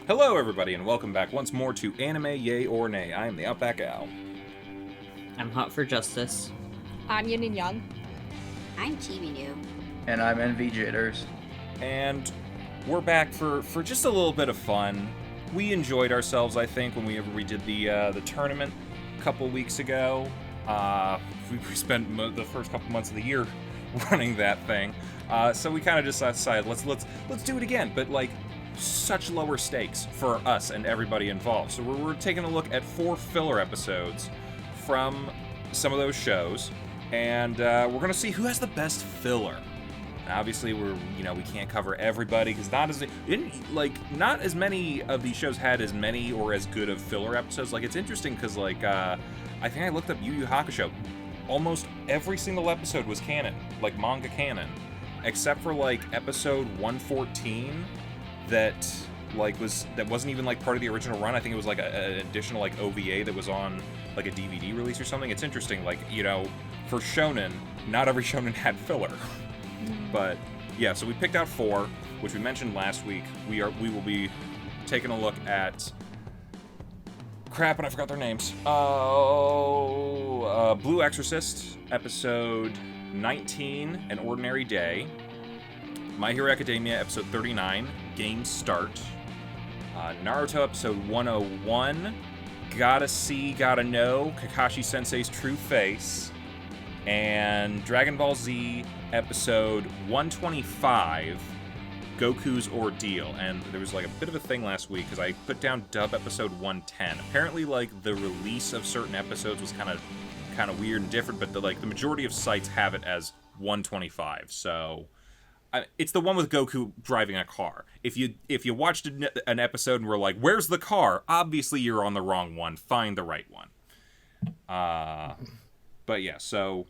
Hello, everybody, and welcome back once more to Anime Yay or Nay. I am the OutbackAl. I'm hot for justice. I'm Yin&Jung. I'm TV And I'm NV Jitters. And we're back for just a little bit of fun. We enjoyed ourselves, I think, when we did the tournament a couple weeks ago. We spent the first couple months of the year running that thing, so we kind of just decided let's do it again, but like such lower stakes for us and everybody involved. So we're taking a look at 4 filler episodes from some of those shows, and we're gonna see who has the best filler. Now, obviously, we can't cover everybody because not as many of these shows had as many or as good of filler episodes. Like, it's interesting because I think I looked up Yu Yu Hakusho. Almost every single episode was canon, like manga canon, except for like episode 114 that wasn't even like part of the original run. I think it was like an additional like OVA that was on like a DVD release or something. It's interesting, like, for Shonen, not every Shonen had filler. But yeah, so we picked out 4, which we mentioned last week. We will be taking a look at crap, and I forgot their names. Blue Exorcist, episode 19, An Ordinary Day. My Hero Academia, episode 39, Game Start. Naruto, episode 101, Gotta See, Gotta Know, Kakashi Sensei's True Face. And Dragon Ball Z, episode 125, Goku's Ordeal. And there was like a bit of a thing last week because I put down dub episode 110. Apparently, like, the release of certain episodes was kind of weird and different, but the majority of sites have it as 125. So it's the one with Goku driving a car. If you watched an episode and were like, "Where's the car?" Obviously, you're on the wrong one. Find the right one. But yeah, so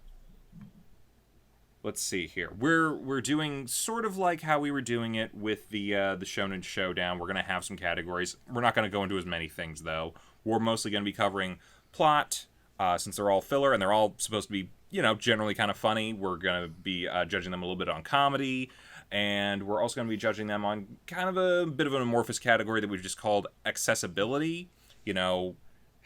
let's see here. We're doing sort of like how we were doing it with the Shonen Showdown. We're gonna have some categories. We're not gonna go into as many things though. We're mostly gonna be covering plot, since they're all filler and they're all supposed to be, generally kind of funny. We're gonna be judging them a little bit on comedy, and we're also gonna be judging them on kind of a bit of an amorphous category that we've just called accessibility.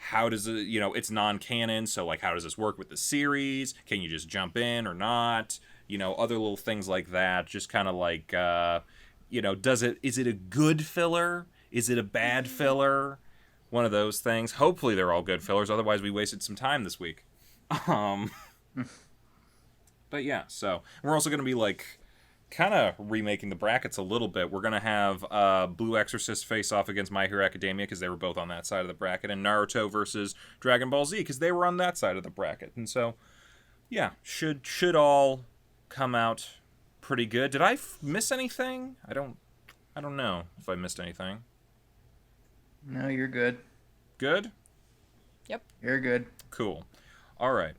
How does it, it's non-canon, so like how does this work with the series? Can you just jump in or not? Other little things like that. Just kind of like, is it a good filler? Is it a bad filler? One of those things. Hopefully they're all good fillers, otherwise we wasted some time this week. But yeah, so we're also going to be like kind of remaking the brackets a little bit. We're going to have Blue Exorcist face off against My Hero Academia because they were both on that side of the bracket, and Naruto versus Dragon Ball Z because they were on that side of the bracket. And so, yeah, should all come out pretty good. Did I miss anything? I don't know if I missed anything. No, you're good. Good? Yep. You're good. Cool. All right.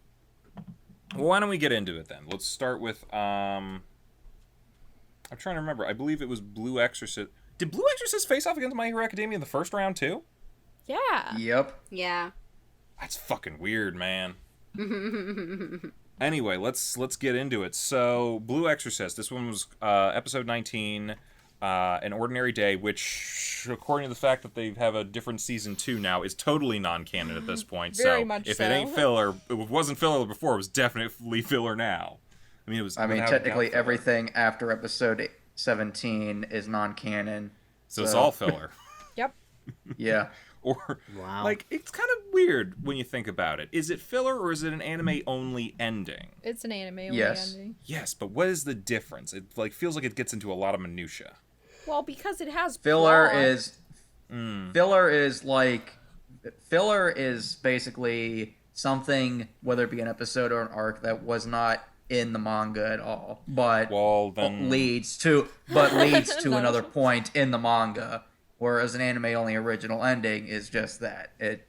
Well, why don't we get into it then? Let's start with I'm trying to remember. I believe it was Blue Exorcist. Did Blue Exorcist face off against My Hero Academia in the first round too? Yeah. Yep. Yeah. That's fucking weird, man. Anyway, let's get into it. So, Blue Exorcist. This one was episode 19, An Ordinary Day, which, according to the fact that they have a different season 2 now, is totally non-canon at this point. Very so, much if so. it ain't filler, if it wasn't filler before, it was definitely filler now. Technically everything after episode 17 is non-canon. So it's all filler. Yep. Yeah. Or, Wow. like, it's kind of weird when you think about it. Is it filler or is it an anime-only ending? It's an anime Yes. ending. Yes, but what is the difference? It feels like it gets into a lot of minutia. Well, because it has Filler plot. Filler is basically something, whether it be an episode or an arc, that was not in the manga at all, but leads to No. another point in the manga. Whereas an anime-only original ending is just that. It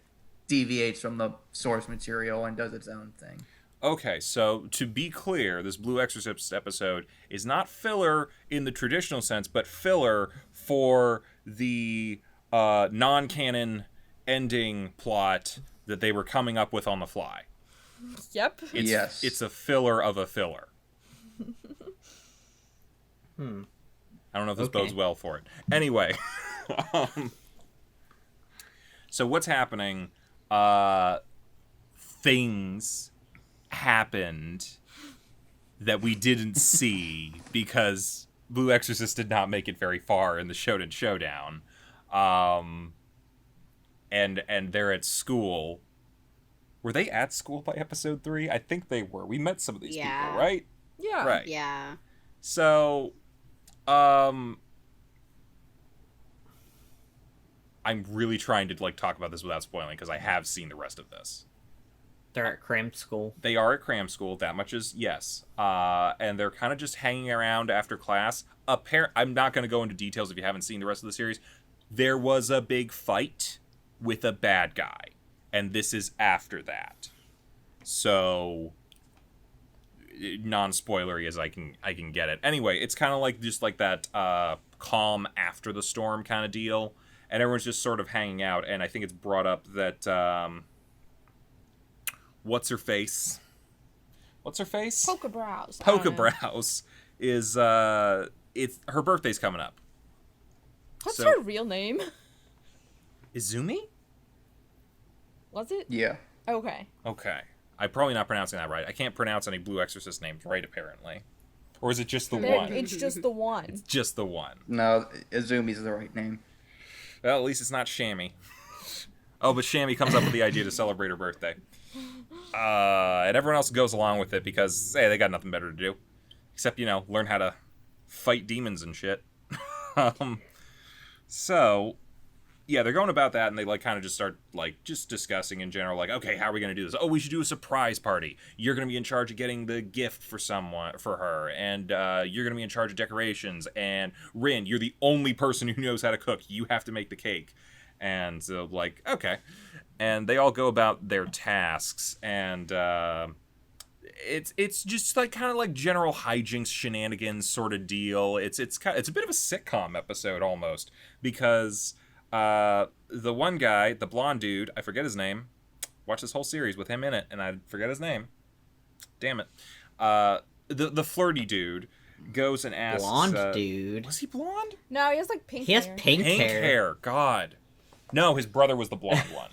deviates from the source material and does its own thing. Okay, so to be clear, this Blue Exorcist episode is not filler in the traditional sense, but filler for the non-canon ending plot that they were coming up with on the fly. Yep. It's a filler of a filler. I don't know if this bodes well for it. Anyway, So what's happening? Things happened that we didn't see because Blue Exorcist did not make it very far in the Shonen Showdown. And they're at school. Were they at school by episode 3? I think they were. We met some of these people, right? Yeah. Right. Yeah. So, I'm really trying to talk about this without spoiling because I have seen the rest of this. They're at cram school. They are at cram school. That much is yes. And they're kind of just hanging around after class. I'm not going to go into details if you haven't seen the rest of the series. There was a big fight with a bad guy, and this is after that. So, non-spoilery as I can get it. Anyway, it's kind of like just like that calm after the storm kind of deal, and everyone's just sort of hanging out. And I think it's brought up that what's her face? Polka Brows. Polka Brows is it's her birthday's coming up. What's her real name? Izumi? Was it? Yeah. Okay. Okay. I'm probably not pronouncing that right. I can't pronounce any Blue Exorcist names right, apparently. Or is it just the one? It's just the one. It's just the one. No, Izumi's the right name. Well, at least it's not Shammy. Oh, but Shammy comes up with the idea to celebrate her birthday. And everyone else goes along with it because, hey, they got nothing better to do. Except, learn how to fight demons and shit. So, yeah, they're going about that, and they, kind of just start, just discussing in general, okay, how are we going to do this? Oh, we should do a surprise party. You're going to be in charge of getting the gift for her, and you're going to be in charge of decorations, and Rin, you're the only person who knows how to cook. You have to make the cake. And so, okay. And they all go about their tasks, and it's just kind of like general hijinks, shenanigans sort of deal. It's a bit of a sitcom episode almost, because the one guy, the blonde dude, I forget his name. Watch this whole series with him in it, and I forget his name. Damn it. The flirty dude goes and asks. Blonde dude. Was he blonde? No, he has pink He hair. has pink hair. God. No, his brother was the blonde one.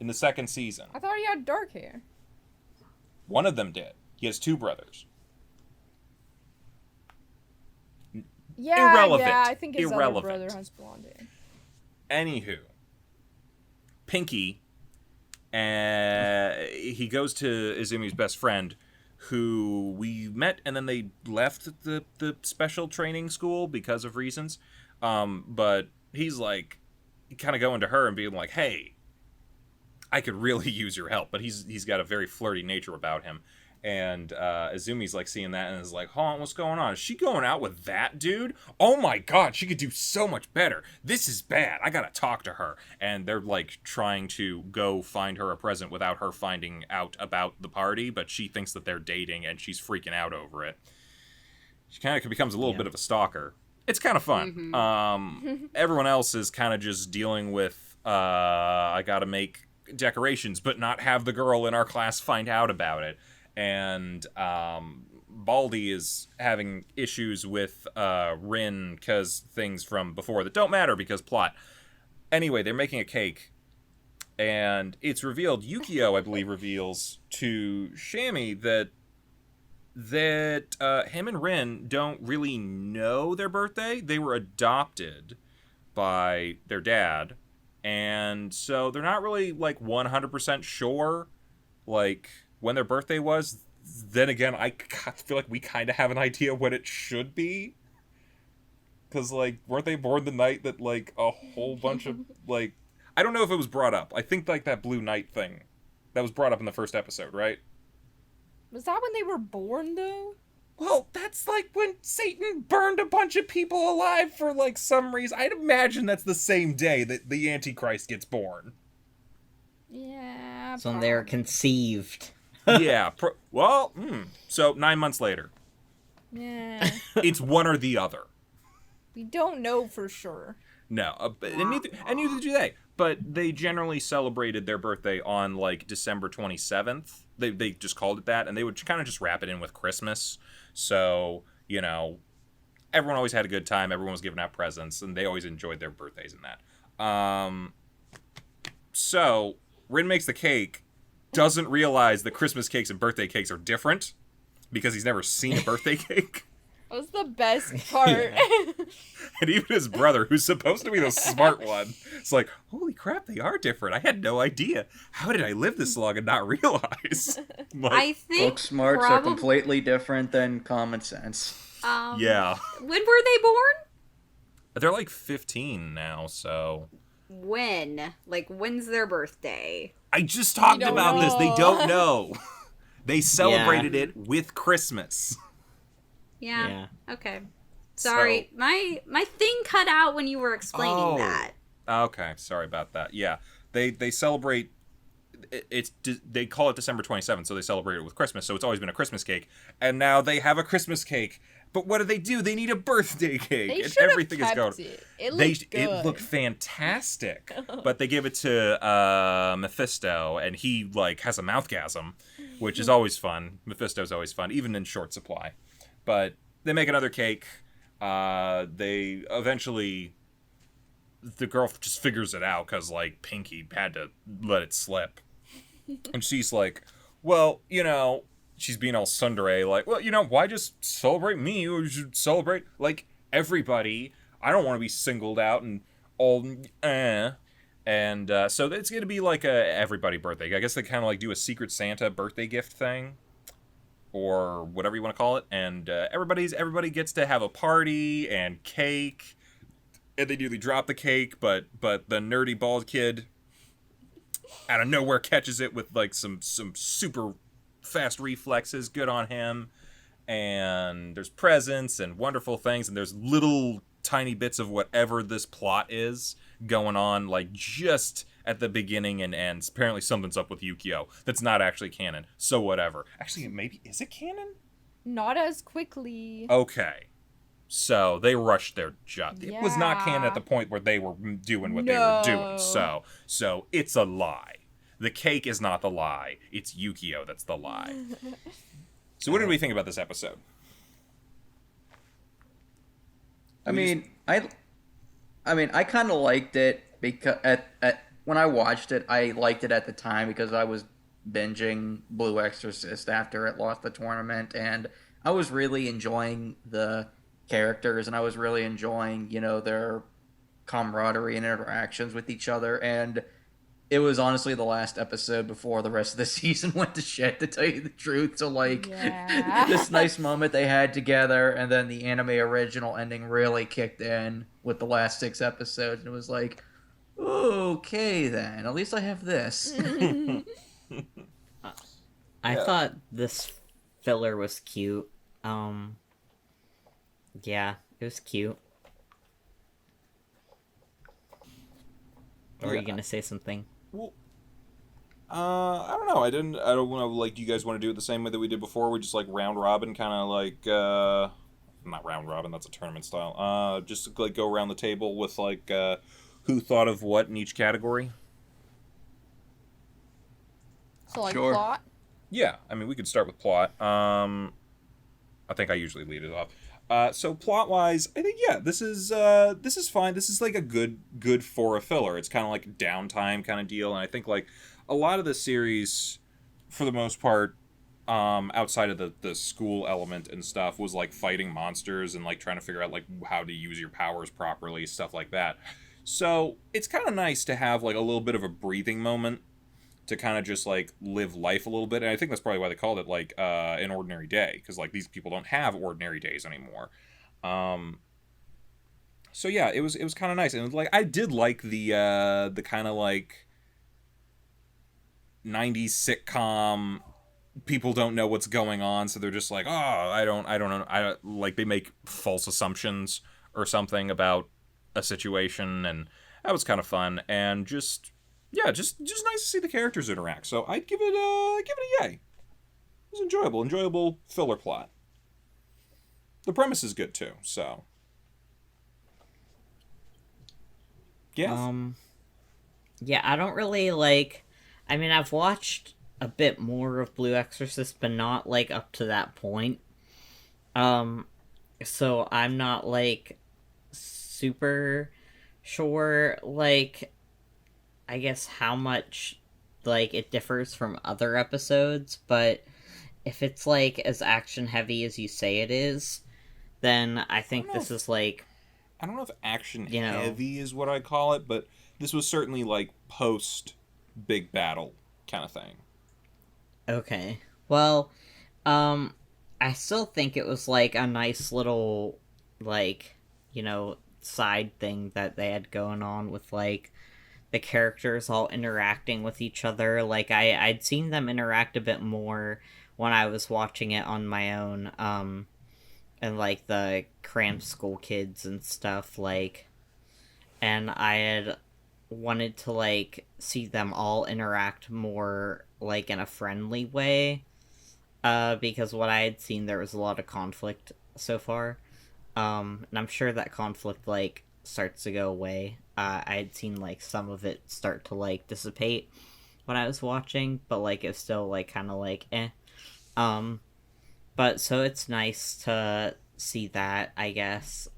In the second season. I thought he had dark hair. One of them did. He has 2 brothers. Yeah, Irrelevant. yeah, I think his other Irrelevant. brother has blonde hair. Anywho, Pinky, he goes to Izumi's best friend, who we met, and then they left the special training school because of reasons. But he's kind of going to her and being like, hey, I could really use your help. But he's got a very flirty nature about him. And Izumi's seeing that and is like, hold on, what's going on? Is she going out with that dude? Oh my god, she could do so much better. This is bad. I gotta talk to her. And they're trying to go find her a present without her finding out about the party, but she thinks that they're dating and she's freaking out over it. She kind of becomes a little bit of a stalker. It's kind of fun. Mm-hmm. Everyone else is kind of just dealing with, I gotta make decorations, but not have the girl in our class find out about it. And Baldy is having issues with Rin because things from before that don't matter because plot. Anyway, they're making a cake, and it's revealed, Yukio, I believe, reveals to Shammy that him and Rin don't really know their birthday. They were adopted by their dad, and so they're not really 100% sure when their birthday was. Then again, I feel like we kind of have an idea what it should be. Because, weren't they born the night that, a whole bunch of, I don't know if it was brought up. I think, that Blue Night thing, that was brought up in the first episode, right? Was that when they were born, though? Well, that's, when Satan burned a bunch of people alive for, some reason. I'd imagine that's the same day that the Antichrist gets born. Yeah. So when they're conceived. Yeah. So 9 months later. Yeah. It's one or the other. We don't know for sure. No. And neither do they. But they generally celebrated their birthday on, December 27th. They just called it that. And they would kind of just wrap it in with Christmas. So, everyone always had a good time. Everyone was giving out presents. And they always enjoyed their birthdays and that. So Rin makes the cake, doesn't realize that Christmas cakes and birthday cakes are different because he's never seen a birthday cake. That was the best part. And even his brother, who's supposed to be the smart one, is like, holy crap, they are different. I had no idea. How did I live this long and not realize? Like, I think Book smarts are completely different than common sense. yeah. When were they born? They're like 15 now, so... When? Like, when's their birthday? I just talked about this. They don't know. They celebrated Yeah. it with Christmas. Yeah. Okay. Sorry. So- My thing cut out when you were explaining that. Okay, sorry about that. Yeah, they celebrate. They call it December 27th, so they celebrate it with Christmas. So it's always been a Christmas cake, and now they have a Christmas cake. But what do? They need a birthday cake, They and should have everything is going. kept it. It looked good. It looked fantastic, but they give it to Mephisto, and he like has a mouthgasm, which is always fun. Mephisto's always fun, even in short supply. But they make another cake. They eventually, the girl just figures it out because like Pinky had to let it slip, and she's like, well, she's being all tsundere, like, well, why just celebrate me? You should celebrate, like, everybody. I don't want to be singled out and all, And so it's going to be like a everybody birthday. I guess they kind of like do a Secret Santa birthday gift thing, or whatever you want to call it. And everybody gets to have a party and cake. And they nearly drop the cake, but the nerdy bald kid out of nowhere catches it with like some super fast reflexes. Good on him. And there's presents and wonderful things, and there's little tiny bits of whatever this plot is going on, like just at the beginning and ends. Apparently something's up with Yukio that's not actually canon, so whatever. Actually, maybe, is it canon? Not as quickly. Okay. So they rushed their job. It was not canon at the point where they were doing what they were doing. So it's a lie. The cake is not the lie. It's Yukio that's the lie. So what did we think about this episode? I mean, I kind of liked it because when I watched it, I liked it at the time because I was binging Blue Exorcist after it lost the tournament, and I was really enjoying the characters, and I was really enjoying, their camaraderie and interactions with each other, and it was honestly the last episode before the rest of the season went to shit, to tell you the truth. So, this nice moment they had together, and then the anime original ending really kicked in with the last 6 episodes, and it was like, okay then, at least I have this. I thought this filler was cute. Yeah, it was cute. Or are you gonna say something? Well, I don't know. I don't know. Like, do you guys want to do it the same way that we did before? We just like round robin, kind of like not round robin. That's a tournament style. Just like go around the table with like who thought of what in each category. So like Sure. plot. Yeah, I mean we could start with plot. I think I usually lead it off. So plot-wise, I think this is fine. This is like a good for a filler. It's kind of like a downtime kind of deal, and I think like a lot of the series, for the most part, outside of the school element and stuff, was like fighting monsters and like trying to figure out like how to use your powers properly, stuff like that. So it's kind of nice to have like a little bit of a breathing moment to kind of just like live life a little bit, and I think that's probably why they called it like an ordinary day, because like these people don't have ordinary days anymore. So yeah, it was kind of nice, and like I did like the kind of like 90s sitcom. People don't know what's going on, so they're just like, oh, I don't know. Like they make false assumptions or something about a situation, and that was kind of fun, and just nice to see the characters interact. So I'd give it a yay. It was enjoyable filler plot. The premise is good too. So yeah. Yeah, I don't really like. I mean, I've watched a bit more of Blue Exorcist, but not like up to that point. So I'm not like super sure, like, I guess how much, like, it differs from other episodes, but if it's, like, as action-heavy as you say it is, then I think this is, like, I don't know if action you know... heavy is what I call it, but this was certainly like post big battle kind of thing. Okay. Well, I still think it was like a nice little, like, side thing that they had going on with, like, the characters all interacting with each other. Like, I'd seen them interact a bit more when I was watching it on my own, and, like, the cramped school kids and stuff, like, and I had wanted to, like, see them all interact more, like, in a friendly way, because what I had seen, there was a lot of conflict so far, and I'm sure that conflict, like, starts to go away. I had seen, like, some of it start to, like, dissipate when I was watching, but, like, it's still, like, kind of, like, eh. But, so it's nice to see that, I guess.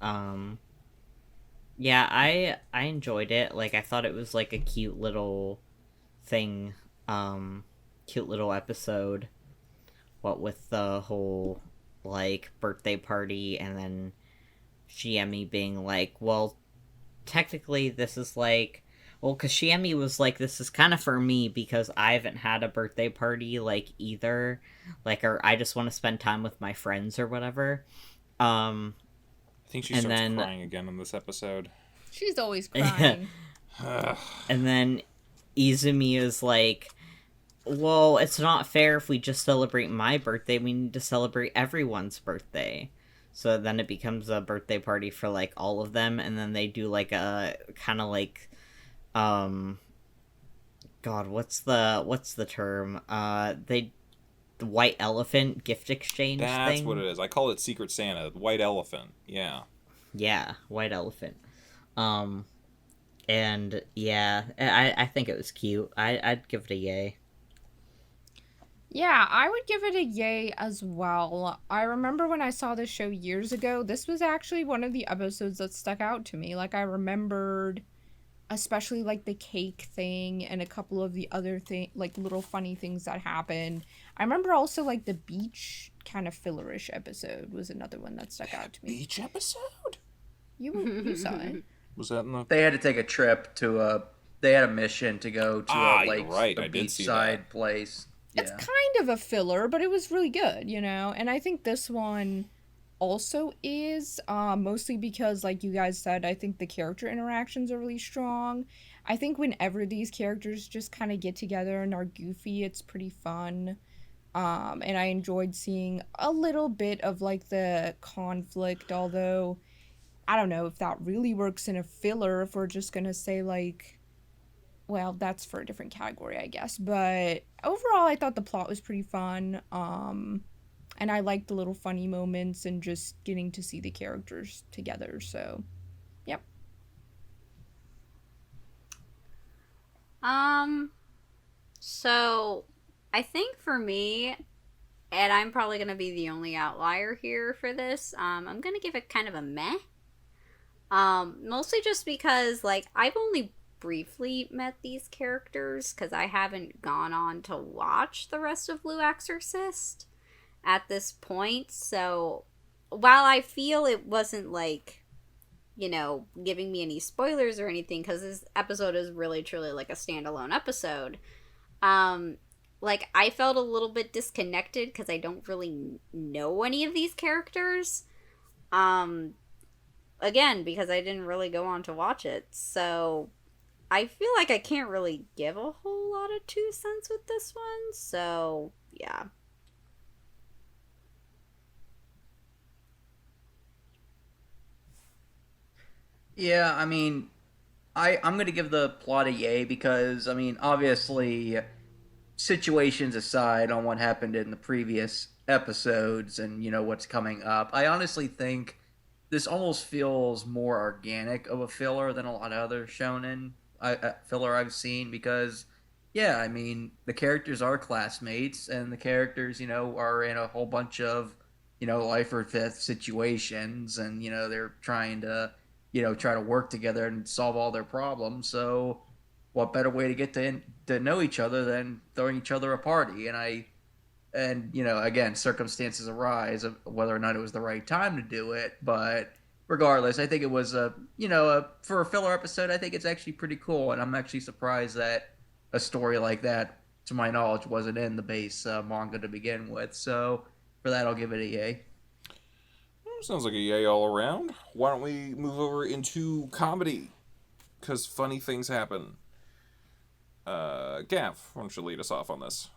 Yeah, I enjoyed it. Like, I thought it was, like, a cute little thing, cute little episode, what with the whole, like, birthday party, and then Shiemi being like, well, technically this is, like, well, because Shiemi was like, this is kind of for me, because I haven't had a birthday party, like, either, like, or I just want to spend time with my friends or whatever. I think she starts crying again in this episode. She's always crying. And then Izumi is like, well, it's not fair if we just celebrate my birthday. We need to celebrate everyone's birthday. So then it becomes a birthday party for, like, all of them, and then they do, like, a kind of, like, God, what's the term? The white elephant gift exchange thing? That's what it is. I call it Secret Santa. White elephant. Yeah. Yeah, white elephant. And, yeah, I think it was cute. I'd give it a yay. Yeah, I would give it a yay as well. I remember when I saw this show years ago, this was actually one of the episodes that stuck out to me. Like, I remembered especially, like, the cake thing and a couple of the other like, little funny things that happened. I remember also, like, the beach kind of fillerish episode was another one that stuck out to me. Beach episode? You saw it. Was that in the... They had to take a trip to they had a mission to go to you're right. a I did see beachside that. place. It's Yeah. kind of a filler, but it was really good, And I think this one also is, mostly because, like you guys said, I think the character interactions are really strong. I think whenever these characters just kind of get together and are goofy, it's pretty fun. And I enjoyed seeing a little bit of, like, the conflict, although I don't know if that really works in a filler, if we're just gonna say, like, well, that's for a different category, I guess. But overall, I thought the plot was pretty fun. And I liked the little funny moments and just getting to see the characters together. So, yep. So I think for me, and I'm probably gonna be the only outlier here for this, I'm gonna give it kind of a meh. Mostly just because, like, I've only briefly met these characters because I haven't gone on to watch the rest of Blue Exorcist at this point. So while I feel it wasn't, like, giving me any spoilers or anything, because this episode is really truly like a standalone episode, like, I felt a little bit disconnected because I don't really know any of these characters. Again, because I didn't really go on to watch it. So I feel like I can't really give a whole lot of 2 cents with this one. So, yeah. Yeah, I mean, I'm going to give the plot a yay because, I mean, obviously, situations aside on what happened in the previous episodes and, what's coming up, I honestly think this almost feels more organic of a filler than a lot of other shonen filler I've seen because, yeah, I mean, the characters are classmates and the characters, are in a whole bunch of, life or death situations and, they're trying to try to work together and solve all their problems. So, what better way to get to know each other than throwing each other a party? And again, circumstances arise of whether or not it was the right time to do it. But regardless, I think it was for a filler episode. I think it's actually pretty cool, and I'm actually surprised that a story like that, to my knowledge, wasn't in the base manga to begin with. So for that, I'll give it a yay. Sounds like a yay all around. Why don't we move over into comedy? Because funny things happen. Gav, why don't you lead us off on this?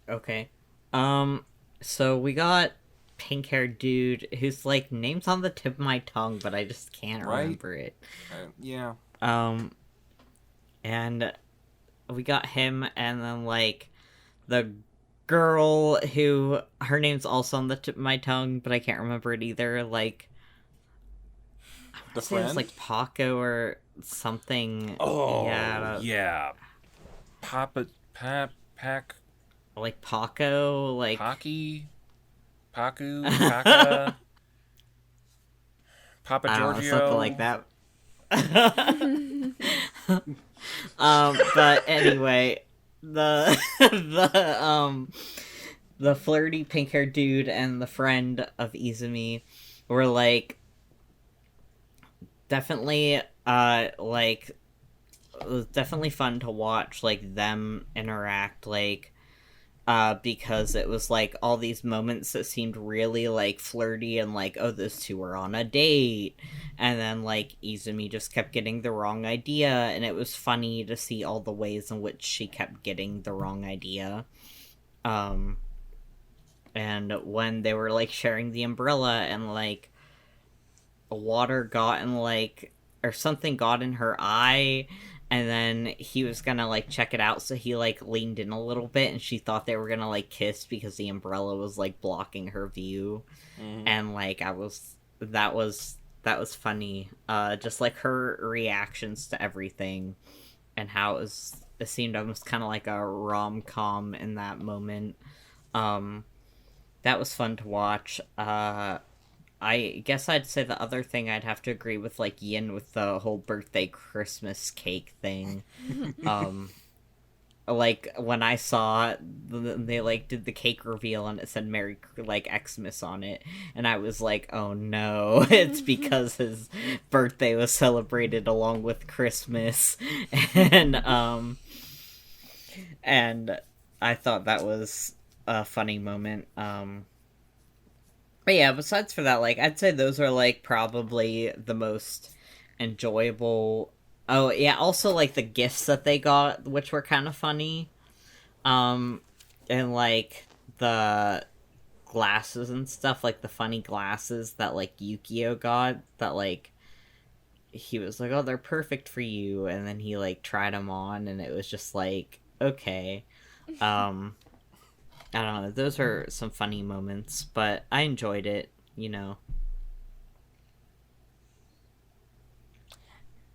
Okay. So we got pink-haired dude whose, like, name's on the tip of my tongue, but I just can't remember it. Yeah. And we got him, and then, like, the girl who, her name's also on the tip of my tongue, but I can't remember it either, like, the friend? It was, like, Paco or something. Oh, yeah. Pack... Like Paco, like... Pacu, Paca... Papa Giorgio... something like that. But anyway, the flirty pink-haired dude and the friend of Izumi were, like, definitely, like, it was definitely fun to watch, like, them interact, like, because it was, like, all these moments that seemed really, like, flirty and, like, oh, those two were on a date, and then, like, Izumi just kept getting the wrong idea, and it was funny to see all the ways in which she kept getting the wrong idea. And when they were, like, sharing the umbrella, and, like, water got in, like, or something got in her eye, and then he was gonna, like, check it out, so he, like, leaned in a little bit, and she thought they were gonna, like, kiss because the umbrella was, like, blocking her view. And, like, that was funny. Just, like, her reactions to everything, and how it seemed almost kind of like a rom-com in that moment. That was fun to watch. I guess I'd say the other thing I'd have to agree with, like, Yin with the whole birthday Christmas cake thing. Like, when I saw they, like, did the cake reveal and it said Merry, like, Xmas on it, and I was like, oh no, it's because his birthday was celebrated along with Christmas. And I thought that was a funny moment. But yeah, besides for that, like, I'd say those are, like, probably the most enjoyable. Oh, yeah, also, like, the gifts that they got, which were kind of funny. And, like, the glasses and stuff, like, the funny glasses that, like, Yukio got, that, like, he was like, oh, they're perfect for you, and then he, like, tried them on, and it was just like, okay. I don't know, those are some funny moments, but I enjoyed it, you know.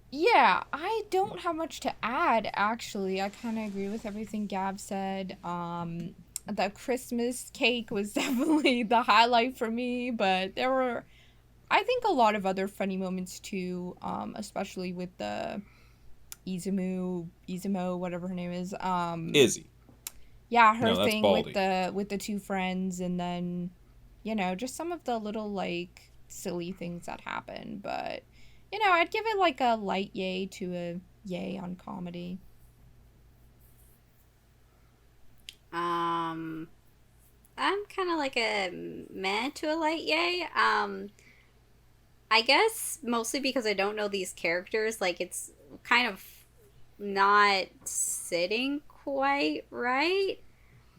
Yeah, I don't have much to add, actually. I kind of agree with everything Gav said. The Christmas cake was definitely the highlight for me, but there were, I think, a lot of other funny moments, too, especially with the Izumo, whatever her name is. Izzy. Yeah, her No, that's thing Baldy. with the two friends, and then, just some of the little, like, silly things that happen. But, I'd give it, like, a light yay to a yay on comedy. I'm kind of like a meh to a light yay. I guess mostly because I don't know these characters, like, it's kind of not sitting quite right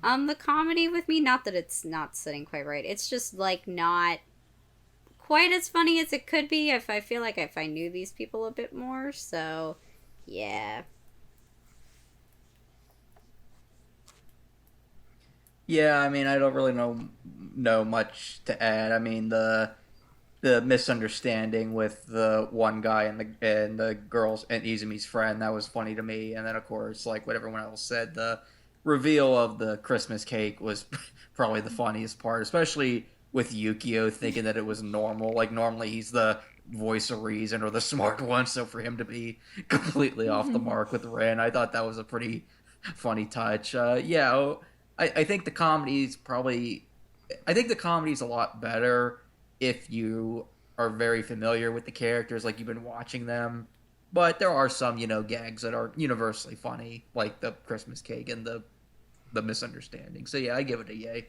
on the comedy with me. Not that it's not sitting quite right. It's just, like, not quite as funny as it could be if I knew these people a bit more. So, yeah. Yeah, I mean, I don't really know much to add. I mean, the misunderstanding with the one guy and the girls and Izumi's friend, that was funny to me. And then, of course, like what everyone else said, the reveal of the Christmas cake was probably the funniest part, especially with Yukio thinking that it was normal. Like, normally he's the voice of reason or the smart one. So for him to be completely off the mark with Ren, I thought that was a pretty funny touch. I think the comedy's probably. I think the comedy's a lot better if you are very familiar with the characters, like you've been watching them. But there are some, gags that are universally funny, like the Christmas cake and the misunderstanding. So yeah, I give it a yay.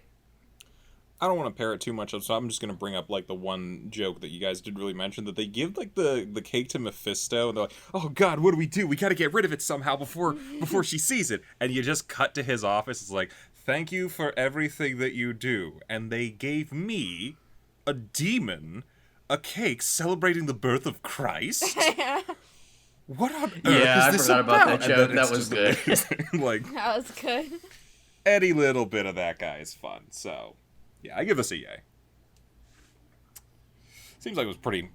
I don't want to pair it too much up, so I'm just going to bring up, like, the one joke that you guys did really mention, that they give, like, the cake to Mephisto, and they're like, oh, God, what do we do? We got to get rid of it somehow before she sees it. And you just cut to his office. It's like, thank you for everything that you do. And they gave me, a demon, a cake celebrating the birth of Christ? What on earth is this forgot about that And joke. then That it's was just good. amazing. Like, That was good. any little bit of that guy is fun, so... yeah, I give this a yay. Seems like it was pretty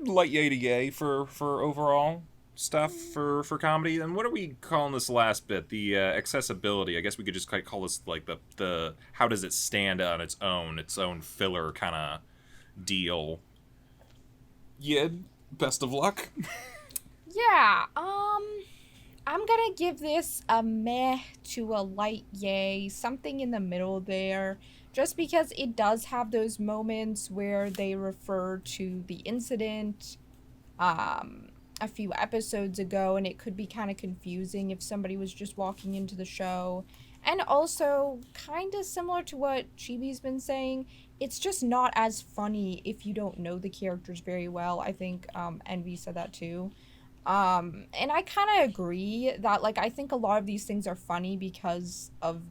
light yay to yay for overall stuff for comedy. And what are we calling this last bit? The accessibility. I guess we could just call this like the how does it stand on its own filler kind of deal. Yeah, best of luck. Yeah, I'm gonna give this a meh to a light yay, something in the middle there, just because it does have those moments where they refer to the incident a few episodes ago, and it could be kind of confusing if somebody was just walking into the show. And also, kind of similar to what Chibi's been saying, it's just not as funny if you don't know the characters very well. I think Envy said that too. And I kind of agree that, like, I think a lot of these things are funny because of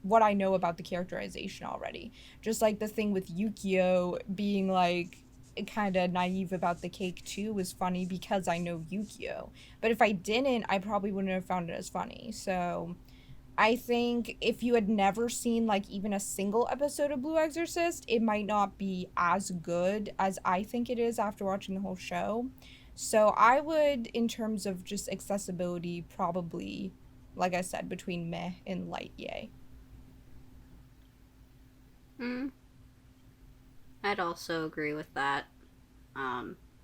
what I know about the characterization already. Just like the thing with Yukio being, like, kind of naive about the cake too was funny because I know Yukio. But if I didn't, I probably wouldn't have found it as funny. So I think if you had never seen, like, even a single episode of Blue Exorcist, it might not be as good as I think it is after watching the whole show. So I would, in terms of just accessibility, probably, like I said, between meh and light yay. I'd also agree with that.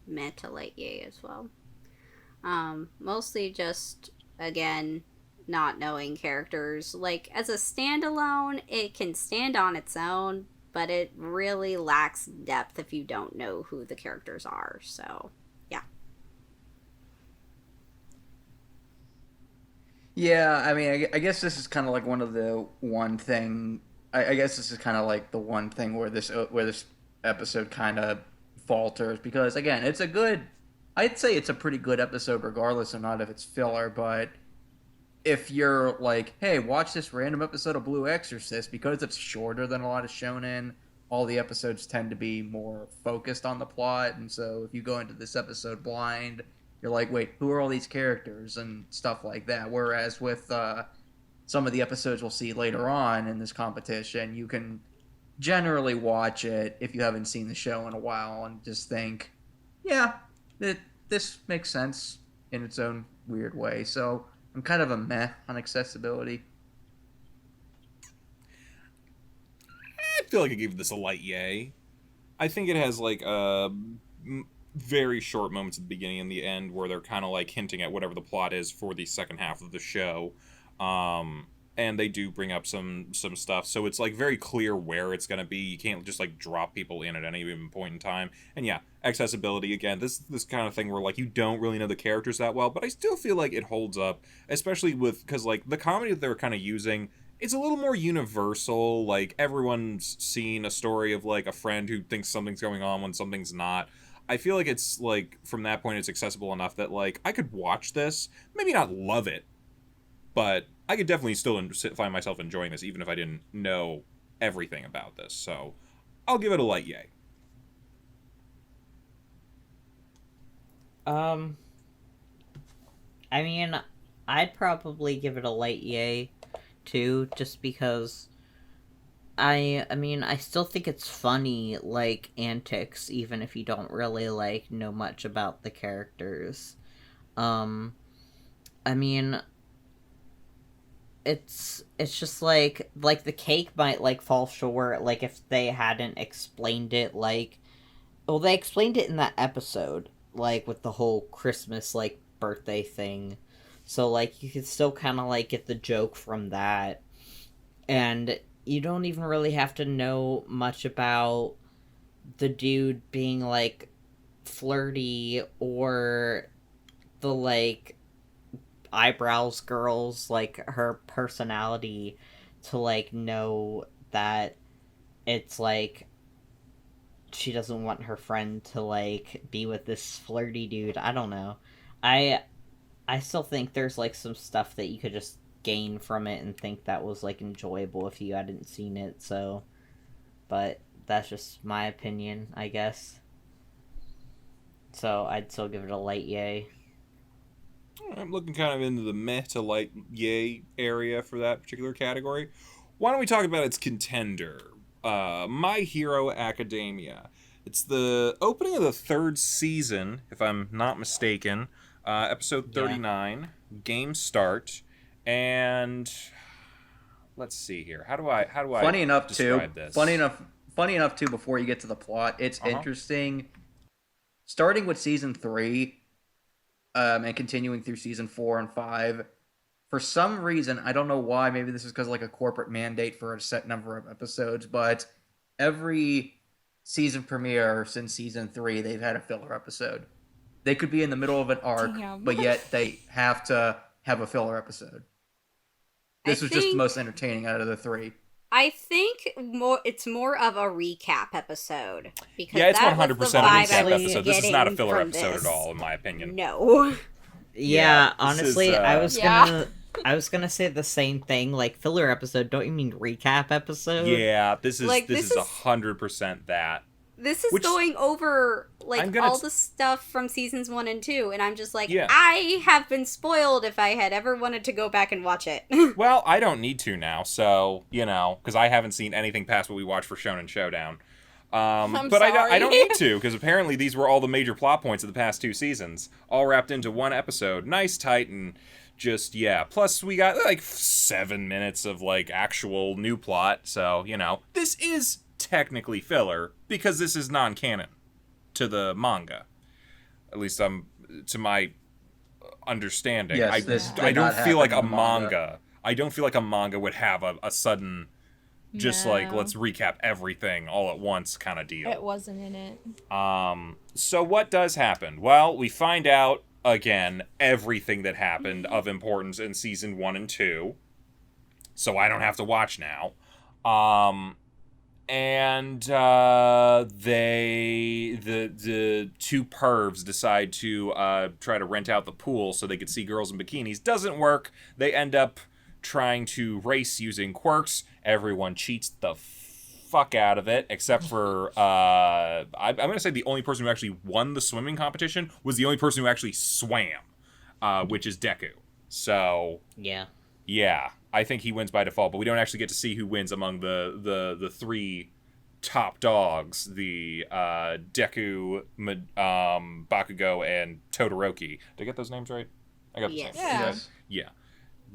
Meh to light yay as well. Mostly just, again, not knowing characters. Like, as a standalone, it can stand on its own, but it really lacks depth if you don't know who the characters are, so... Yeah, I mean, I guess this is kind of like one of the one thing. I guess this is kind of like the one thing where this episode kind of falters because again, it's a good. I'd say it's a pretty good episode, regardless of not if it's filler. But if you're like, hey, watch this random episode of Blue Exorcist because it's shorter than a lot of shonen, all the episodes tend to be more focused on the plot, and so if you go into this episode blind, you're like, wait, who are all these characters and stuff like that. Whereas with some of the episodes we'll see later on in this competition, you can generally watch it if you haven't seen the show in a while and just think, yeah, this makes sense in its own weird way. So I'm kind of a meh on accessibility. I feel like I gave this a light yay. I think it has like very short moments at the beginning and the end where they're kind of like hinting at whatever the plot is for the second half of the show. And they do bring up some stuff, so it's like very clear where it's going to be. You can't just like drop people in at any given point in time. And yeah, accessibility, again, this kind of thing where like you don't really know the characters that well, but I still feel like it holds up, especially because like the comedy that they're kind of using, it's a little more universal. Like everyone's seen a story of like a friend who thinks something's going on when something's not. I feel like it's like from that point it's accessible enough that like I could watch this, maybe not love it, but I could definitely still find myself enjoying this even if I didn't know everything about this. So I'll give it a light yay. I mean, I'd probably give it a light yay too, just because I mean, I still think it's funny, like, antics, even if you don't really, like, know much about the characters. I mean, it's just, like, the cake might, like, fall short, like, if they hadn't explained it, like, Well, they explained it in that episode, like, with the whole Christmas, like, birthday thing. So, like, you could still kind of, like, get the joke from that. And you don't even really have to know much about the dude being, like, flirty or the, like, eyebrows girls, like, her personality to, like, know that it's, like, she doesn't want her friend to, like, be with this flirty dude. I don't know. I still think there's, like, some stuff that you could just gain from it and think that was, like, enjoyable if you hadn't seen it, so... But that's just my opinion, I guess. So I'd still give it a light yay. I'm looking kind of into the meh to light yay area for that particular category. Why don't we talk about its contender, My Hero Academia. It's the opening of the 3rd season, if I'm not mistaken. Episode 39, game start, and let's see here. How do I describe this? Funny enough too. Before you get to the plot, it's interesting. Starting with season 3, and continuing through season 4 and 5. For some reason, I don't know why. Maybe this is because like a corporate mandate for a set number of episodes, but every season premiere since season 3, they've had a filler episode. They could be in the middle of an arc, but yet they have to have a filler episode. This was just the most entertaining out of the 3. I think it's more of a recap episode. Because yeah, it's 100% a recap episode. This is not a filler episode at all, in my opinion. No. Yeah, honestly, I was gonna say the same thing. Like, filler episode, don't you mean recap episode? Yeah, this is 100% that. This is going over, like, all the stuff from seasons 1 and 2, and I'm just like, yeah. I have been spoiled if I had ever wanted to go back and watch it. Well, I don't need to now, so, you know, because I haven't seen anything past what we watched for Shonen Showdown. But I don't need to, because apparently these were all the major plot points of the past 2 seasons, all wrapped into one episode. Nice, tight, and just, yeah. Plus, we got, like, 7 minutes of, like, actual new plot, so, you know, this is technically filler because this is non-canon to the manga, at least to my understanding. Yes, I don't feel like a manga. I don't feel like a manga would have a sudden just like let's recap everything all at once kind of deal. It wasn't in it. So what does happen? Well, we find out again everything that happened of importance in season 1 and 2, so I don't have to watch now. And the 2 pervs decide to try to rent out the pool so they could see girls in bikinis. Doesn't work. They end up trying to race using quirks. Everyone cheats the fuck out of it, except for I'm gonna say the only person who actually won the swimming competition was the only person who actually swam, which is Deku. So yeah, I think he wins by default, but we don't actually get to see who wins among the 3 top dogs, the Deku, Bakugo, and Todoroki. Did I get those names right? I got those names. Yes. Yeah.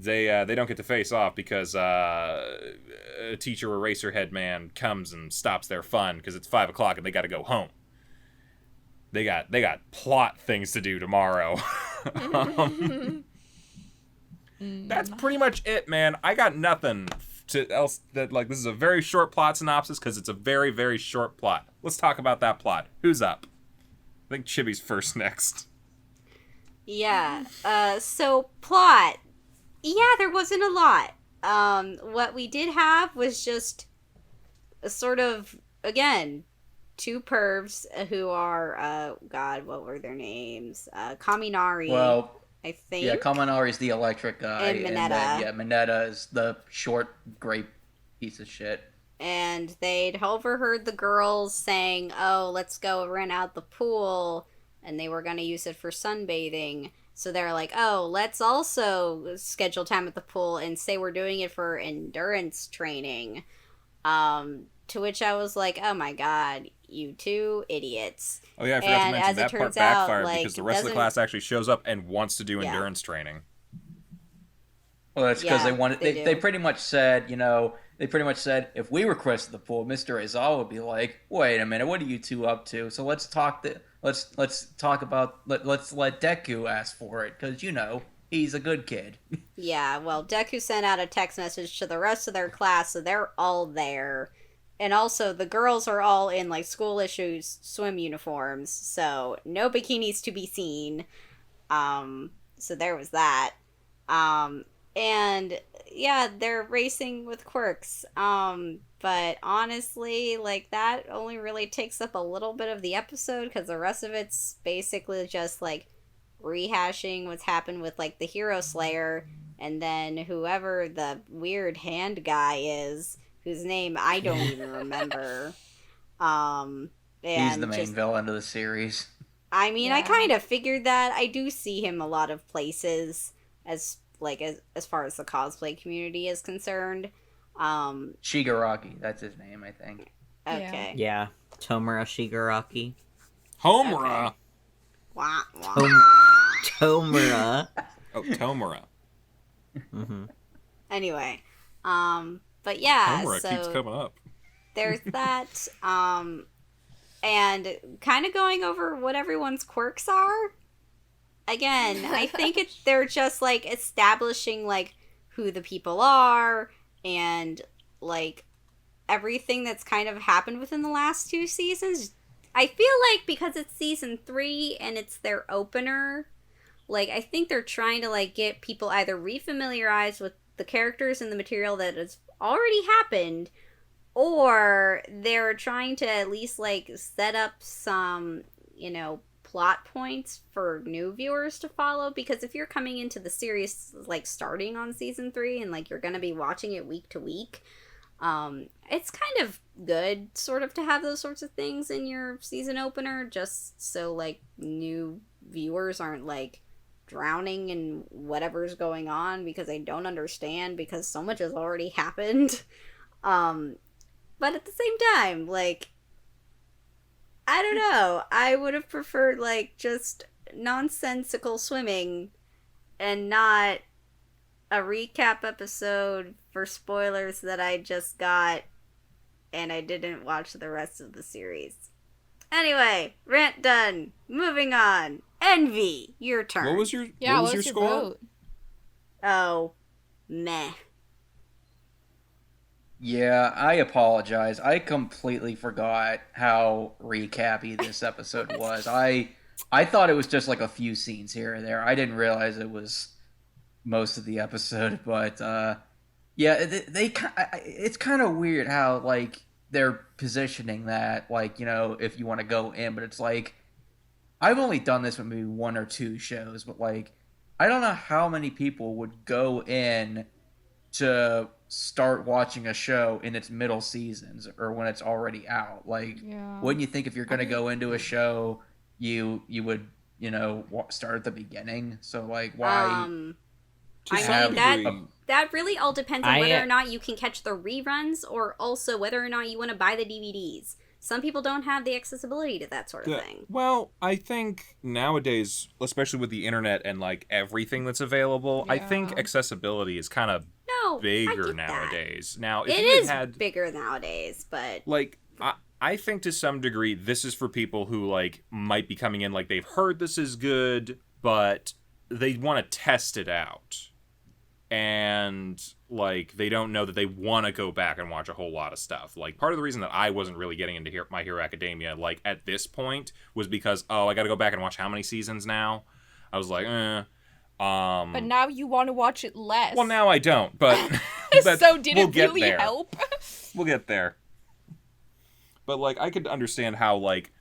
They don't get to face off because a teacher eraserhead man comes and stops their fun because it's 5 o'clock and they got to go home. They got plot things to do tomorrow. That's pretty much it, man. I got nothing else that, like, this is a very short plot synopsis because it's a very, very short plot. Let's talk about that plot. Who's up? I think Chibi's first next. Yeah. So plot. Yeah, there wasn't a lot. What we did have was just a sort of, again, 2 pervs who are, God, what were their names? Kaminari. Well, I think. Yeah, Kaminari's the electric guy. And Mineta. Then, Mineta is the short, gray piece of shit. And they'd overheard the girls saying, oh, let's go rent out the pool. And they were going to use it for sunbathing. So they're like, oh, let's also schedule time at the pool and say we're doing it for endurance training. To which I was like, oh my god, you 2 idiots. Oh yeah, I forgot to mention that part backfired because the rest of the class actually shows up and wants to do endurance training. Well, that's because they wanted. They pretty much said, you know, they pretty much said if we requested the pool, Mr. Aizawa would be like, "Wait a minute, what are you two up to? So let's talk about let's let Deku ask for it because he's a good kid." Yeah, well, Deku sent out a text message to the rest of their class, so they're all there. And also, the girls are all in, like, school-issue swim uniforms, so no bikinis to be seen. So there was that. And, yeah, they're racing with quirks. But honestly, like, that only really takes up a little bit of the episode, because the rest of it's basically just, like, rehashing what's happened with, like, the Hero Slayer, and then whoever the weird hand guy is, whose name I don't even remember. And He's the main villain of the series. I mean, Yeah. I kind of figured that. I do see him a lot of places as far as the cosplay community is concerned. Shigaraki, that's his name, I think. Okay. Yeah, Tomura Shigaraki. Homura. Okay. Wah, wah. Tomura. Oh, Tomura. Mm-hmm. Anyway, but yeah, Homura so keeps coming up. there's that, and kind of going over what everyone's quirks are. Again, I think they're just, like, establishing, like, who the people are, and, like, everything that's kind of happened within the last 2 seasons. I feel like because it's season 3 and it's their opener, like, I think they're trying to, like, get people either refamiliarized with the characters and the material that has already happened, or they're trying to at least, like, set up some, plot points for new viewers to follow, because if you're coming into the series, like, starting on season 3 and, like, you're gonna be watching it week to week, it's kind of good sort of to have those sorts of things in your season opener, just so, like, new viewers aren't, like, drowning in whatever's going on because they don't understand because so much has already happened. But at the same time, like, I don't know. I would have preferred, like, just nonsensical swimming and not a recap episode for spoilers that I just got and I didn't watch the rest of the series. Anyway, rant done. Moving on. Envy, your turn. What was your Yeah, what was your what's score? vote? Oh, meh. Yeah, I apologize. I completely forgot how recappy this episode was. I thought it was just like a few scenes here and there. I didn't realize it was most of the episode, but yeah, it's kind of weird how, like, they're positioning that, like, if you want to go in, but it's like I've only done this with maybe 1 or 2 shows, but, like, I don't know how many people would go in to start watching a show in its middle seasons or when it's already out. Like, Yeah. wouldn't you think if you're going to go into a show, you would, start at the beginning? So, like, why? To I some mean, degree, that really all depends on I, whether or not you can catch the reruns, or also whether or not you want to buy the DVDs. Some people don't have the accessibility to that sort of thing. Well, I think nowadays, especially with the internet and, like, everything that's available, I think Yeah. accessibility is kind of No, I bigger get that. nowadays. Now, if It you is had bigger nowadays, but like I think to some degree this is for people who, like, might be coming in, like, they've heard this is good, but they want to test it out. And, like, they don't know that they want to go back and watch a whole lot of stuff. Like, part of the reason that I wasn't really getting into My Hero Academia, like, at this point, was because, I gotta go back and watch how many seasons now? I was like, But now you want to watch it less. Well, now I don't, but So did we'll it get really there. help? We'll get there. But, like, I could understand how, like,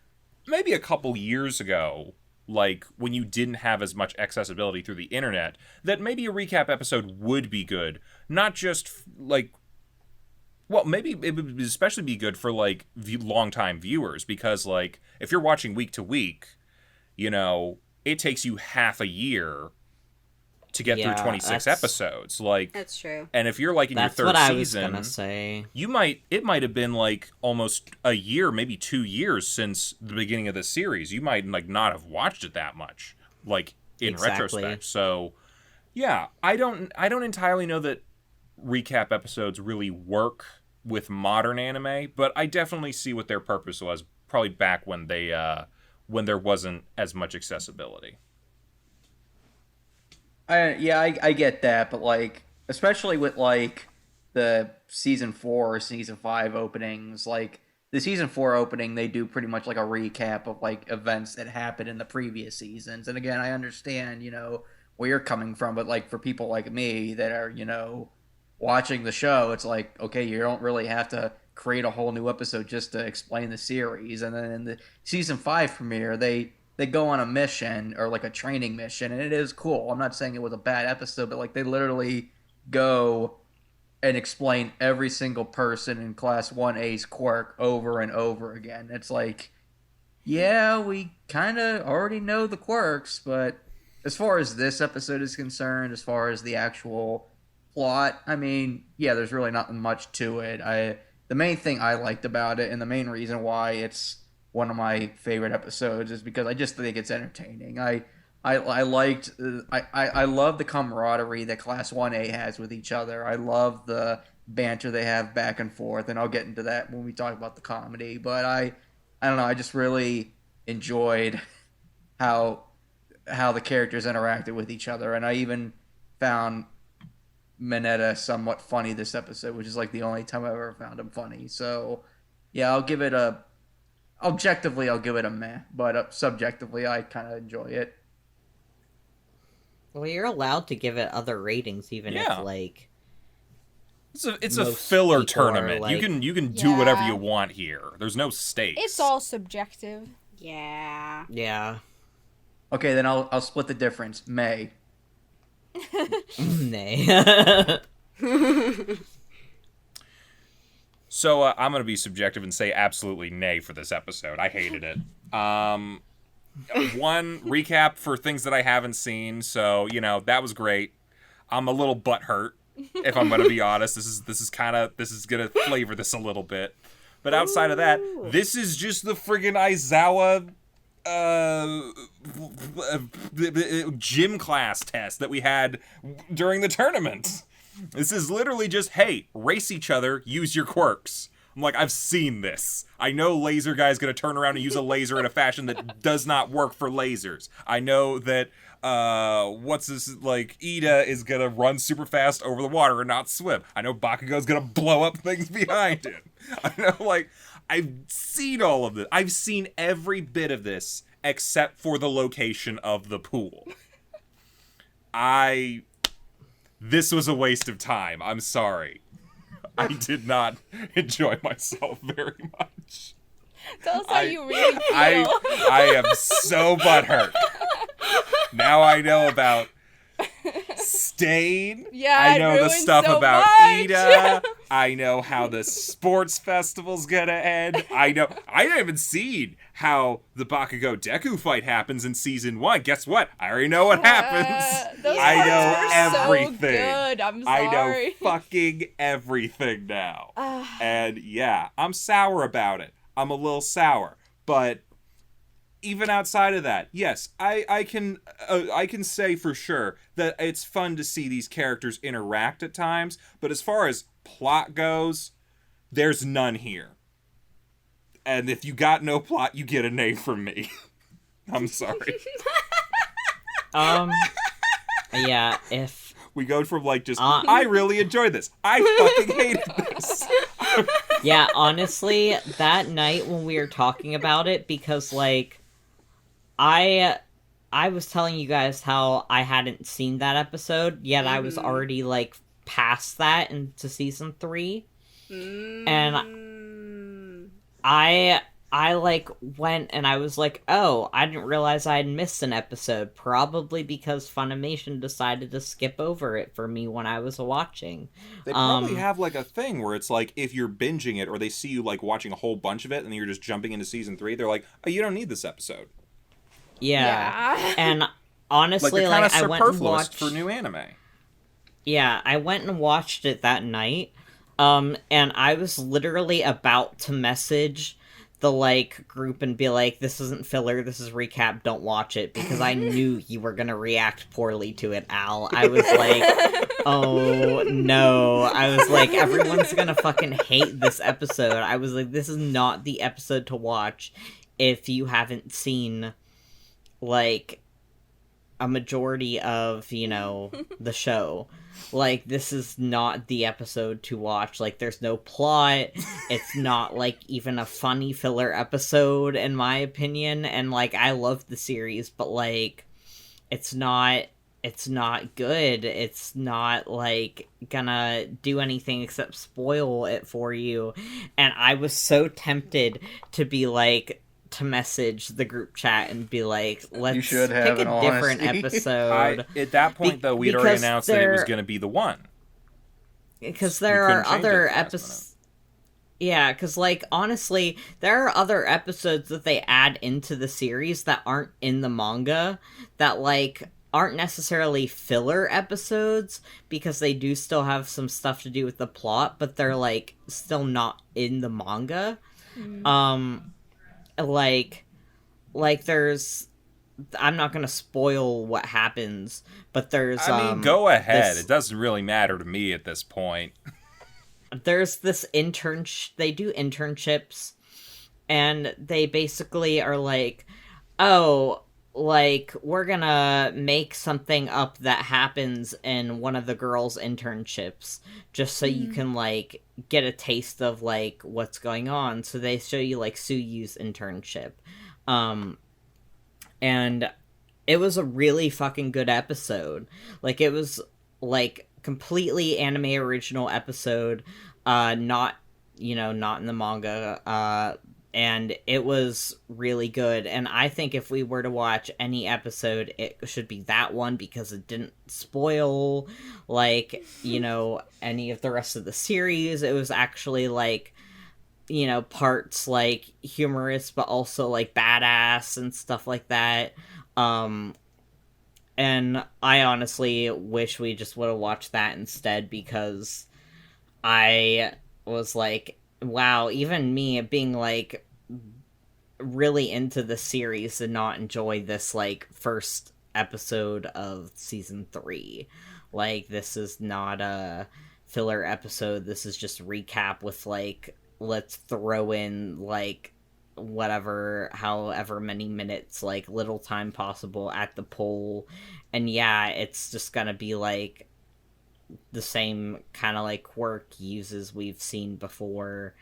maybe a couple years ago, like, when you didn't have as much accessibility through the internet, that maybe a recap episode would be good. Not just, like... Well, maybe it would especially be good for, like, long-time viewers, because, like, if you're watching week to week, it takes you half a year to get through 26 episodes. Like, that's true. and if you're, like, in your That's third what I was season... gonna say. It might have been, like, almost a year, maybe 2 years since the beginning of the series. You might, like, not have watched it that much, like, in Exactly. retrospect. So, yeah, I don't entirely know that recap episodes really work with modern anime, but I definitely see what their purpose was, probably back when when there wasn't as much accessibility. I get that, but like, especially with like the season 4 or season 5 openings, like the season 4 opening, they do pretty much like a recap of like events that happened in the previous seasons. And again, I understand, where you're coming from, but like for people like me that are, watching the show, it's like, okay, you don't really have to create a whole new episode just to explain the series. And then in the season 5 premiere, they go on a mission or like a training mission, and it is cool. I'm not saying it was a bad episode, but like they literally go and explain every single person in Class 1A's quirk over and over again. It's like, yeah, we kind of already know the quirks, but as far as this episode is concerned, as far as the actual plot, I mean, yeah, there's really not much to it. The main thing I liked about it, and the main reason why it's one of my favorite episodes, is because I just think it's entertaining. I liked I love the camaraderie that Class 1A has with each other. I love the banter they have back and forth, and I'll get into that when we talk about the comedy. But I don't know, I just really enjoyed how the characters interacted with each other, and I even found Mineta somewhat funny this episode, which is like the only time I've ever found him funny. So yeah, objectively I'll give it a meh, but subjectively I kind of enjoy it. Well, you're allowed to give it other ratings, even if like it's a filler tournament. Like, you can do whatever you want here. There's no stakes. It's all subjective. Yeah. Yeah. Okay, then I'll split the difference. May. Nay. So I'm going to be subjective and say absolutely nay for this episode. I hated it. One recap for things that I haven't seen, so that was great. I'm a little butthurt, if I'm going to be honest. This is going to flavor this a little bit. But outside of that, this is just the friggin' Aizawa gym class test that we had during the tournament. This is literally just, hey, race each other, use your quirks. I'm like, I've seen this. I know Laser Guy's gonna turn around and use a laser in a fashion that does not work for lasers. I know that, Ida is gonna run super fast over the water and not swim. I know Bakugo's gonna blow up things behind him. I know, I've seen all of this. I've seen every bit of this except for the location of the pool. This was a waste of time. I'm sorry. I did not enjoy myself very much. Tell us how you really feel. I am so butthurt. Now I know about Stain. Yeah, I know the stuff so about much. Ida. I know how the sports festival's gonna end. I haven't seen how the Bakugo Deku fight happens in season 1. Guess what? I already know what happens. Those I know parts were everything. So good. I'm sorry. I know fucking everything now. And yeah, I'm sour about it. I'm a little sour. But even outside of that, yes, I can say for sure that it's fun to see these characters interact at times, but as far as plot goes, there's none here. And if you got no plot, you get a nay from me. I'm sorry. Yeah, if we go from I really enjoyed this. I fucking hated this. Yeah, honestly, that night when we were talking about it, because I was telling you guys how I hadn't seen that episode, yet I was already, past that into season 3. And I went and I was like, oh, I didn't realize I had missed an episode, probably because Funimation decided to skip over it for me when I was watching. They probably have, a thing where it's if you're binging it, or they see you, watching a whole bunch of it, and then you're just jumping into season 3, they're like, oh, you don't need this episode. Yeah. And honestly, they're kind of I went and watched for new anime. Yeah, I went and watched it that night, and I was literally about to message the like group and be like, this isn't filler, this is recap, don't watch it, because I knew you were gonna react poorly to it, Al. I was like, oh no. I was like, everyone's gonna fucking hate this episode. I was like, this is not the episode to watch if you haven't seen like a majority of, you know, the show. Like, this is not the episode to watch. Like, there's no plot. It's not, like, even a funny filler episode, in my opinion. And, like, I love the series, but, like, it's not good. It's not, like, gonna do anything except spoil it for you. And I was so tempted to be, like, to message the group chat and be like, let's should have, pick a different episode. At that point, though, we'd already announced that it was going to be the one. Because there are other episodes. Yeah, because, like, honestly, there are other episodes that they add into the series that aren't in the manga that, like, aren't necessarily filler episodes because they do still have some stuff to do with the plot, but they're, like, still not in the manga. Like there's, I'm not gonna spoil what happens, but there's I mean, go ahead. It doesn't really matter to me at this point. There's this they do internships, and they basically are like, oh, like, we're gonna make something up that happens in one of the girls' internships, just so you can, like, get a taste of, like, what's going on. So they show you, like, Suyu's internship. And it was a really fucking good episode. Like, it was, like, completely anime original episode, not in the manga, and it was really good. And I think if we were to watch any episode, it should be that one, because it didn't spoil, like, you know, any of the rest of the series. It was actually, like, you know, parts, like, humorous, but also, like, badass and stuff like that. And I honestly wish we just would have watched that instead, because I was like, wow, even me being, like, really into the series did not enjoy this, like, first episode of season 3. Like, this is not a filler episode. This is just recap with, like, let's throw in, like, whatever, however many minutes, like, little time possible at the poll. And yeah, it's just gonna be, like, the same kind of, like, quirk uses we've seen before.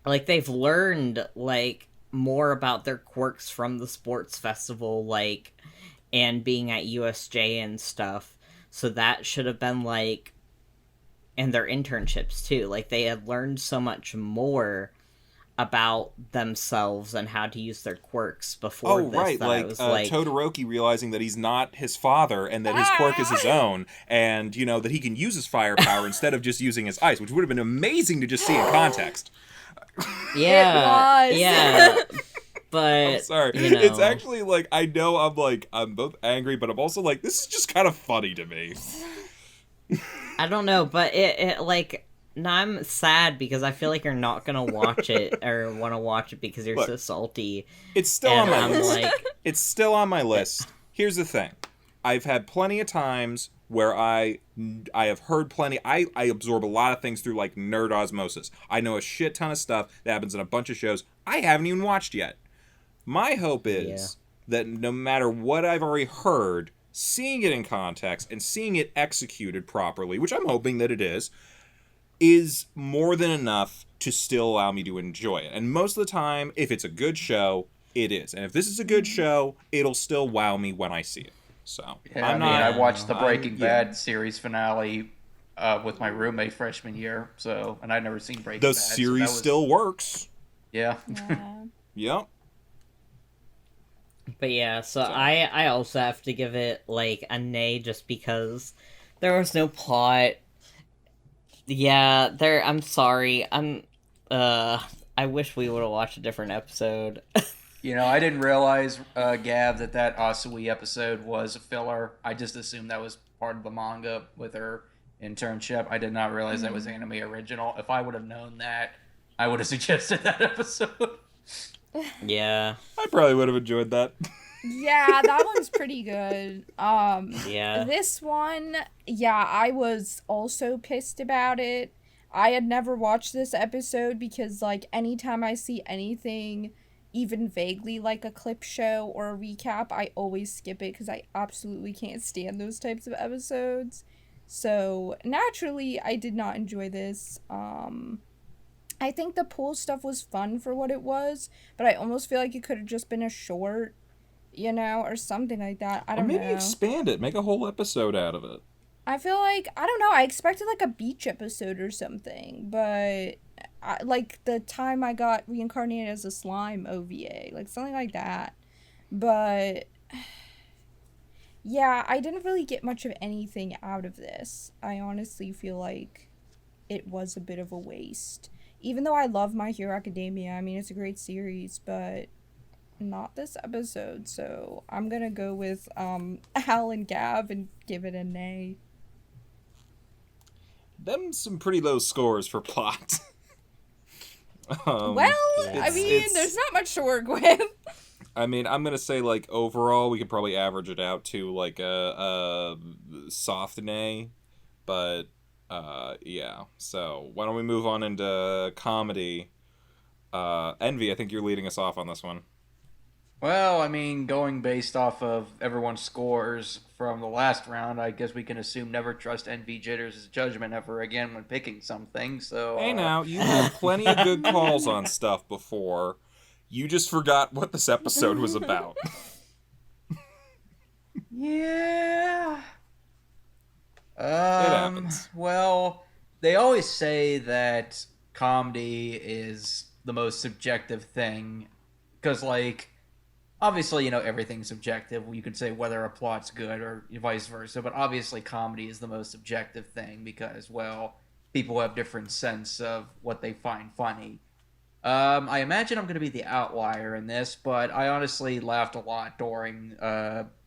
Like, they've learned, like, more about their quirks from the sports festival, like, and being at USJ and stuff. So that should have been, like, and their internships too. Like, they had learned so much more about themselves and how to use their quirks before this. Right, that like Todoroki realizing that he's not his father and that his quirk is his own, and, you know, that he can use his firepower instead of just using his ice, which would have been amazing to just see in context. Yeah, it was. yeah. But I'm sorry. You know, it's actually, like, I know I'm both angry, but I'm also like, this is just kind of funny to me. I don't know, but it like, no, I'm sad because I feel like you're not gonna watch it or want to watch it because you're so salty. It's still on my list. Like, it's still on my list. Here's the thing. I've had plenty of times where I have heard plenty. I absorb a lot of things through, like, nerd osmosis. I know a shit ton of stuff that happens in a bunch of shows I haven't even watched yet. My hope is that no matter what I've already heard, seeing it in context and seeing it executed properly, which I'm hoping that it is more than enough to still allow me to enjoy it. And most of the time, if it's a good show, it is. And if this is a good show, it'll still wow me when I see it. So, yeah, I watched the Breaking Bad series finale with my roommate freshman year, and I'd never seen Breaking Bad. The series still works. Yeah. Yep. But yeah, so I also have to give it, like, a nay just because there was no plot. Yeah, I'm sorry. I wish we would have watched a different episode. You know, I didn't realize, Gav, that Asui episode was a filler. I just assumed that was part of the manga with her internship. I did not realize that was anime original. If I would have known that, I would have suggested that episode. Yeah. I probably would have enjoyed that. Yeah, that one's pretty good. Yeah. This one, yeah, I was also pissed about it. I had never watched this episode because, like, anytime I see anything even vaguely like a clip show or a recap, I always skip it because I absolutely can't stand those types of episodes. So, naturally, I did not enjoy this. I think the pool stuff was fun for what it was, but I almost feel like it could have just been a short, you know, or something like that. I Or don't maybe know. expand it. Make a whole episode out of it. I feel like, I don't know, I expected like a beach episode or something, but like the time I got reincarnated as a slime OVA, like something like that. But yeah, I didn't really get much of anything out of this. I honestly feel like it was a bit of a waste. Even though I love My Hero Academia, I mean, it's a great series, but not this episode. So I'm gonna go with Al and Gav and give it an A. Them some pretty low scores for plot. Well, I mean, it's- there's not much to work with. I mean, I'm gonna say like overall we could probably average it out to like a soft an A, but yeah. So why don't we move on into comedy? Envy, I think you're leading us off on this one. Well, I mean, going based off of everyone's scores from the last round, I guess we can assume never trust NV Jitters' judgment ever again when picking something. So Hey now, you had plenty of good calls on stuff before. You just forgot what this episode was about. yeah. happens. Well, they always say that comedy is the most subjective thing because, like, obviously, you know, everything's subjective. You could say whether a plot's good or vice versa, but obviously comedy is the most subjective thing because, well, people have different sense of what they find funny. I imagine I'm going to be the outlier in this, but I honestly laughed a lot during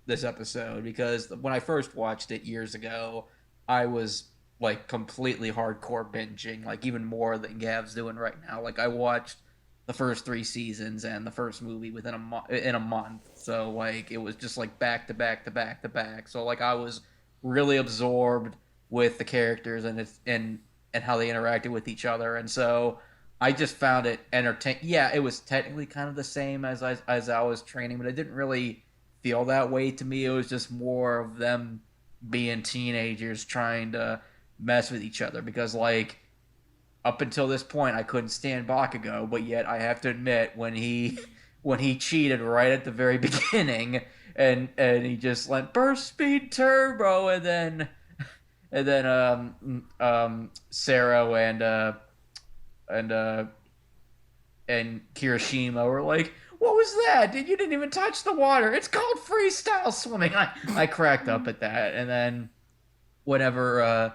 this episode because when I first watched it years ago, I was like completely hardcore binging, like even more than Gav's doing right now. Like I watched the first 3 seasons and the first movie within in a month. So like it was just like back to back to back to back. So like I was really absorbed with the characters and how they interacted with each other. And so I just found it entertaining. Yeah, it was technically kind of the same as I was training, but it didn't really feel that way to me. It was just more of them being teenagers trying to mess with each other because like up until this point, I couldn't stand Bakugo, but yet I have to admit when he cheated right at the very beginning, and he just went burst speed turbo, and then Sarah and Kirishima were like, "What was that? You didn't even touch the water. It's called freestyle swimming." I cracked up at that, and then whenever.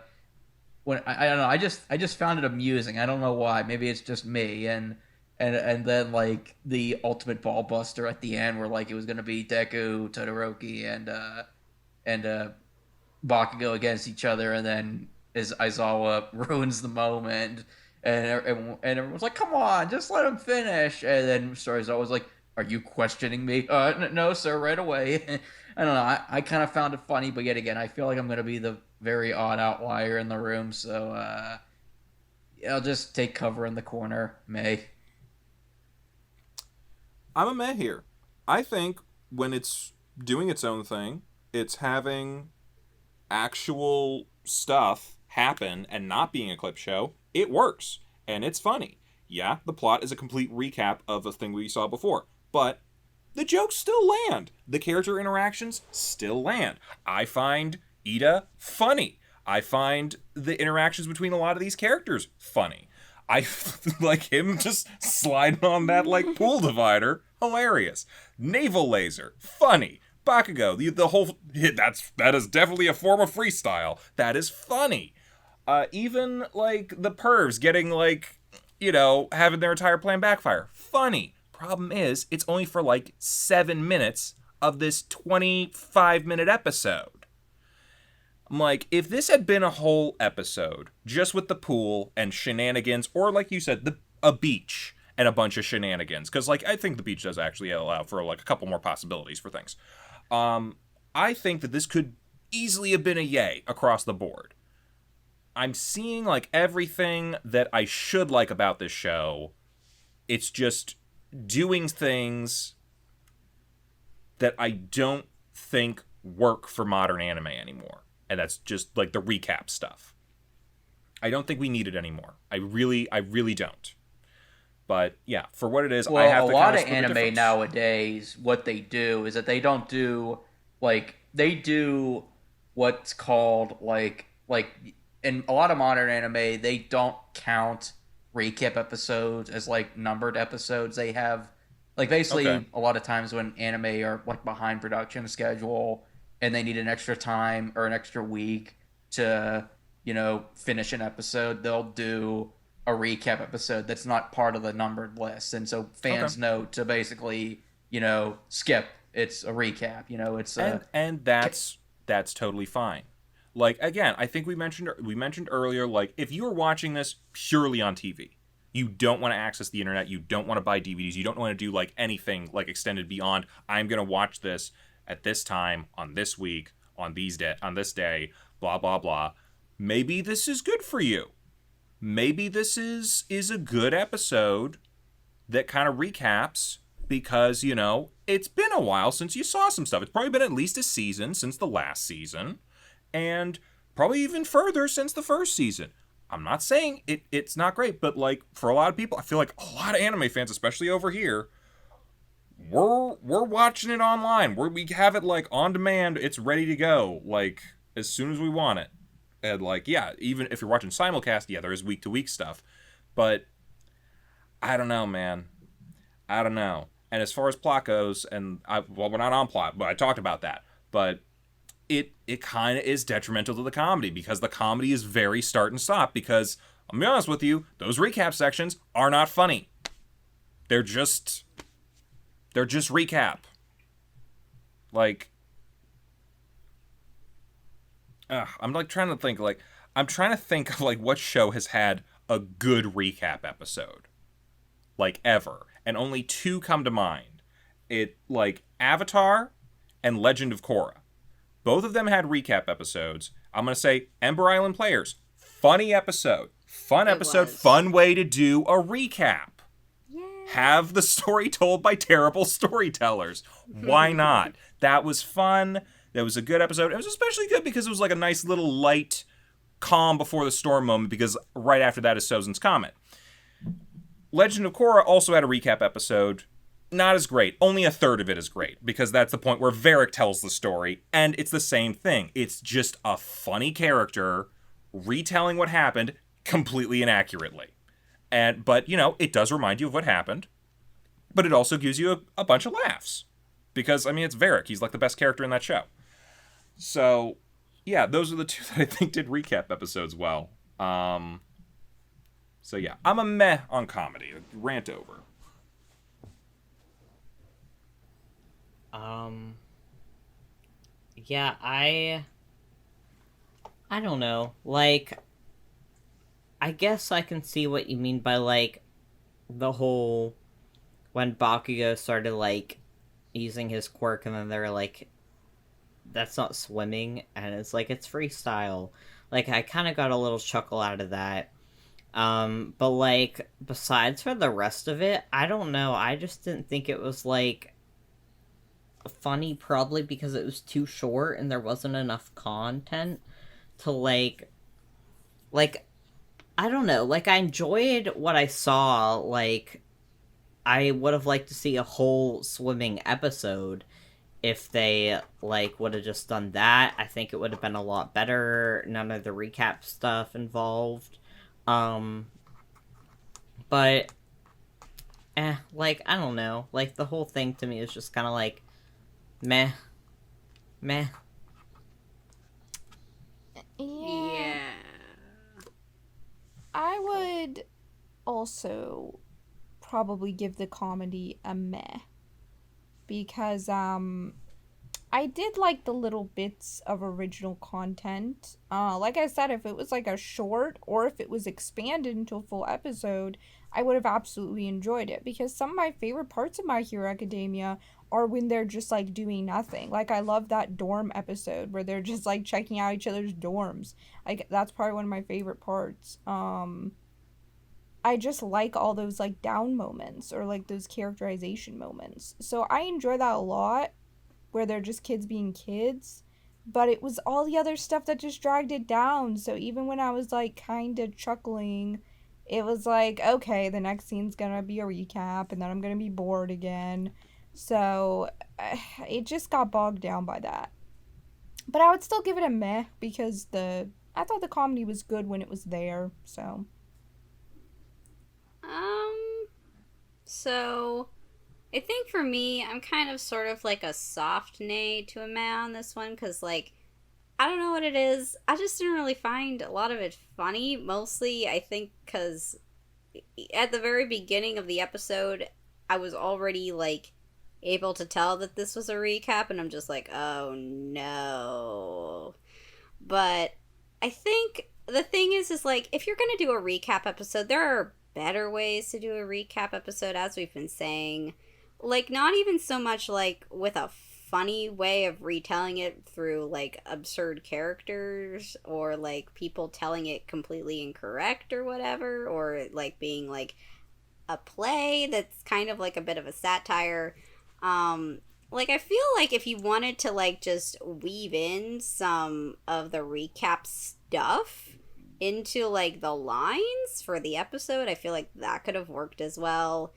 When I don't know, I just found it amusing. I don't know why. Maybe it's just me. And then like the ultimate ball buster at the end, where like it was gonna be Deku, Todoroki, and Bakugo against each other, and then Aizawa ruins the moment, and everyone's like, "Come on, just let him finish." And then Aizawa was like, "Are you questioning me?" No, sir, right away. I don't know. I kind of found it funny, but yet again, I feel like I'm gonna be the very odd outlier in the room, so I'll just take cover in the corner. May. I'm a meh here. I think when it's doing its own thing, it's having actual stuff happen and not being a clip show, it works. And it's funny. Yeah, the plot is a complete recap of a thing we saw before, but the jokes still land. The character interactions still land. I find Ida funny. I find the interactions between a lot of these characters funny. I like him just sliding on that like pool divider, hilarious. Naval laser, funny. Bakugo, the whole that is definitely a form of freestyle. That is funny. Even like the pervs getting like, you know, having their entire plan backfire, funny. Problem is, it's only for like 7 minutes of this 25-minute episode. I'm like, if this had been a whole episode, just with the pool and shenanigans, or like you said, a beach and a bunch of shenanigans, because like I think the beach does actually allow for like a couple more possibilities for things. I think that this could easily have been a yay across the board. I'm seeing like everything that I should like about this show. It's just doing things that I don't think work for modern anime anymore. And that's just like the recap stuff. I don't think we need it anymore. I really don't. But yeah, for what it is, Well, I have to a lot kind of anime nowadays, what they do is that they don't do they do what's called like in a lot of modern anime, they don't count recap episodes as like numbered episodes. They have like basically Okay. a lot of times when anime are like behind production schedule and they need an extra time or an extra week to, finish an episode, they'll do a recap episode that's not part of the numbered list. And so fans know to basically, skip. It's a recap, it's and that's totally fine. Like again, I think we mentioned earlier, like if you are watching this purely on TV, you don't want to access the internet, you don't want to buy DVDs, you don't want to do like anything like extended beyond I'm going to watch this at this time on this week on this day, blah blah blah. Maybe this is good for you. Maybe this is a good episode that kind of recaps because, it's been a while since you saw some stuff. It's probably been at least a season since the last season, and probably even further since the first season. I'm not saying it's not great, but like for a lot of people, I feel like a lot of anime fans, especially over here, we're watching it online. We have it like on demand. It's ready to go like as soon as we want it. And like, yeah, even if you're watching simulcast, yeah, there is week to week stuff, but I don't know, man. I don't know. And as far as plot goes, and we're not on plot, but I talked about that. But it kind of is detrimental to the comedy because the comedy is very start and stop. Because I'll be honest with you, those recap sections are not funny. They're just recap. Like, I'm like trying to think of like what show has had a good recap episode, like ever, and only two come to mind. It like Avatar and Legend of Korra. Both of them had recap episodes. I'm gonna say Ember Island Players, funny episode, fun way to do a recap. Yeah. Have the story told by terrible storytellers. Why not? That was fun. That was a good episode. It was especially good because it was like a nice little light, calm before the storm moment because right after that is Sozin's Comet. Legend of Korra also had a recap episode. Not as great. Only a third of it is great because that's the point where Varric tells the story and it's the same thing. It's just a funny character retelling what happened completely inaccurately. But it does remind you of what happened, but it also gives you a bunch of laughs because, it's Varric. He's like the best character in that show. So, yeah, those are the two that I think did recap episodes well. So, yeah, I'm a meh on comedy. Rant over. Yeah, I don't know. Like, I guess I can see what you mean by, like, the whole... When Bakugo started, like, using his quirk and then they're like... That's not swimming, and it's like, it's freestyle. Like, I kind of got a little chuckle out of that. But, like, besides for the rest of it, I don't know. I just didn't think it was, like, funny, probably because it was too short and there wasn't enough content to, like, I don't know. Like, I enjoyed what I saw. Like, I would have liked to see a whole swimming episode. If they, like, would have just done that, I think it would have been a lot better. None of the recap stuff involved. But, like, I don't know. Like, the whole thing to me is just kind of like, meh. Yeah. I would also probably give the comedy a meh. Because I I did like the little bits of original content. Like I said, if it was like a short or if it was expanded into a full episode, I would have absolutely enjoyed it because some of my favorite parts of My Hero Academia are when they're just like doing nothing. Like I love that dorm episode where they're just like checking out each other's dorms. Like that's probably one of my favorite parts. I just like all those like down moments or like those characterization moments. So I enjoy that a lot where they're just kids being kids, but it was all the other stuff that just dragged it down. So even when I was like kind of chuckling, it was like, okay, the next scene's gonna be a recap and then I'm gonna be bored again. So it just got bogged down by that. But I would still give it a meh because I thought the comedy was good when it was there. So I think for me, I'm kind of sort of like a soft nay to a meh on this one, because, like, I don't know what it is. I just didn't really find a lot of it funny. Mostly, I think, because at the very beginning of the episode, I was already, like, able to tell that this was a recap, and I'm just like, oh no. But I think the thing is like, if you're gonna do a recap episode, there are better ways to do a recap episode, as we've been saying. Like, not even so much, like, with a funny way of retelling it through, like, absurd characters, or, like, people telling it completely incorrect or whatever, or, like, being, like, a play that's kind of, like, a bit of a satire. Like, I feel like if you wanted to, like, just weave in some of the recap stuff into, like, the lines for the episode, I feel like that could have worked as well.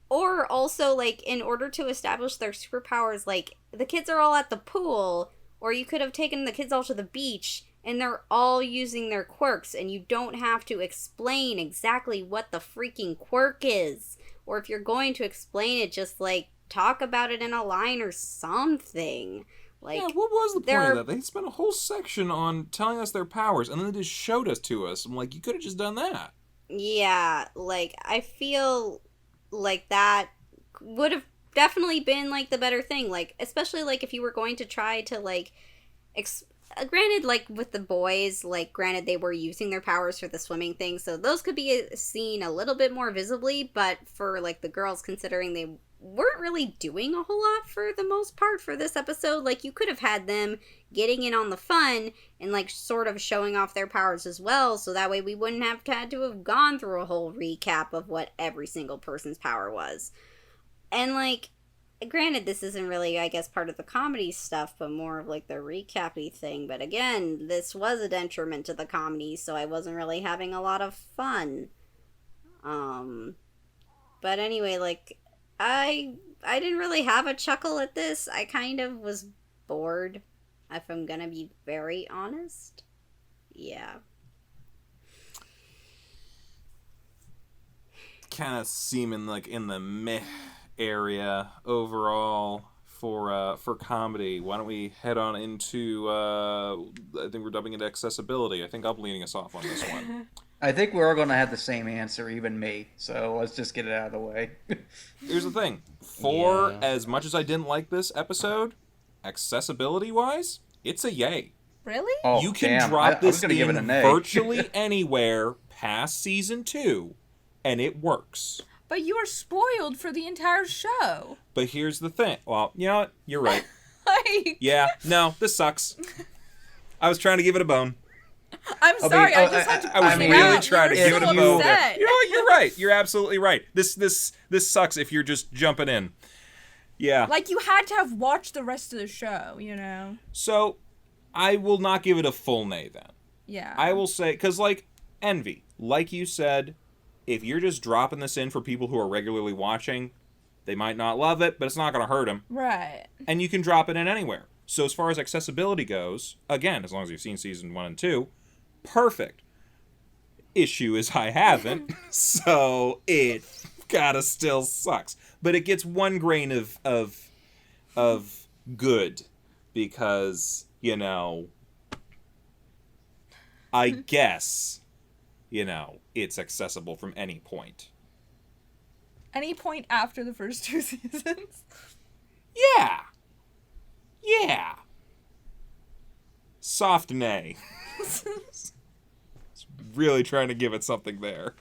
Or also, like, in order to establish their superpowers, like, the kids are all at the pool, or you could have taken the kids all to the beach, and they're all using their quirks, and you don't have to explain exactly what the freaking quirk is. Or if you're going to explain it, just, like, talk about it in a line or something. Like, yeah, what was the point of that? They spent a whole section on telling us their powers, and then they just showed us to us. I'm like, you could have just done that. Yeah, like, I feel like that would have definitely been, like, the better thing. Like, especially, like, if you were going to try to, like, granted, like, with the boys, like, granted, they were using their powers for the swimming thing, so those could be seen a little bit more visibly, but for, like, the girls, considering they weren't really doing a whole lot for the most part for this episode, like, you could have had them getting in on the fun and, like, sort of showing off their powers as well, so that way we wouldn't have had to have gone through a whole recap of what every single person's power was. And, like, granted, this isn't really, I guess, part of the comedy stuff, but more of, like, the recap-y thing, but again, this was a detriment to the comedy, so I wasn't really having a lot of fun. But anyway, like, I didn't really have a chuckle at this. I kind of was bored, if I'm gonna be very honest. Yeah. Kind of seeming like in the meh area overall for comedy. Why don't we head on into I think we're dubbing it accessibility. I think I'm leading us off on this one. I think we're all going to have the same answer, even me. So let's just get it out of the way. Here's the thing. As much as I didn't like this episode, accessibility-wise, it's a yay. Really? Oh, You can damn. drop I this was gonna in give it an A. virtually anywhere past season 2, and it works. But you were spoiled for the entire show. But here's the thing. Well, you know what? You're right. Like, Yeah, no, this sucks. I was trying to give it a bone. I'm sorry, I just had to I was point it really out. trying to You were give it so a bone. upset. You know what? You're right. You're absolutely right. This sucks if you're just jumping in. Yeah. Like, you had to have watched the rest of the show, you know? So, I will not give it a full nay then. Yeah. I will say, because, like, Envy, like you said, if you're just dropping this in for people who are regularly watching, they might not love it, but it's not going to hurt them. Right. And you can drop it in anywhere. So as far as accessibility goes, again, as long as you've seen season 1 and 2, perfect. Issue is I haven't, so it gotta still sucks. But it gets one grain of good, because, you know, I guess, you know, it's accessible from any point. Any point after the first 2 seasons? Yeah. Soft nay. Really trying to give it something there.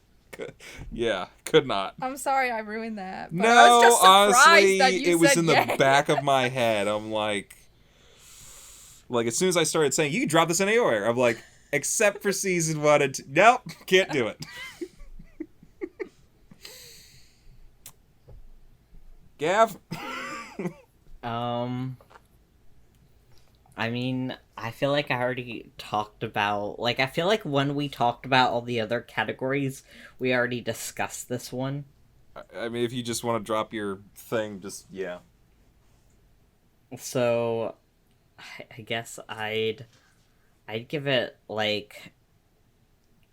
Yeah, could not. I'm sorry I ruined that. But No, I was just surprised honestly, that you it was said in yay. the back of my head. I'm like, as soon as I started saying, you can drop this in anywhere, I'm like, except for season 1 and 2. Nope, can't do it. Gav? I mean, I feel like I already talked about, like, I feel like when we talked about all the other categories, we already discussed this one. I mean, if you just want to drop your thing, just, yeah. So, I guess I'd give it, like,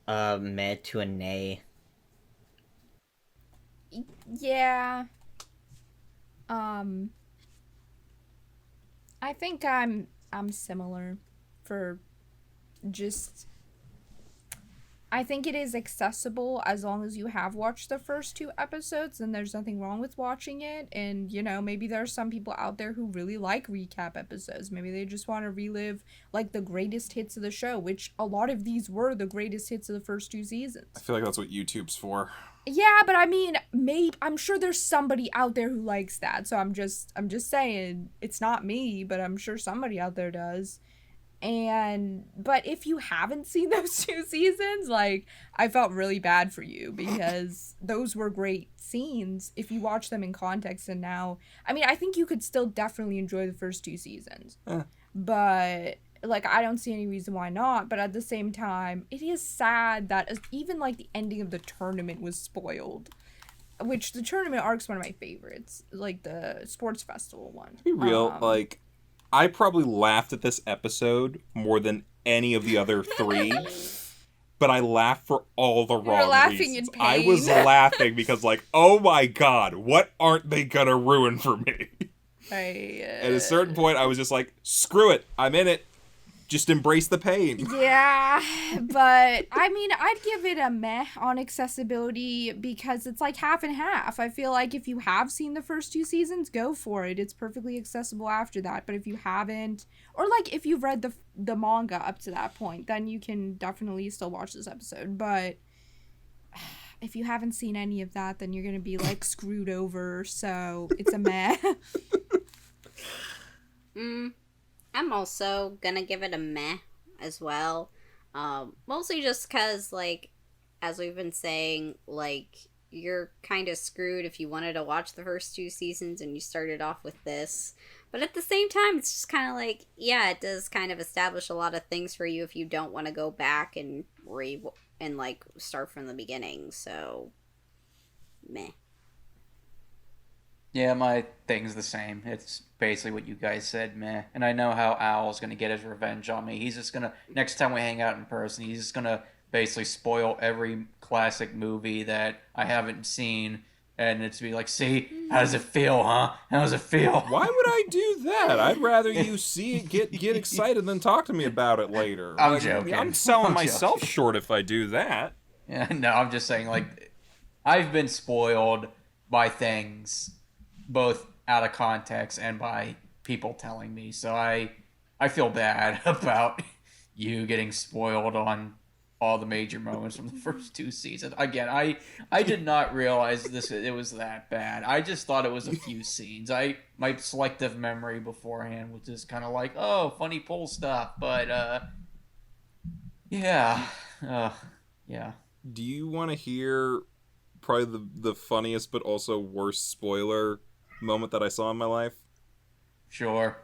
a mid to a nay. Yeah. I think I'm similar for just I think it is accessible as long as you have watched the first 2 episodes, and there's nothing wrong with watching it. And, you know, maybe there are some people out there who really like recap episodes. Maybe they just want to relive, like, the greatest hits of the show, which a lot of these were the greatest hits of the first 2 seasons. I feel like that's what YouTube's for. Yeah, but I mean, I'm sure there's somebody out there who likes that. So I'm just saying, it's not me, but I'm sure somebody out there does. But if you haven't seen those 2 seasons, like, I felt really bad for you because those were great scenes if you watch them in context. And now, I mean, I think you could still definitely enjoy the first 2 seasons, but like, I don't see any reason why not. But at the same time, it is sad that even like the ending of the tournament was spoiled, which the tournament arc's one of my favorites, like the sports festival one. To be real, like, I probably laughed at this episode more than any of the other 3, but I laughed for all the wrong laughing reasons. in pain. I was laughing because, like, oh my god, what aren't they gonna ruin for me? At a certain point, I was just like, screw it, I'm in it. Just embrace the pain. Yeah, but I mean, I'd give it a meh on accessibility because it's like half and half. I feel like if you have seen the first 2 seasons, go for it. It's perfectly accessible after that. But if you haven't, or like if you've read the manga up to that point, then you can definitely still watch this episode. But if you haven't seen any of that, then you're gonna be like screwed over. So it's a meh. I'm also gonna give it a meh as well. Mostly just because, like, as we've been saying, like, you're kind of screwed if you wanted to watch the first 2 seasons and you started off with this. But at the same time, it's just kind of like, yeah, it does kind of establish a lot of things for you if you don't want to go back and like, start from the beginning. So, meh. Yeah, my thing's the same. It's basically what you guys said, meh. And I know how Owl's gonna get his revenge on me. He's just gonna, next time we hang out in person, he's just gonna basically spoil every classic movie that I haven't seen. And it's be like, see, how does it feel, huh? How does it feel? Why would I do that? I'd rather you see it, get excited, than talk to me about it later. I'm joking. I'm selling myself joking. short if I do that. Yeah, no, I'm just saying, like, I've been spoiled by things, both out of context and by people telling me. So I feel bad about you getting spoiled on all the major moments from the first 2 seasons. Again, I did not realize it was that bad. I just thought it was a few scenes. My selective memory beforehand was just kind of like, oh, funny pull stuff. But yeah. Do you want to hear probably the funniest but also worst spoiler moment that I saw in my life? Sure.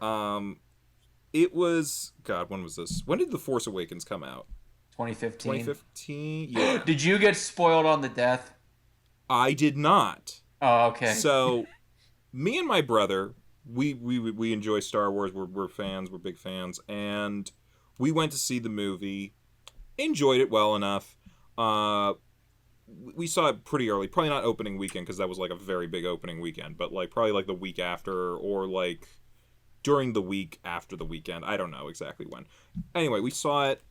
It was, God, when was this? When did The Force Awakens come out? 2015. 2015? Yeah. Did you get spoiled on the death? I did not. Oh, okay. So, me and my brother, we enjoy Star Wars. We're fans. We're big fans. And we went to see the movie. Enjoyed it well enough. We saw it pretty early. Probably not opening weekend, because that was like a very big opening weekend. But like probably like the week after, or like during the week after the weekend. I don't know exactly when. Anyway, we saw it.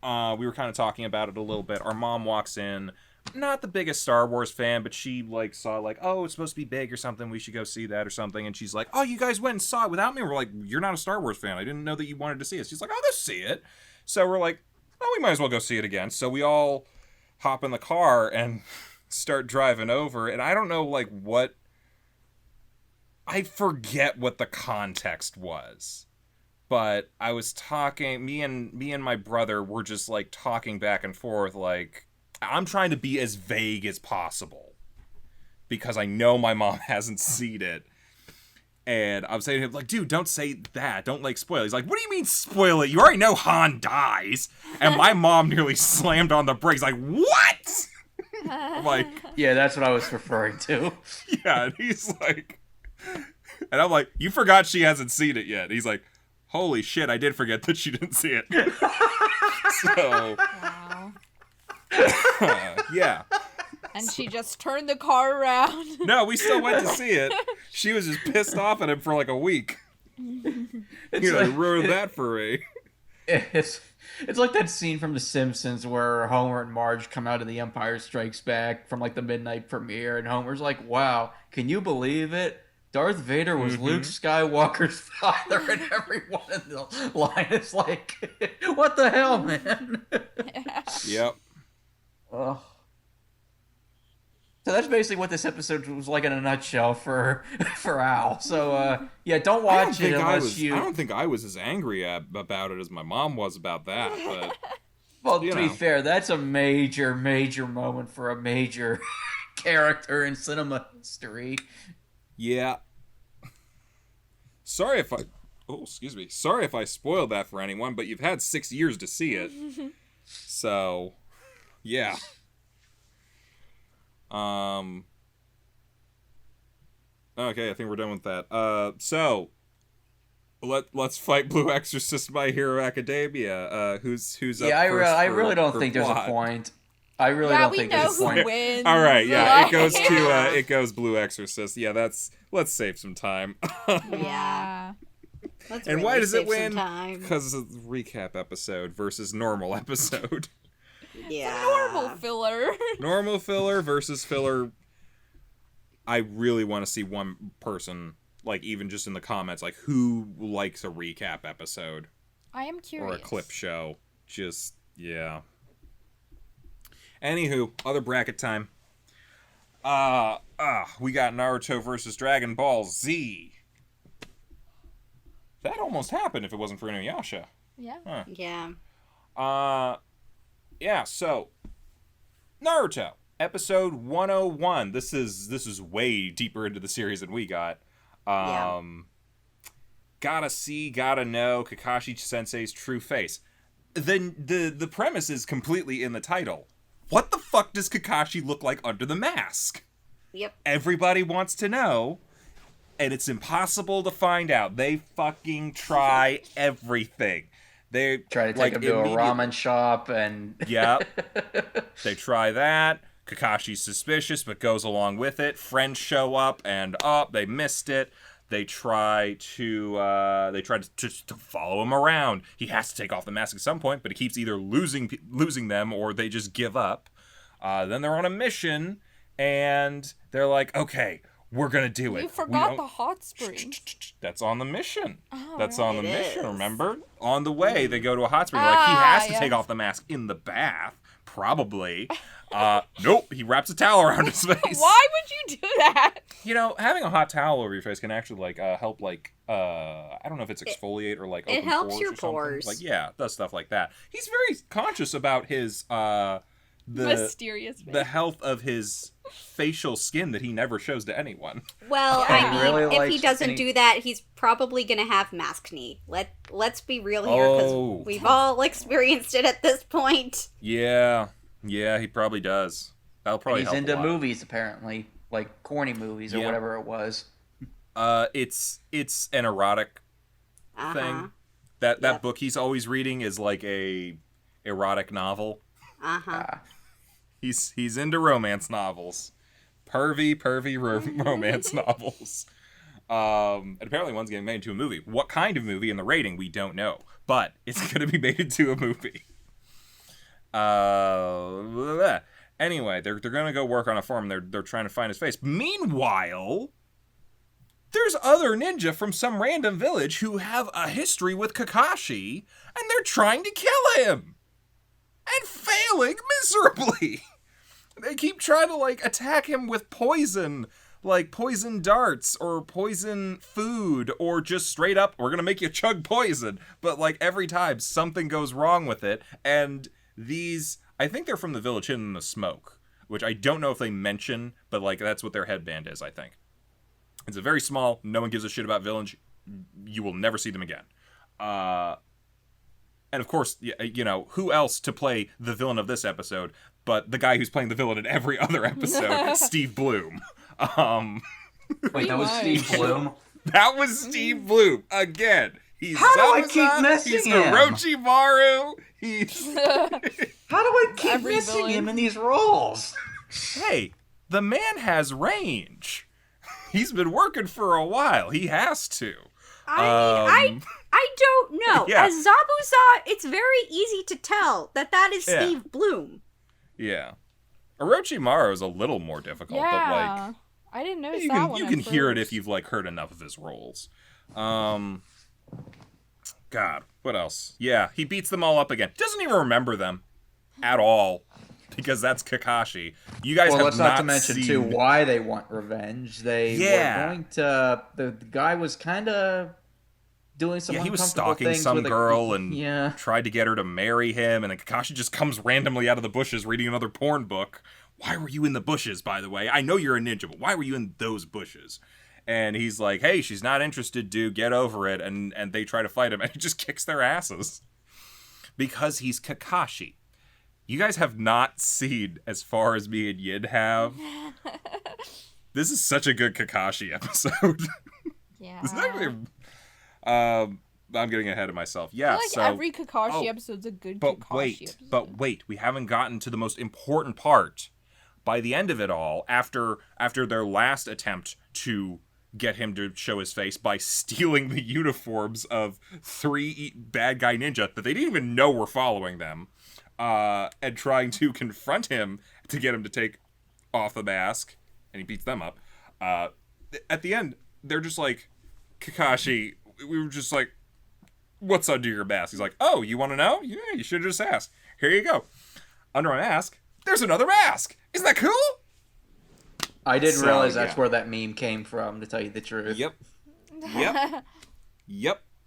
We were kind of talking about it a little bit. Our mom walks in. not the biggest Star Wars fan, but she like saw like, oh, it's supposed to be big or something. We should go see that or something. And she's like, oh, you guys went and saw it without me. We're like, you're not a Star Wars fan. I didn't know that you wanted to see it. She's like, I'll go see it. So we're like, oh, we might as well go see it again. So we all hop in the car and start driving over. And I don't know like what. I forget what the context was. But I was talking, me and my brother were just like talking back and forth, like I'm trying to be as vague as possible because I know my mom hasn't seen it, and I'm saying to him like, dude, don't say that, don't like spoil it. He's like, what do you mean spoil it? You already know Han dies, and my mom nearly slammed on the brakes, like what? I'm like, Yeah, that's what I was referring to. yeah, and he's like, and I'm like, you forgot she hasn't seen it yet. He's like, holy shit, I did forget that she didn't see it. So, Wow. yeah. And she just turned the car around. No, we still went to see it. She was just pissed off at him for like a week. It's You know, like, ruined that for me. it's like that scene from The Simpsons where Homer and Marge come out of The Empire Strikes Back from like the midnight premiere, and Homer's like, wow, can you believe it? Darth Vader was Luke Skywalker's father, and everyone in the line is like, what the hell, man? Yep. Ugh. So that's basically what this episode was like in a nutshell for Al. So yeah, don't watch it unless you. I don't think I was as angry about it as my mom was about that. But Well, to be know. fair, that's a major moment for a major character in cinema history. yeah. Sorry if I. Oh, excuse me. Sorry if I spoiled that for anyone, but you've had 6 years to see it. So, yeah. Okay, I think we're done with that. So let's fight Blue Exorcist My Hero Academia. Who's up Yeah, first I for- really don't for think there's a plot? point. I really Yeah, don't we think know there's a who point. wins. All right, yeah, it goes to Yeah. it goes Blue Exorcist. Yeah, let's save some time. Yeah. Let's And really why does it save some win? time. Because it's a recap episode versus normal episode. Yeah. Normal filler. Normal filler versus filler. I really want to see one person, like even just in the comments, like who likes a recap episode I am curious. or a clip show. Just yeah. Anywho, other bracket time. We got Naruto versus Dragon Ball Z. That almost happened if it wasn't for Inuyasha. Yeah. Huh. Yeah. Yeah, so Naruto, episode 101. This is way deeper into the series than we got. Yeah. Gotta know Kakashi Sensei's true face. The premise is completely in the title. What the fuck does Kakashi look like under the mask? Yep. Everybody wants to know, and it's impossible to find out. They fucking try everything. They Try to take like, him to a immediate- ramen shop and Yep. They try that. Kakashi's suspicious, but goes along with it. Friends show up, and they missed it. They try to follow him around. He has to take off the mask at some point, but he keeps either losing them or they just give up. Then they're on a mission, and they're like, okay, we're gonna do it. You We forgot don't- the hot spring. That's on the mission. Oh, That's right. on the It mission, is. remember? On the way, they go to a hot spring. Like, he has to yes. take off the mask in the bath. Probably. Nope, he wraps a towel around his face. Why would you do that? You know, having a hot towel over your face can actually, like, help, like, I don't know if it's exfoliate or, like, It open helps pores your or something. pores. Like, yeah, does stuff like that. He's very conscious about his, the Mysterious man. health of his facial skin that he never shows to anyone. Well, Yeah. I mean, Really if he likes- doesn't and he- do that, he's probably gonna have mask knee. Let's be real here, because Oh. we've all experienced it at this point. Yeah, he probably does. That'll probably he's help into a lot. movies apparently, like corny movies or Yeah. whatever it was. It's an erotic Uh-huh. thing. That Yep. book he's always reading is like a erotic novel. Uh-huh. He's into romance novels, pervy romance novels. And apparently one's getting made into a movie. What kind of movie and the rating we don't know, but it's gonna be made into a movie. Anyway, they're gonna go work on a farm. They're trying to find his face. Meanwhile, there's other ninja from some random village who have a history with Kakashi, and they're trying to kill him! And failing miserably! They keep trying to, like, attack him with poison, like poison darts, or poison food, or just straight up, we're gonna make you chug poison. But, like, every time, something goes wrong with it, and these, I think they're from the village hidden in the smoke, which I don't know if they mention, but, like, that's what their headband is, I think. It's a very small, no one gives a shit about village. You will never see them again. And of course, you know, who else to play the villain of this episode but the guy who's playing the villain in every other episode, Steve Bloom. Wait, that was Steve Bloom? That was Steve Bloom. Again. He's How do I Zabuza, keep missing he's him? Orochimaru, he's... How do I keep Every missing villain. him in these roles? Hey, the man has range. He's been working for a while. He has to. I don't know. Yeah. As Zabuza, it's very easy to tell that is Yeah. Steve Bloom. Yeah. Orochimaru is a little more difficult, but like... Yeah. I didn't notice You that can one you at can hear it first. if you've like heard enough of his roles. God, what else? Yeah, he beats them all up again. Doesn't even remember them at all because that's Kakashi. You guys Well, have let's not to mention, seen... too, why they want revenge. They Yeah. were going to... The guy was kind of doing some Yeah, he was uncomfortable stalking things some with girl and yeah. tried to get her to marry him, and then Kakashi just comes randomly out of the bushes reading another porn book. Why were you in the bushes, by the way? I know you're a ninja, but why were you in those bushes? And he's like, hey, she's not interested, dude. Get over it. And they try to fight him, and he just kicks their asses. Because he's Kakashi. You guys have not seen as far as me and Yin have. This is such a good Kakashi episode. Yeah. It's actually... I'm getting ahead of myself. Yeah, I feel like so... every Kakashi oh, episode's a good But Kakashi episode. wait, we haven't gotten to the most important part. By the end of it all, after their last attempt to get him to show his face by stealing the uniforms of 3 bad guy ninja that they didn't even know were following them, and trying to confront him to get him to take off the mask, and he beats them up. At the end, they're just like, Kakashi, we were just like, what's under your mask? He's like, oh, you want to know? Yeah, you should have just asked. Here you go. Under my mask, there's another mask. Isn't that cool? I didn't So, realize that's yeah. where that meme came from, to tell you the truth. Yep.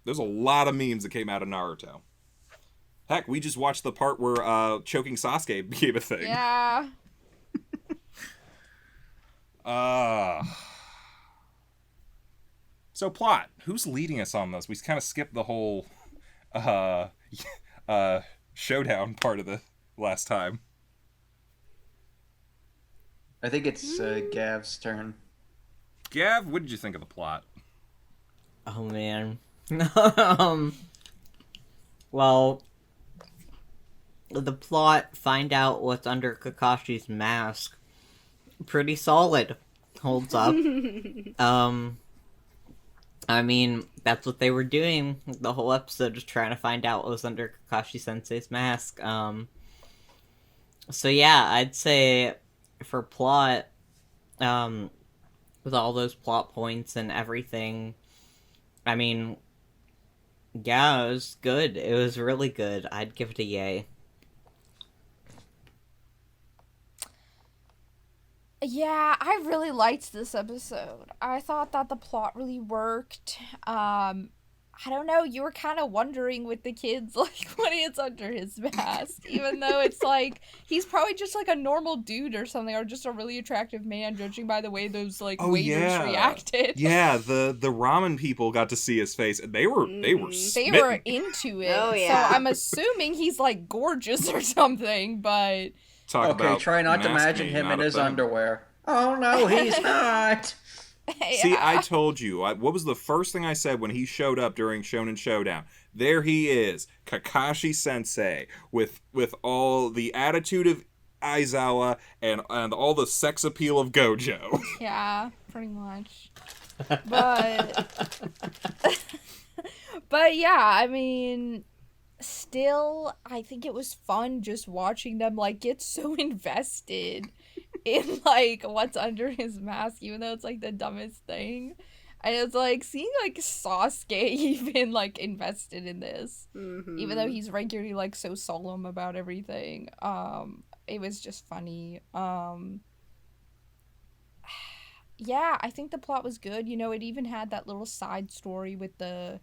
There's a lot of memes that came out of Naruto. Heck, we just watched the part where choking Sasuke became a thing. Yeah. So plot. Who's leading us on this? We kind of skipped the whole showdown part of the last time. I think it's Gav's turn. Gav, what did you think of the plot? Oh man. Well, the plot, find out what's under Kakashi's mask. Pretty solid. Holds up. I mean, that's what they were doing the whole episode, just trying to find out what was under Kakashi Sensei's mask. So yeah, I'd say for plot, with all those plot points and everything, I mean, yeah, it was good. It was really good. I'd give it a yay. Yeah, I really liked this episode. I thought that the plot really worked. I don't know, you were kind of wondering with the kids, like, what is under his mask, even though it's like, he's probably just like a normal dude or something, or just a really attractive man, judging by the way those, like, waiters reacted. Yeah, the ramen people got to see his face, and they were They smitten. were into it. Oh, yeah. So I'm assuming he's, like, gorgeous or something, but... Talk Okay, about try not to mask imagine being him not in a his thing. underwear. Oh no, he's not! See, I told you. What was the first thing I said when he showed up during Shonen Showdown? There he is, Kakashi Sensei, with all the attitude of Aizawa and all the sex appeal of Gojo. Yeah, pretty much. But... but yeah, I mean... still, I think it was fun just watching them, like, get so invested in, like, what's under his mask, even though it's, like, the dumbest thing. And it's, like, seeing, like, Sasuke even, like, invested in this. Even though he's regularly, like, so solemn about everything. It was just funny. Yeah, I think the plot was good. You know, it even had that little side story with the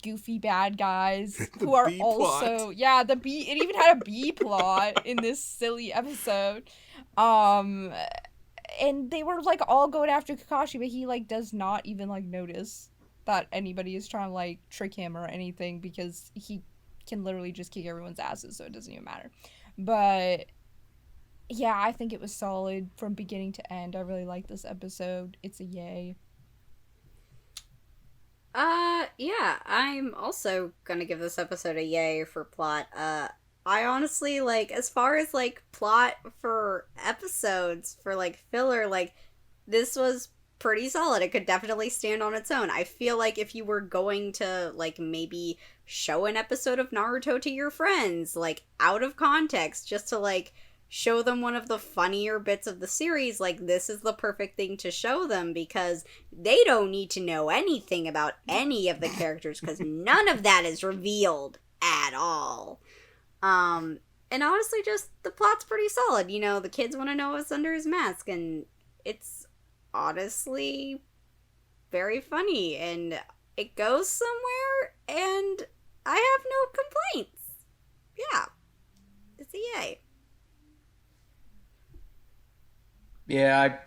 goofy bad guys who are B also yeah, it even had a B plot in this silly episode. And they were like all going after Kakashi, but he like does not even like notice that anybody is trying to like trick him or anything, because he can literally just kick everyone's asses, so it doesn't even matter. But yeah, I think it was solid from beginning to end. I really like this episode. It's a yay. Yeah, I'm also gonna give this episode a yay for plot. I honestly, like, as far as, like, plot for episodes, for, like, filler, like, this was pretty solid. It could definitely stand on its own. I feel like if you were going to, like, maybe show an episode of Naruto to your friends, like, out of context, just to, like, show them one of the funnier bits of the series, like, this is the perfect thing to show them, because they don't need to know anything about any of the characters, because none of that is revealed at all. And honestly, just the plot's pretty solid. You know, the kids want to know what's under his mask, and it's honestly very funny, and it goes somewhere, and I have no complaints. Yeah, it's a yay. Yeah, I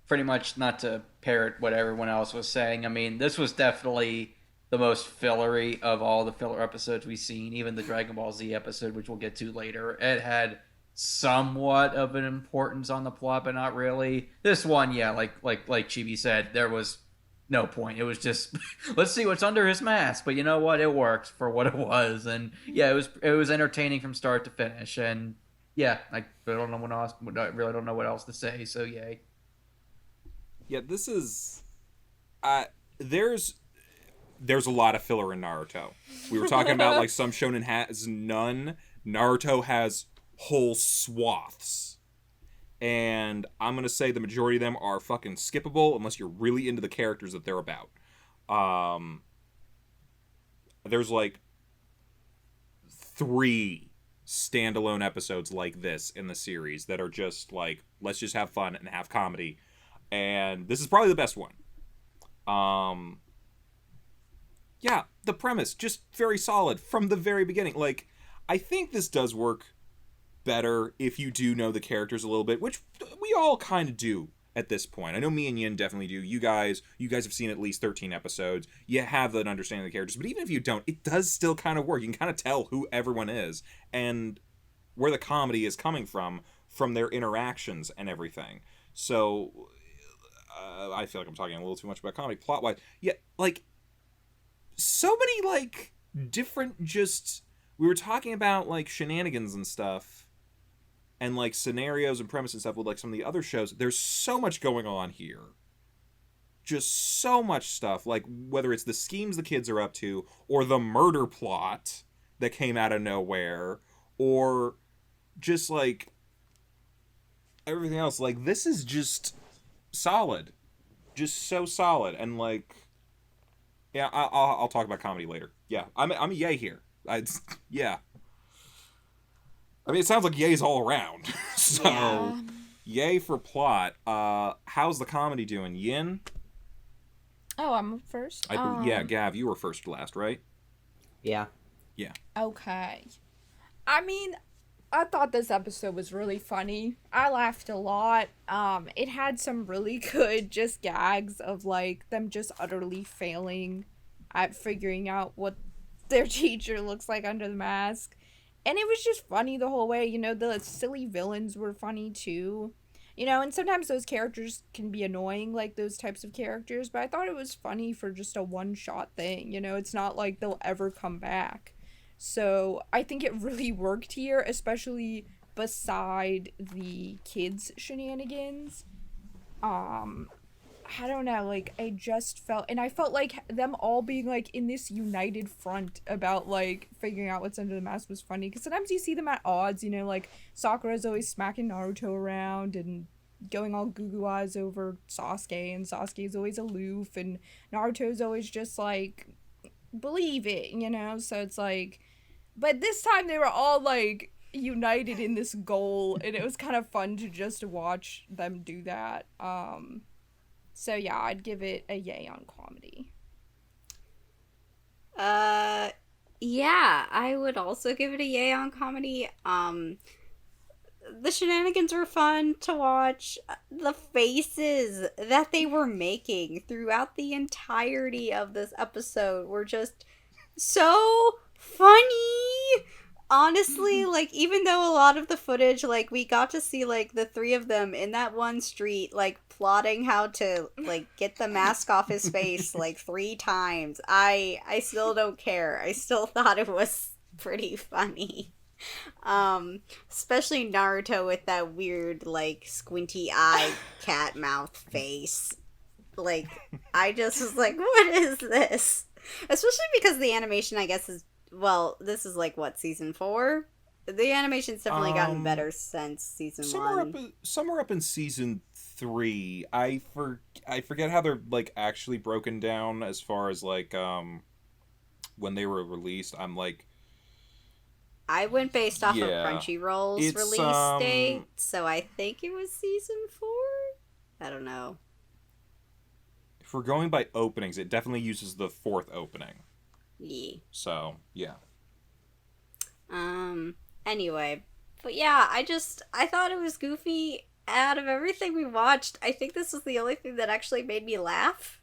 pretty much, not to parrot what everyone else was saying. I mean, this was definitely the most fillery of all the filler episodes we've seen. Even the Dragon Ball Z episode, which we'll get to later, it had somewhat of an importance on the plot, but not really. This one, yeah, like Chibi said, there was no point. It was just let's see what's under his mask. But you know what? It worked for what it was, and yeah, it was entertaining from start to finish. And yeah, I really don't know what else. I really don't know what else to say. So yay. Yeah, this is. There's a lot of filler in Naruto. We were talking about like some shonen has none. Naruto has whole swaths, and I'm gonna say the majority of them are fucking skippable unless you're really into the characters that they're about. There's like 3 standalone episodes like this in the series that are just like, let's just have fun and have comedy, and this is probably the best one. Yeah, the premise just very solid from the very beginning. Like, I think this does work better if you do know the characters a little bit, which we all kind of do at this point. I know me and Yin definitely do. You guys have seen at least 13 episodes. You have an understanding of the characters, but even if you don't, it does still kind of work. You can kind of tell who everyone is and where the comedy is coming from their interactions and everything. So, I feel like I'm talking a little too much about comedy plot-wise. Yeah, like, so many, like, different just... We were talking about, like, shenanigans and stuff, and, like, scenarios and premise and stuff with, like, some of the other shows. There's so much going on here. Just so much stuff. Like, whether it's the schemes the kids are up to, or the murder plot that came out of nowhere, or just, like, everything else. Like, this is just solid. Just so solid. And, like... Yeah, I'll talk about comedy later. Yeah, I'm a yay here. Yeah. I mean, it sounds like yay's all around. So, Yeah. Yay for plot. How's the comedy doing, Yin? Oh, I'm first. Yeah, Gav, you were first to last, right? Yeah. Yeah. Okay. I mean, I thought this episode was really funny. I laughed a lot. It had some really good just gags of like them just utterly failing at figuring out what their teacher looks like under the mask. And it was just funny the whole way. You know, the silly villains were funny too. You know, and sometimes those characters can be annoying, like those types of characters, but I thought it was funny for just a one-shot thing. You know, it's not like they'll ever come back. So I think it really worked here, especially beside the kids' shenanigans. I don't know, like, I just felt, and I felt like them all being, like, in this united front about, like, figuring out what's under the mask was funny, because sometimes you see them at odds, you know, like, Sakura's always smacking Naruto around, and going all goo-goo eyes over Sasuke, and Sasuke's always aloof, and Naruto's always just, like, believe it, you know, so it's, like, but this time they were all, like, united in this goal, and it was kind of fun to just watch them do that, So yeah, I'd give it a yay on comedy. Yeah, I would also give it a yay on comedy. The shenanigans were fun to watch. The faces that they were making throughout the entirety of this episode were just so funny. Honestly, like, even though a lot of the footage, like, we got to see, like, the three of them in that one street, like, plotting how to, like, get the mask off his face, like, 3 times. I still don't care. I still thought it was pretty funny. Especially Naruto with that weird, like, squinty eye cat mouth face. Like, I just was like, what is this? Especially because the animation, I guess, is, well, this is like, what, season 4? The animation's definitely gotten better since season 1. Somewhere up in season 3. I forget how they're, like, actually broken down as far as, like, when they were released. I'm like, I went based off of Crunchyroll's release date, so I think it was season 4? I don't know. If we're going by openings, it definitely uses the 4th opening. Yeah. So, yeah. Anyway. But yeah, I thought it was goofy. Out of everything we watched, I think this was the only thing that actually made me laugh.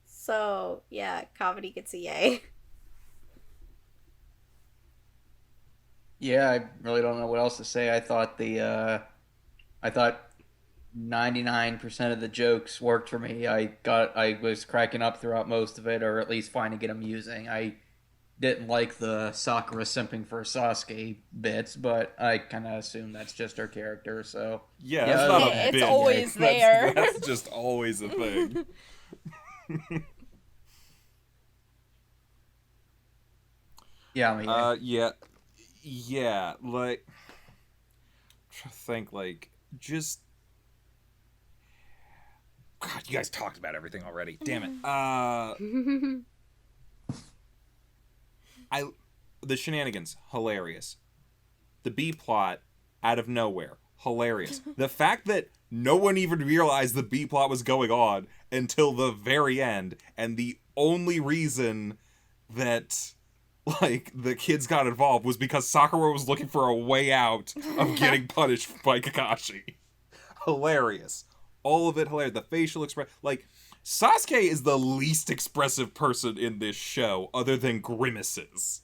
So, yeah, comedy gets a yay. Yeah, I really don't know what else to say. I thought 99% of the jokes worked for me. I was cracking up throughout most of it, or at least finding it amusing. I didn't like the Sakura simping for Sasuke bits, but I kind of assume that's just her character, so... Yeah, that's not a it's bit. always there. That's just always a thing. Yeah, I mean... Yeah, like... I'm trying to think, like, just... God, you guys talked about everything already. Damn it. The shenanigans, hilarious. The B plot, out of nowhere, hilarious. The fact that no one even realized the B plot was going on until the very end, and the only reason that, like, the kids got involved was because Sakura was looking for a way out of getting punished by Kakashi. Hilarious. All of it hilarious. The facial expression, like, Sasuke is the least expressive person in this show, other than grimaces.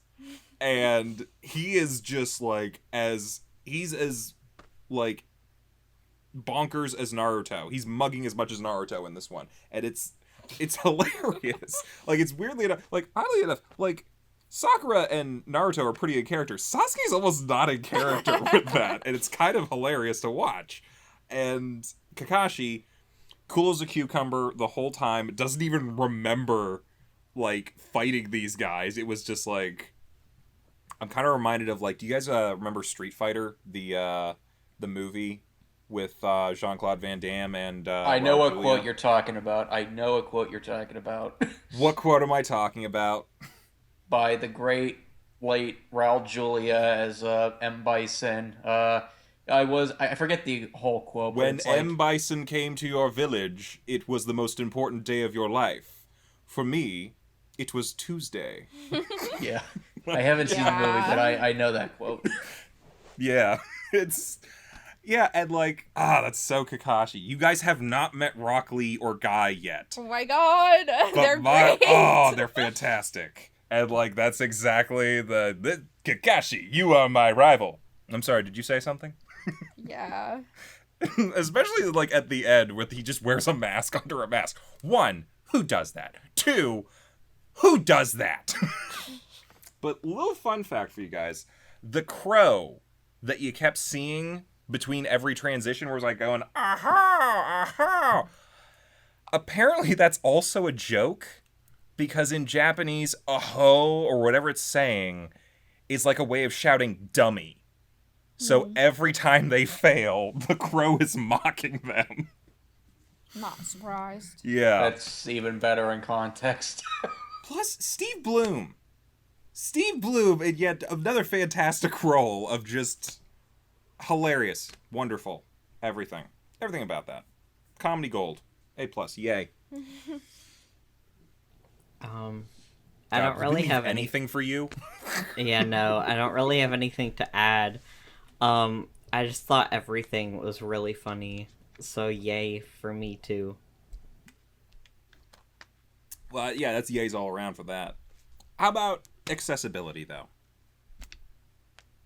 And he is just, like, he's as, like, bonkers as Naruto. He's mugging as much as Naruto in this one. And it's hilarious. Like, it's weirdly enough, like, oddly enough, like, Sakura and Naruto are pretty in character. Sasuke's almost not in character with that. And it's kind of hilarious to watch. And Kakashi, cool as a cucumber the whole time, doesn't even remember, like, fighting these guys. It was just, like... I'm kind of reminded of, like, do you guys remember Street Fighter, the movie with Jean-Claude Van Damme and I know Raul what quote you're talking about. What quote am I talking about? By the great late Raul Julia as M. Bison. I forget the whole quote. When M. Bison came to your village, it was the most important day of your life. For me, it was Tuesday. Yeah. I haven't seen the movie, but I know that quote. Yeah. Yeah, and like, that's so Kakashi. You guys have not met Rock Lee or Guy yet. Oh my god, they're great. Oh, they're fantastic. And like, that's exactly the Kakashi, you are my rival. I'm sorry, did you say something? Yeah. Especially like at the end where he just wears a mask under a mask. 1, who does that? 2, who does that? But little fun fact for you guys. The crow that you kept seeing between every transition was like going, aha, aha. Apparently that's also a joke, because in Japanese, aho, or whatever it's saying, is like a way of shouting dummy. So every time they fail, the crow is mocking them. Not surprised. Yeah. That's even better in context. Plus, Steve Bloom. Steve Bloom, and yet another fantastic role of just hilarious, wonderful, everything. Everything about that. Comedy gold. A+, yay. I don't really have anything for you. Yeah, no, I don't really have anything to add. I just thought everything was really funny, so yay for me too. Well, yeah, that's yays all around for that. How about accessibility, though?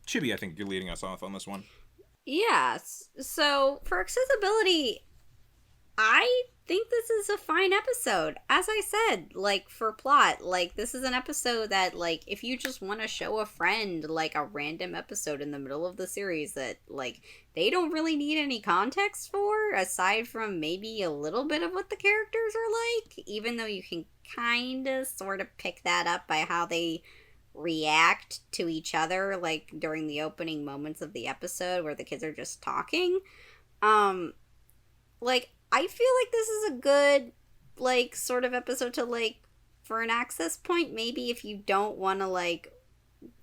Chibi, I think you're leading us off on this one. Yes. So for accessibility, I think this is a fine episode. As I said, like, for plot, like, this is an episode that, like, if you just want to show a friend, like, a random episode in the middle of the series that, like, they don't really need any context for, aside from maybe a little bit of what the characters are like, even though you can kind of sort of pick that up by how they react to each other, like, during the opening moments of the episode where the kids are just talking. Like, I feel like this is a good, like, sort of episode to, like, for an access point. Maybe if you don't want to, like,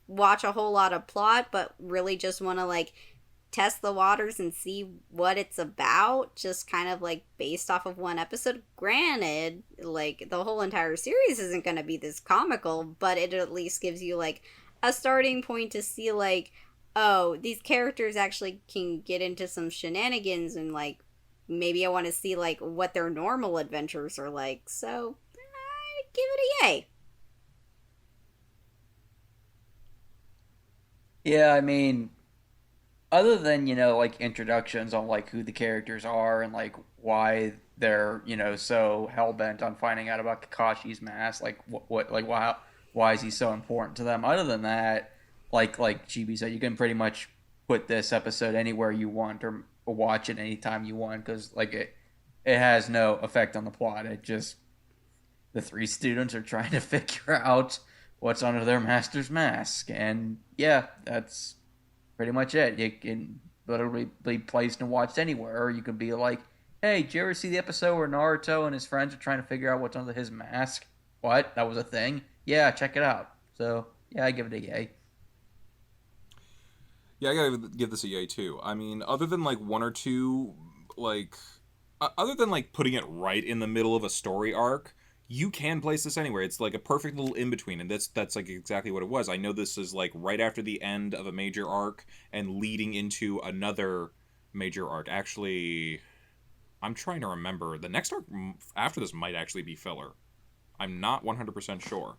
watch a whole lot of plot, but really just want to, like, test the waters and see what it's about, just kind of, like, based off of one episode. Granted, like, the whole entire series isn't going to be this comical, but it at least gives you, like, a starting point to see, like, oh, these characters actually can get into some shenanigans and, like, maybe I want to see, like, what their normal adventures are like. So, I give it a yay. Yeah, I mean, other than, like introductions on like who the characters are and like why they're, so hell bent on finding out about Kakashi's mask, like what like why is he so important to them? Other than that, like Chibi said, you can pretty much put this episode anywhere you want or watch it anytime you want, because like it has no effect on the plot. It just, the three students are trying to figure out what's under their master's mask, and yeah, that's pretty much it. You can literally be placed and watched anywhere, or you could be like, hey, did you ever see the episode where Naruto and his friends are trying to figure out what's under his mask? What? That was a thing? Yeah, check it out. So yeah, I give it a yay. Yeah, I gotta give this a yay too. I mean, other than like one or two, like, other than like putting it right in the middle of a story arc, you can place this anywhere. It's like a perfect little in between, and that's like exactly what it was. I know this is like right after the end of a major arc and leading into another major arc. Actually, I'm trying to remember. The next arc after this might actually be filler. I'm not 100% sure,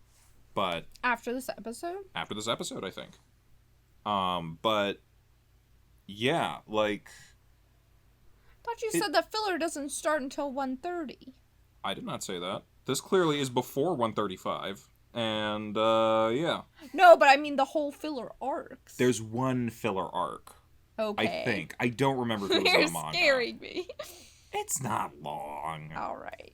but After this episode, I think. But yeah, like, thought you said the filler doesn't start until 1:30. I did not say that. This clearly is before 135, and yeah. No, but I mean the whole filler arcs. There's one filler arc. Okay. I think. I don't remember if it was You're in a manga. scaring me. It's not long. All right.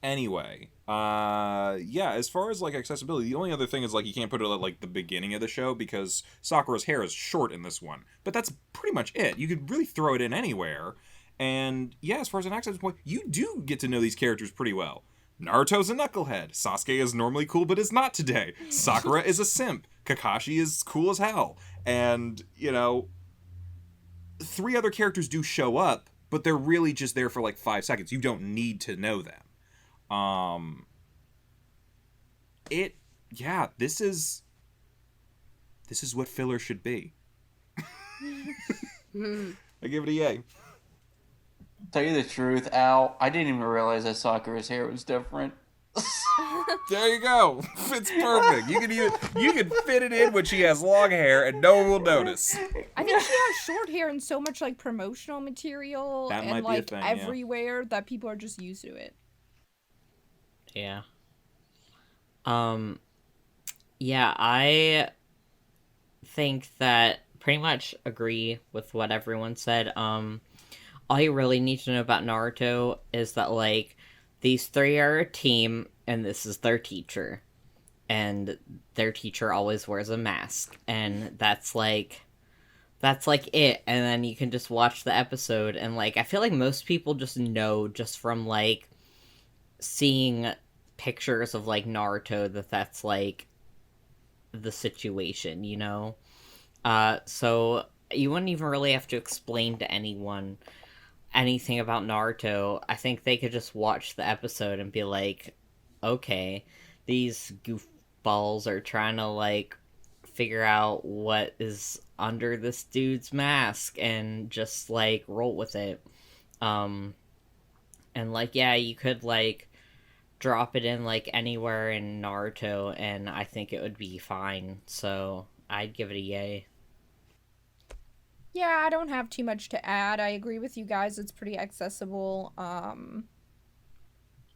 Anyway, yeah, as far as, like, accessibility, the only other thing is, like, you can't put it at, like, the beginning of the show because Sakura's hair is short in this one. But that's pretty much it. You could really throw it in anywhere. And, yeah, as far as an access point, you do get to know these characters pretty well. Naruto's a knucklehead. Sasuke is normally cool but is not today. Sakura is a simp. Kakashi is cool as hell. And, three other characters do show up, but they're really just there for, like, 5 seconds. You don't need to know them. This is what filler should be. I give it a yay. Tell you the truth, Al, I didn't even realize that Sakura's hair was different. There you go. It's perfect. You can fit it in when she has long hair and no one will notice. I think she has short hair and so much like promotional material That might and be a like thing, everywhere that people are just used to it. Yeah. Yeah, I think that pretty much agree with what everyone said. all you really need to know about Naruto is that, like, these three are a team, and this is their teacher. And their teacher always wears a mask. And that's like it. And then you can just watch the episode, and, like, I feel like most people just know just from, like, seeing pictures of, like, Naruto that's, like, the situation, you know? So you wouldn't even really have to explain to anyone anything about Naruto. I think they could just watch the episode and be like, okay, these goofballs are trying to, like, figure out what is under this dude's mask and just, like, roll with it. And, like, yeah, you could, like, drop it in, like, anywhere in Naruto, and I think it would be fine. So I'd give it a yay. Yeah, I don't have too much to add. I agree with you guys. It's pretty accessible.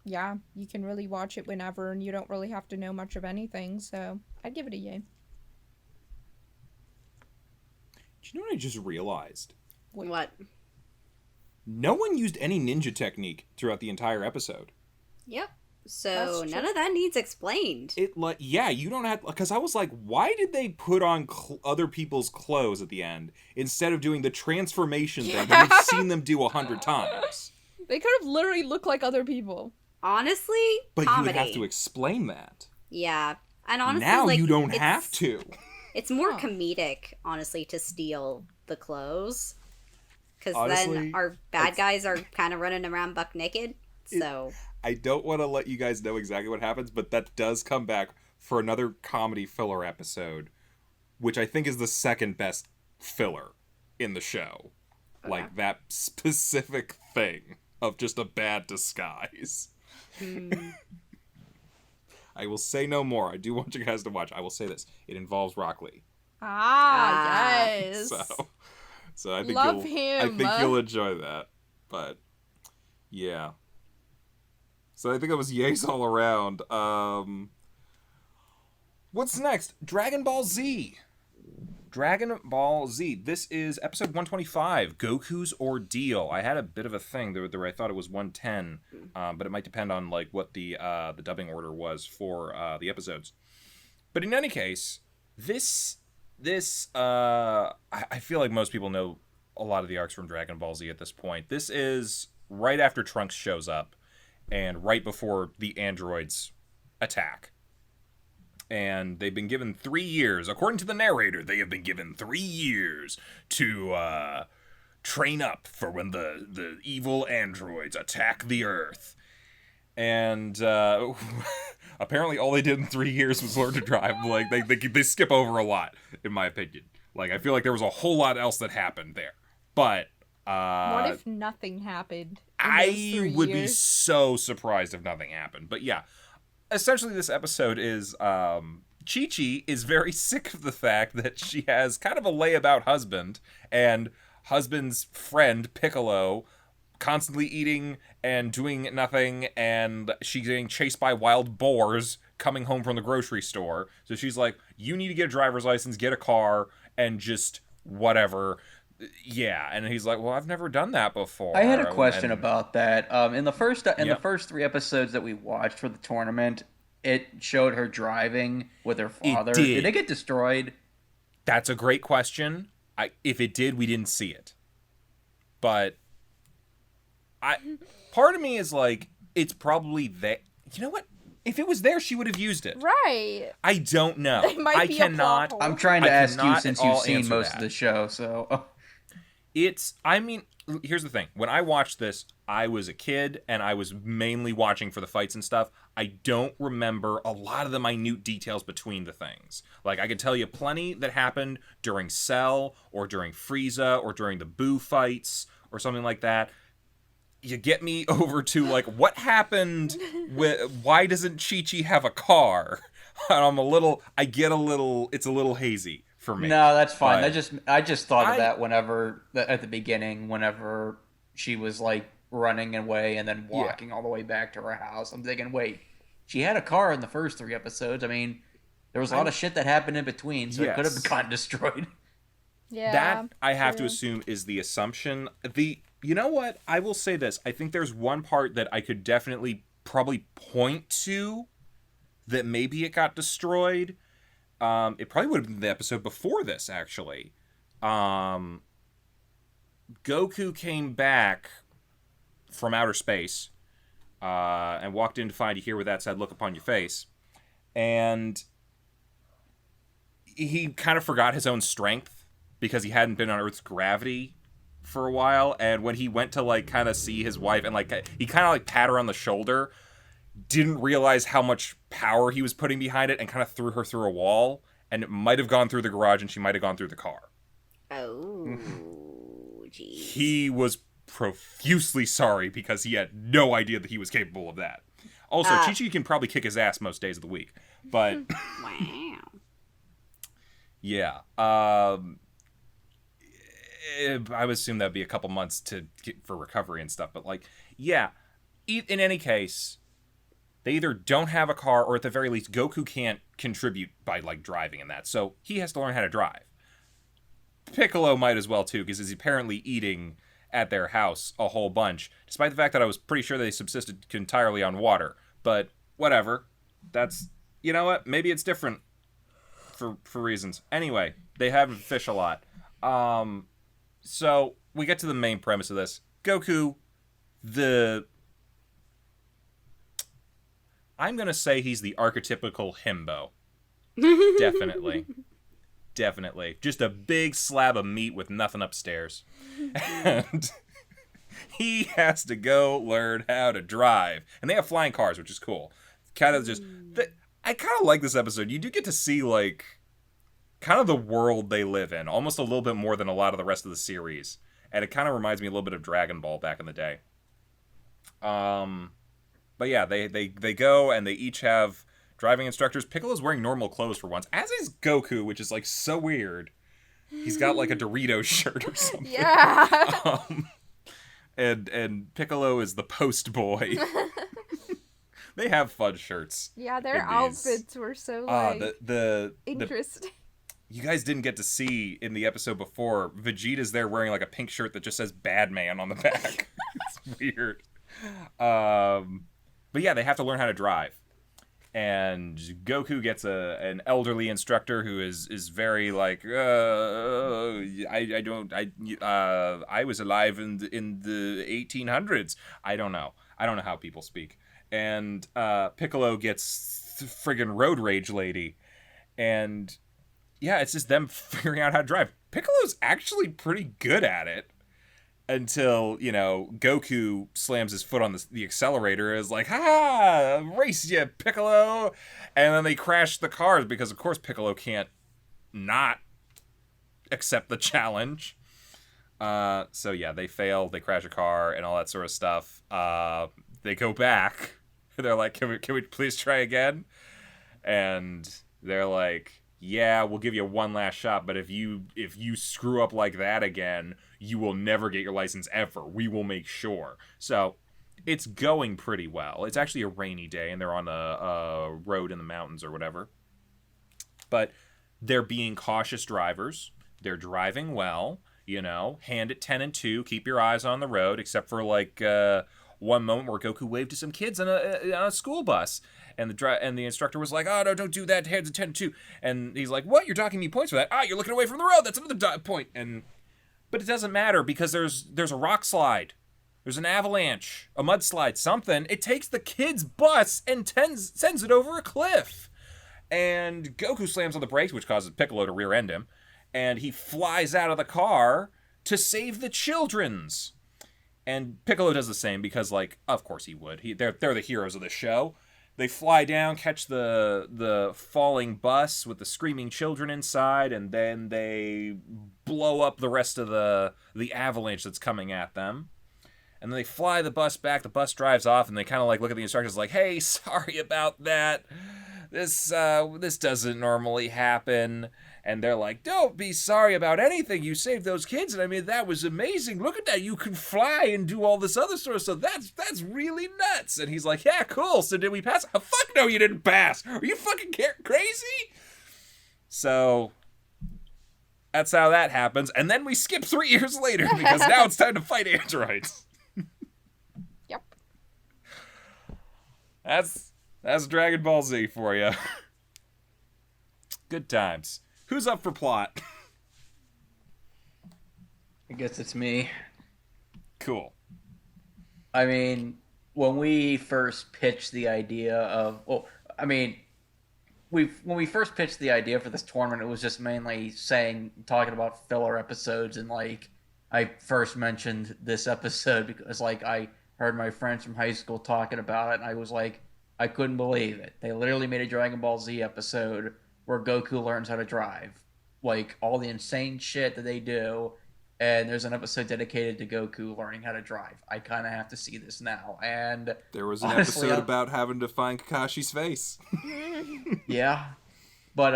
Yeah, you can really watch it whenever, and you don't really have to know much of anything, so I'd give it a yay. Do you know what I just realized? What? No one used any ninja technique throughout the entire episode. Yep. So That's none true. of that needs explained. Yeah, you don't have, because I was like, why did they put on other people's clothes at the end instead of doing the transformation thing that we've seen them do 100 times? They could have literally looked like other people. Honestly, But comedy. you would have to explain that. Yeah, and honestly, Now like, you don't it's- have to. It's more Huh. comedic, honestly, to steal the clothes. Because Honestly, then our bad guys are kind of running around buck naked. So, I don't want to let you guys know exactly what happens, but that does come back for another comedy filler episode, which I think is the second best filler in the show. Okay. Like, that specific thing of just a bad disguise. I will say no more. I do want you guys to watch. I will say this. It involves Rock Lee. Ah, yes. So I think Love you'll him. you'll enjoy that. But yeah. So I think it was yays all around. What's next? Dragon Ball Z. Dragon Ball Z. This is episode 125, Goku's Ordeal. I had a bit of a thing where I thought it was 110, but it might depend on, like, what the dubbing order was for the episodes. But in any case, this I feel like most people know a lot of the arcs from Dragon Ball Z at this point. This is right after Trunks shows up and right before the androids attack. And they've been given 3 years. According to the narrator, they have been given 3 years to train up for when the evil androids attack the Earth. And apparently all they did in 3 years was learn to drive. Like, they skip over a lot, in my opinion. Like, I feel like there was a whole lot else that happened there. But What if nothing happened? I would be so surprised if nothing happened. But yeah, essentially this episode is Chi-Chi is very sick of the fact that she has kind of a layabout husband, and husband's friend, Piccolo, constantly eating and doing nothing, and she's getting chased by wild boars coming home from the grocery store. So she's like, you need to get a driver's license, get a car, and just whatever. Yeah, and he's like, well, I've never done that before. I had a question And- about that. In the first Yep. 3 episodes that we watched for the tournament, it showed her driving with her father. did. Did it get destroyed? That's a great question. If it did, we didn't see it. But part of me is like, it's probably there. You know what? If it was there, she would have used it. Right. I don't know. It might I be a plot cannot. hole. I'm trying to I ask you cannot since at you've all seen answer most that. of the show. So I mean, here's the thing. When I watched this, I was a kid, and I was mainly watching for the fights and stuff. I don't remember a lot of the minute details between the things. Like, I could tell you plenty that happened during Cell, or during Frieza, or during the Boo fights, or something like that. You get me over to, like, what happened with, why doesn't Chi-Chi have a car? And it's a little hazy for me. no, that's fine. But I just thought of I- that at the beginning, whenever she was like running away and then walking all the way back to her house. I'm thinking, wait, she had a car in the first 3 episodes. I mean, there was a lot of shit that happened in between, so it could have Yes. gotten destroyed. Yeah. That I have to true. assume is the assumption. You know what? I will say this. I think there's one part that I could definitely probably point to that maybe it got destroyed. It probably would have been the episode before this, actually. Goku came back from outer space and walked in to find you here with that sad look upon your face. And he kind of forgot his own strength because he hadn't been on Earth's gravity for a while. And when he went to, like, kind of see his wife and, like, he kind of, like, pat her on the shoulder, didn't realize how much power he was putting behind it and kind of threw her through a wall. And it might have gone through the garage and she might have gone through the car. Oh, jeez. He was profusely sorry because he had no idea that he was capable of that. Also, Chi-Chi can probably kick his ass most days of the week. But... Wow. Yeah. I would assume that'd be a couple months for recovery and stuff. But, like, yeah. In any case, they either don't have a car or at the very least, Goku can't contribute by, like, driving in that. So he has to learn how to drive. Piccolo might as well, too, because he's apparently eating at their house a whole bunch, despite the fact that I was pretty sure they subsisted entirely on water. But whatever. That's, you know what? Maybe it's different for reasons. Anyway, they have fish a lot. So we get to the main premise of this. Goku, I'm going to say he's the archetypical himbo. Definitely. Definitely. Just a big slab of meat with nothing upstairs. And he has to go learn how to drive. And they have flying cars, which is cool. Kind of just... I kind of like this episode. You do get to see, like, kind of the world they live in. Almost a little bit more than a lot of the rest of the series. And it kind of reminds me a little bit of Dragon Ball back in the day. But yeah, they go and they each have driving instructors. Piccolo's wearing normal clothes for once, as is Goku, which is, like, so weird. He's got, like, a Doritos shirt or something. Yeah. And Piccolo is the post boy. They have fun shirts. Yeah, their outfits were so, like, interesting. You guys didn't get to see in the episode before, Vegeta's there wearing, like, a pink shirt that just says Bad Man on the back. It's weird. But yeah, they have to learn how to drive. And Goku gets an elderly instructor who is very like, I was alive in the 1800s. I don't know how people speak. And Piccolo gets friggin' road rage lady. And yeah, it's just them figuring out how to drive. Piccolo's actually pretty good at it. Until, you know, Goku slams his foot on the accelerator and is like, ha! Race ya, Piccolo! And then they crash the cars because, of course, Piccolo can't not accept the challenge. So, yeah, they fail. They crash a car and all that sort of stuff. They go back. They're like, can we please try again? And they're like, yeah, we'll give you one last shot, but if you screw up like that again, you will never get your license ever. We will make sure. So it's going pretty well. It's actually a rainy day, and they're on a road in the mountains or whatever. But they're being cautious drivers. They're driving well, you know, hand at 10 and 2, keep your eyes on the road, except for, like, one moment where Goku waved to some kids on a school bus. And the instructor was like, oh, no, don't do that, hands at 10 and 2. And he's like, what? You're docking me points for that? You're looking away from the road. That's another point. But it doesn't matter because there's a rock slide. There's an avalanche, a mudslide, something. It takes the kid's bus and sends it over a cliff. And Goku slams on the brakes, which causes Piccolo to rear end him. And he flies out of the car to save the children's. And Piccolo does the same because, like, of course he would. They're the heroes of the show. They fly down, catch the falling bus with the screaming children inside, and then they blow up the rest of the avalanche that's coming at them. And then they fly the bus back, the bus drives off, and they kind of like look at the instructors like, hey, sorry about that. This doesn't normally happen. And they're like, don't be sorry about anything. You saved those kids, and I mean, that was amazing. Look at that. You can fly and do all this other sort of stuff. That's really nuts. And he's like, yeah, cool. So did we pass? Oh, fuck no, you didn't pass. Are you fucking crazy? So That's how that happens. And then we skip 3 years later because now it's time to fight androids. Yep. That's Dragon Ball Z for you. Good times. Who's up for plot? I guess it's me. Cool. I mean, when we first pitched the idea of, when we first pitched the idea for this tournament, it was just mainly talking about filler episodes, and like I first mentioned this episode because like I heard my friends from high school talking about it, and I was like, I couldn't believe it. They literally made a Dragon Ball Z episode where Goku learns how to drive, like all the insane shit that they do. And there's an episode dedicated to Goku learning how to drive. I kind of have to see this now. And there was an episode about having to find Kakashi's face. Yeah. But,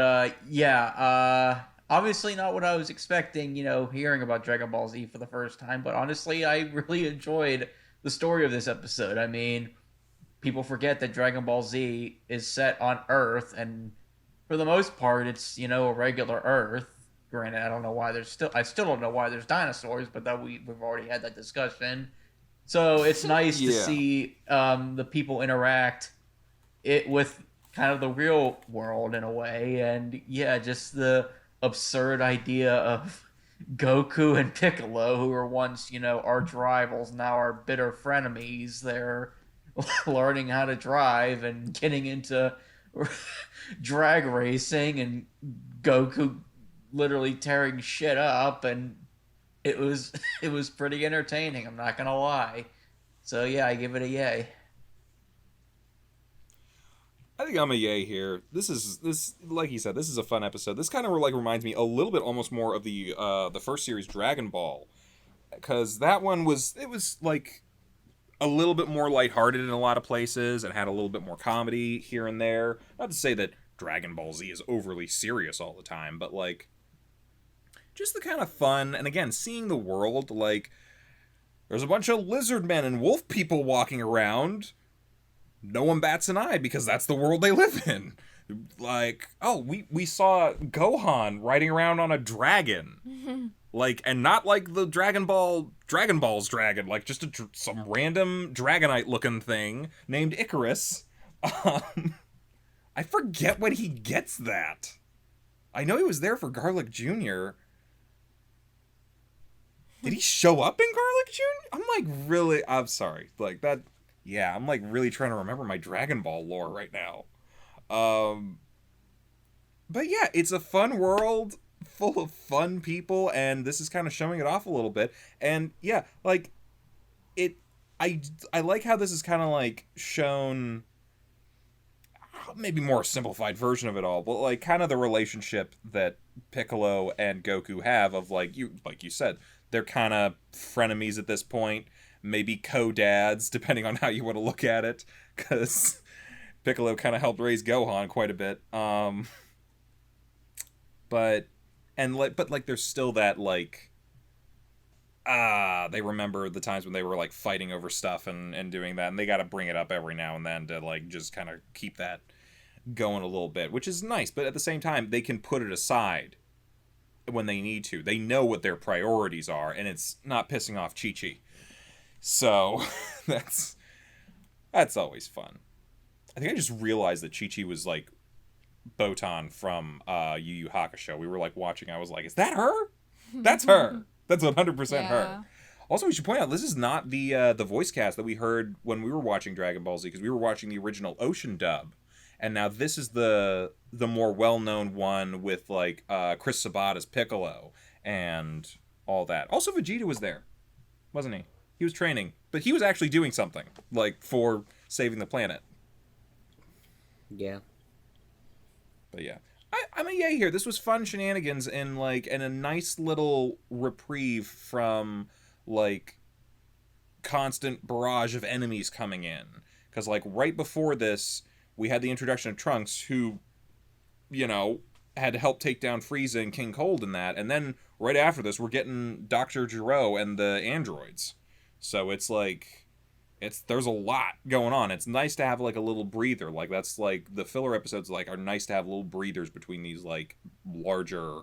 obviously not what I was expecting, hearing about Dragon Ball Z for the first time. But honestly, I really enjoyed the story of this episode. I mean, people forget that Dragon Ball Z is set on Earth. And for the most part, it's, a regular Earth. Granted, I still don't know why there's dinosaurs, but that we've already had that discussion. So it's nice to see the people interact with kind of the real world in a way, and just the absurd idea of Goku and Piccolo, who were once arch rivals, now are bitter frenemies. They're learning how to drive and getting into drag racing, and Goku literally tearing shit up, and it was pretty entertaining, I'm not gonna lie. So I give it a yay. I think I'm a yay here. This like you said, this is a fun episode. This kind of like reminds me a little bit almost more of the first series Dragon Ball, because that one was like a little bit more lighthearted in a lot of places and had a little bit more comedy here and there. Not to say that Dragon Ball Z is overly serious all the time, but like just the kind of fun, and again, seeing the world, like there's a bunch of lizard men and wolf people walking around. No one bats an eye because that's the world they live in. Like, oh, we saw Gohan riding around on a dragon. Like, and not like the Dragon Ball's dragon, like just some random Dragonite looking thing named Icarus. I forget when he gets that. I know he was there for Garlic Jr. Did he show up in Garlic Jr.? I'm sorry. Like that, yeah, I'm like really trying to remember my Dragon Ball lore right now. But yeah, it's a fun world full of fun people, and this is kind of showing it off a little bit. And yeah, like I like how this is kind of like shown, maybe more simplified version of it all, but like kind of the relationship that Piccolo and Goku have of like you said, they're kind of frenemies at this point, maybe co-dads depending on how you want to look at it, because Piccolo kind of helped raise Gohan quite a bit. But there's still that like they remember the times when they were like fighting over stuff and doing that, and they got to bring it up every now and then to like just kind of keep that going a little bit, which is nice. But at the same time, they can put it aside when they need to. They know what their priorities are, and it's not pissing off Chi-Chi. So that's always fun. I think I just realized that Chi-Chi was like Botan from Yu Yu Hakusho. We were like watching, I was like, is that her? That's her. That's 100% her. Also, we should point out, this is not the voice cast that we heard when we were watching Dragon Ball Z, because we were watching the original Ocean dub. And now this is the more well-known one with like Chris Sabat as Piccolo and all that. Also, Vegeta was there, wasn't he? He was training, but he was actually doing something like for saving the planet. Yeah. But yeah, I'm a yay here. This was fun shenanigans and a nice little reprieve from like constant barrage of enemies coming in. Because like right before this, we had the introduction of Trunks, who, had to help take down Frieza and King Cold in that. And then right after this, we're getting Dr. Gero and the androids. So it's like, there's a lot going on. It's nice to have like a little breather. Like that's like the filler episodes like are nice to have little breathers between these like larger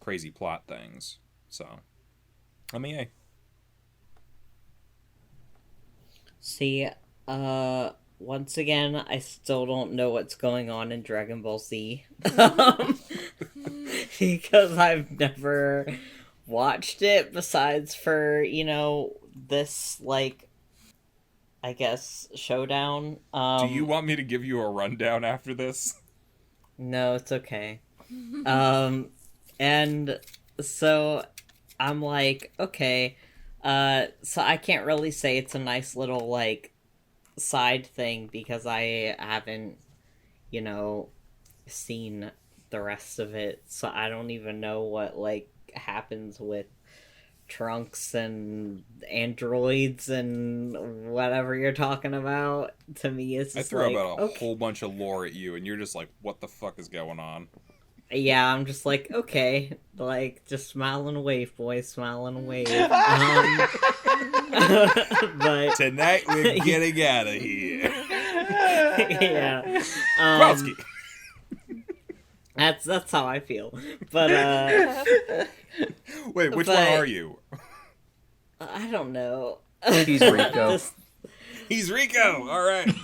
crazy plot things. So, I mean, hey. See, once again, I still don't know what's going on in Dragon Ball Z. Because I've never watched it besides for, this, like, I guess, showdown. Do you want me to give you a rundown after this? No, it's okay. And so I'm like, okay, so I can't really say it's a nice little, like, side thing because I haven't, seen the rest of it, so I don't even know what, like, happens with Trunks and androids and whatever you're talking about. To me, it's just I threw like, about a okay. whole bunch of lore at you, and you're just like, what the fuck is going on? Yeah, I'm just like, okay, like, just smile and wave, boys, smile and wave. But Tonight we're getting out of here. yeah, Kowalski. that's how I feel. But Wait, which one are you? I don't know. He's Rico. He's Rico. All right.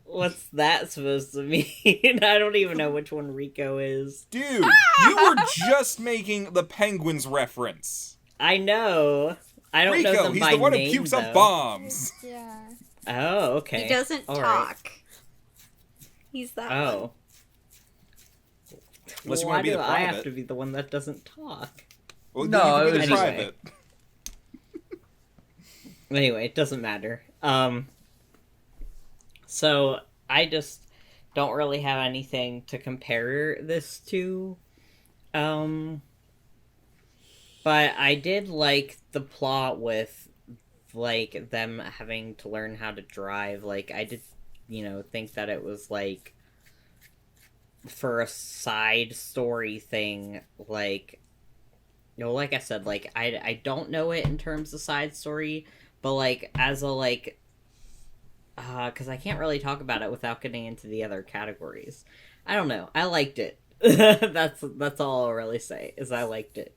What's that supposed to mean? I don't even know which one Rico is. Dude, you were just making the Penguins reference. I know. I don't know Rico, them he's by the one name, who pukes though. up bombs. Yeah. Oh, okay. He doesn't All talk. right. He's that one. Oh. Unless you Why want to be do the I have private. to be the one that doesn't talk? Well, No, you can it be was the just- private. Anyway, it doesn't matter. So I just don't really have anything to compare this to. But I did like the plot with, like, them having to learn how to drive. Like, I did, think that it was, like, for a side story thing, like, like I said, like, I don't know it in terms of side story, but, like, as a, like, because I can't really talk about it without getting into the other categories. I don't know. I liked it. That's all I'll really say, is I liked it.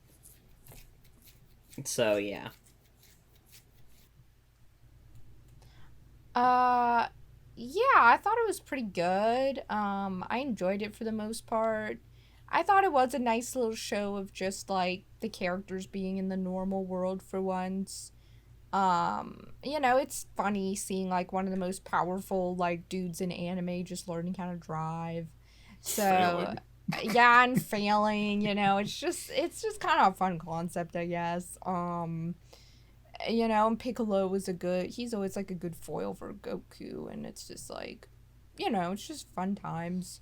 So, yeah. Yeah, I thought it was pretty good. I enjoyed it for the most part. I thought it was a nice little show of just, like, the characters being in the normal world for once. It's funny seeing, like, one of the most powerful, like, dudes in anime just learning how to drive. So, Failing. yeah, and failing, it's just kind of a fun concept, I guess. And Piccolo was he's always, like, a good foil for Goku, and it's just, like, it's just fun times.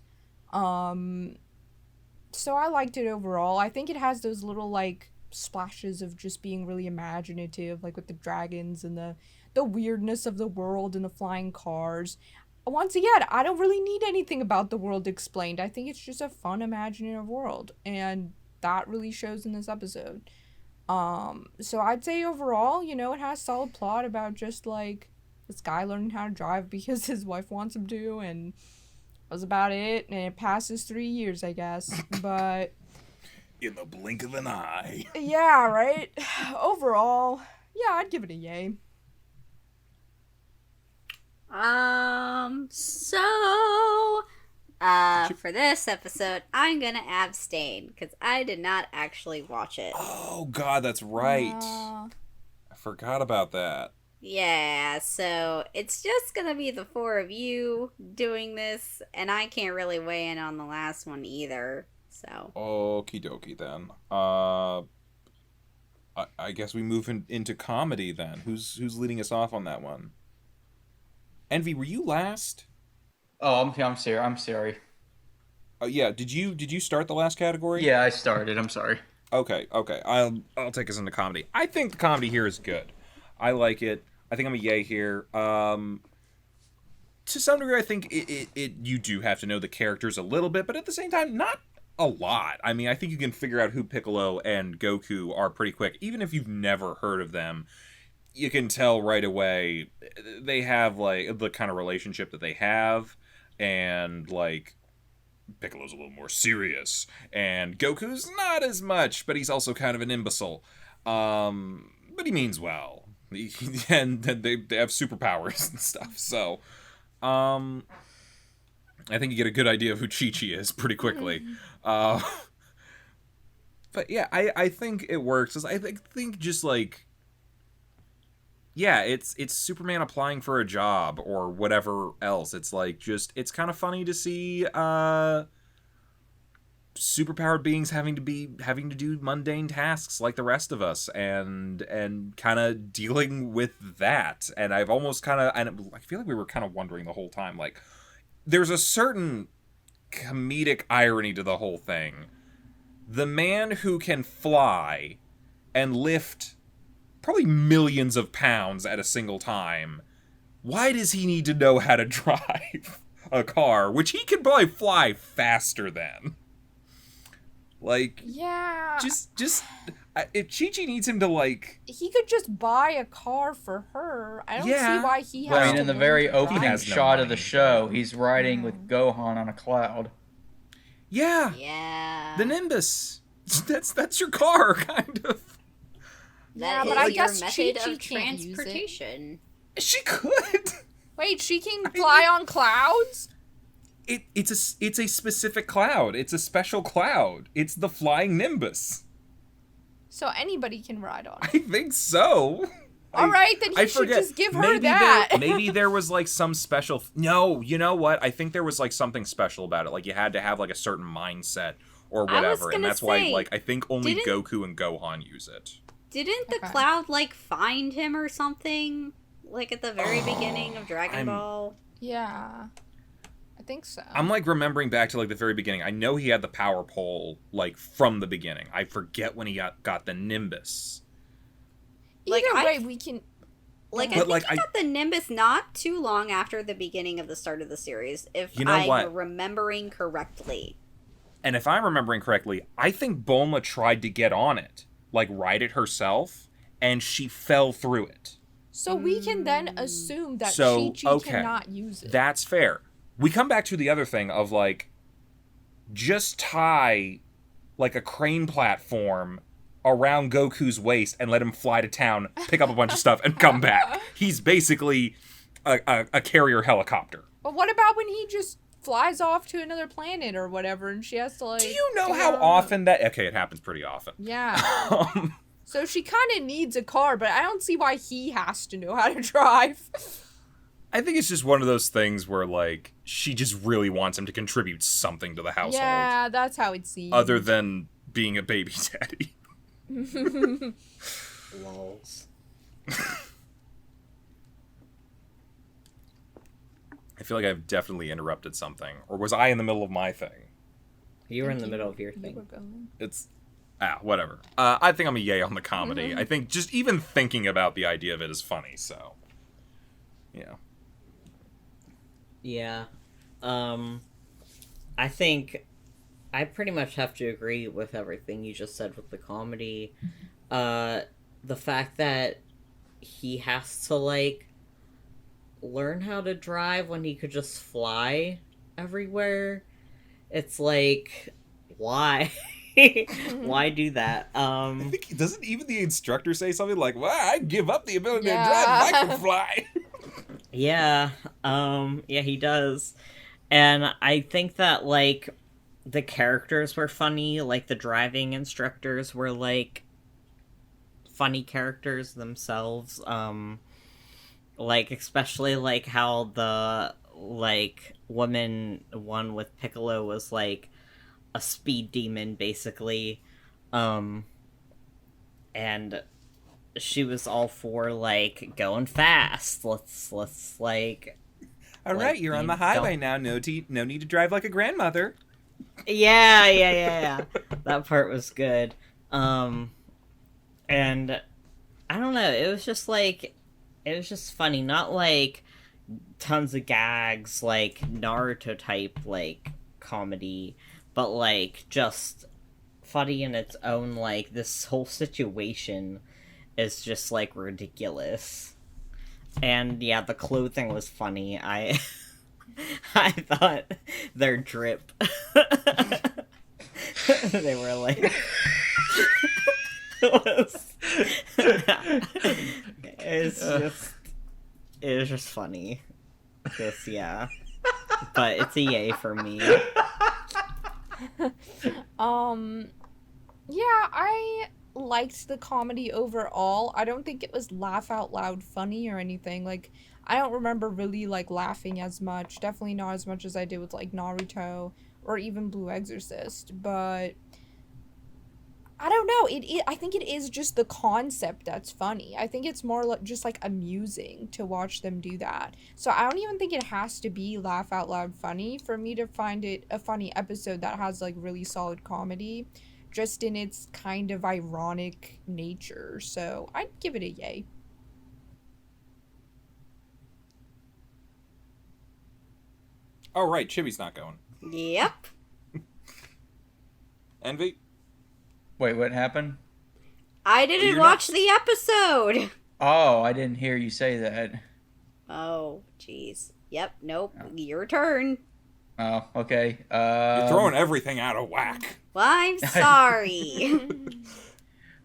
So I liked it overall. I think it has those little, like, splashes of just being really imaginative, like with the dragons and the weirdness of the world and the flying cars. Once again, I don't really need anything about the world explained. I think it's just a fun, imaginative world, and that really shows in this episode. So I'd say overall, it has solid plot about just, like, this guy learning how to drive because his wife wants him to, and that was about it. And it passes 3 years, I guess. But In the blink of an eye. yeah, right? Overall, yeah, I'd give it a yay. For this episode, I'm gonna abstain because I did not actually watch it. Oh, God, that's right. I forgot about that. Yeah, so it's just gonna be the four of you doing this, and I can't really weigh in on the last one either, so. Okie dokie, then. I guess we move into comedy, then. Who's leading us off on that one? Envy, were you last? Oh, I'm sorry. Oh, yeah. Did you start the last category? Yeah, I started. I'm sorry. Okay. I'll take us into comedy. I think the comedy here is good. I like it. I think I'm a yay here. To some degree, I think it you do have to know the characters a little bit, but at the same time, not a lot. I mean, I think you can figure out who Piccolo and Goku are pretty quick. Even if you've never heard of them, you can tell right away they have, like, the kind of relationship that they have, and, like, Piccolo's a little more serious, and Goku's not as much, but he's also kind of an imbecile. But he means well. And they have superpowers and stuff, so I think you get a good idea of who Chi-Chi is pretty quickly. But yeah, I think it works. I think just like, yeah, it's Superman applying for a job or whatever else. It's like it's kind of funny to see superpowered beings having to do mundane tasks like the rest of us, and kind of dealing with that. And I've almost kind of, and I feel like we were kind of wondering the whole time, like, there's a certain comedic irony to the whole thing. The man who can fly and lift probably millions of pounds at a single time, why does he need to know how to drive a car, which he can probably fly faster than? Like, yeah, if Chi-Chi needs him to, like, he could just buy a car for her. I don't Yeah. see why he has Well, I to mean, in the learn very to drive. opening has no shot of the money. show, he's riding with Gohan on a cloud. yeah, Yeah. the Nimbus. That's your car, kind of. Yeah, That but is I your guess method Chi-Chi of can't use it. transportation. She could. Wait, she can fly on clouds? It's a specific cloud. It's a special cloud. It's the flying Nimbus. So anybody can ride on it. I think so. All right, then he should just give her that. Maybe there was like some special. No, you know what? I think there was like something special about it. Like you had to have like a certain mindset or I was whatever, and gonna that's why say, like I think only didn't- Goku and Gohan use it. Didn't the Okay. cloud, like, find him or something? Like, at the very beginning of Dragon I'm- Ball? Yeah, I think so. I'm like remembering back to like the very beginning. I know he had the power pole like from the beginning. I forget when he got the Nimbus. Either like, way, I- we can. Like, But, I think like, he got the Nimbus not too long after the beginning of the start of the series, if You know I'm what? remembering correctly. And if I'm remembering correctly, I think Bulma tried to get on it, like ride it herself, and she fell through it. So we can then assume that So, Chi-Chi okay. cannot use it. That's fair. We come back to the other thing of like, just tie like a crane platform around Goku's waist and let him fly to town, pick up a bunch of stuff, and come back. He's basically a carrier helicopter. But what about when he just flies off to another planet or whatever, and she has to like? Do you know figure how out- often that? Okay, it happens pretty often. Yeah. Um, So she kind of needs a car, but I don't see why he has to know how to drive. I think it's just one of those things where like she just really wants him to contribute something to the household, Yeah, that's how it seems. other than being a baby daddy. Lols. I feel like I've definitely interrupted something, or was I in the middle of my thing? You were in the middle of your You thing. were going. It's whatever. I think I'm a yay on the comedy. I think just even thinking about the idea of it is funny. So, yeah. Yeah. I think I pretty much have to agree with everything you just said with the comedy. The fact that he has to, like, learn how to drive when he could just fly everywhere. It's like, why? Why do that? I think doesn't even the instructor say something like, "Well, I give up the ability Yeah. to drive if I can fly." Yeah, yeah, he does. And I think that, like, the characters were funny, like, the driving instructors were, like, funny characters themselves, like, especially, like, how the, like, woman one with Piccolo was, like, a speed demon, basically, and she was all for, like, going fast. Let's like... All Like, right, you're on you the highway don't- now. No need to drive like a grandmother. Yeah. That part was good. And I don't know, it was just funny, not like tons of gags, like Naruto type, like, comedy, but like just funny in its own, like, this whole situation is just like ridiculous. And yeah, the clothing was funny. I thought their drip. They were like... It was just funny. Just, yeah. But it's a yay for me. Yeah, I liked the comedy overall. I don't think it was laugh out loud funny or anything. Like, I don't remember really, like, laughing as much. Definitely not as much as I did with, like, Naruto or even Blue Exorcist. But I don't know. I think it is just the concept that's funny. I think it's more like, just, like, amusing to watch them do that. So I don't even think it has to be laugh out loud funny for me to find it a funny episode that has, like, really solid comedy. Just in its kind of ironic nature. So I'd give it a yay. Oh, right. Chibi's not going. Yep. Envy? Wait, what happened? I didn't watch the episode. Oh, I didn't hear you say that. Oh, jeez. Yep, nope. Your turn. Oh, okay. You're throwing everything out of whack. Well, I'm sorry.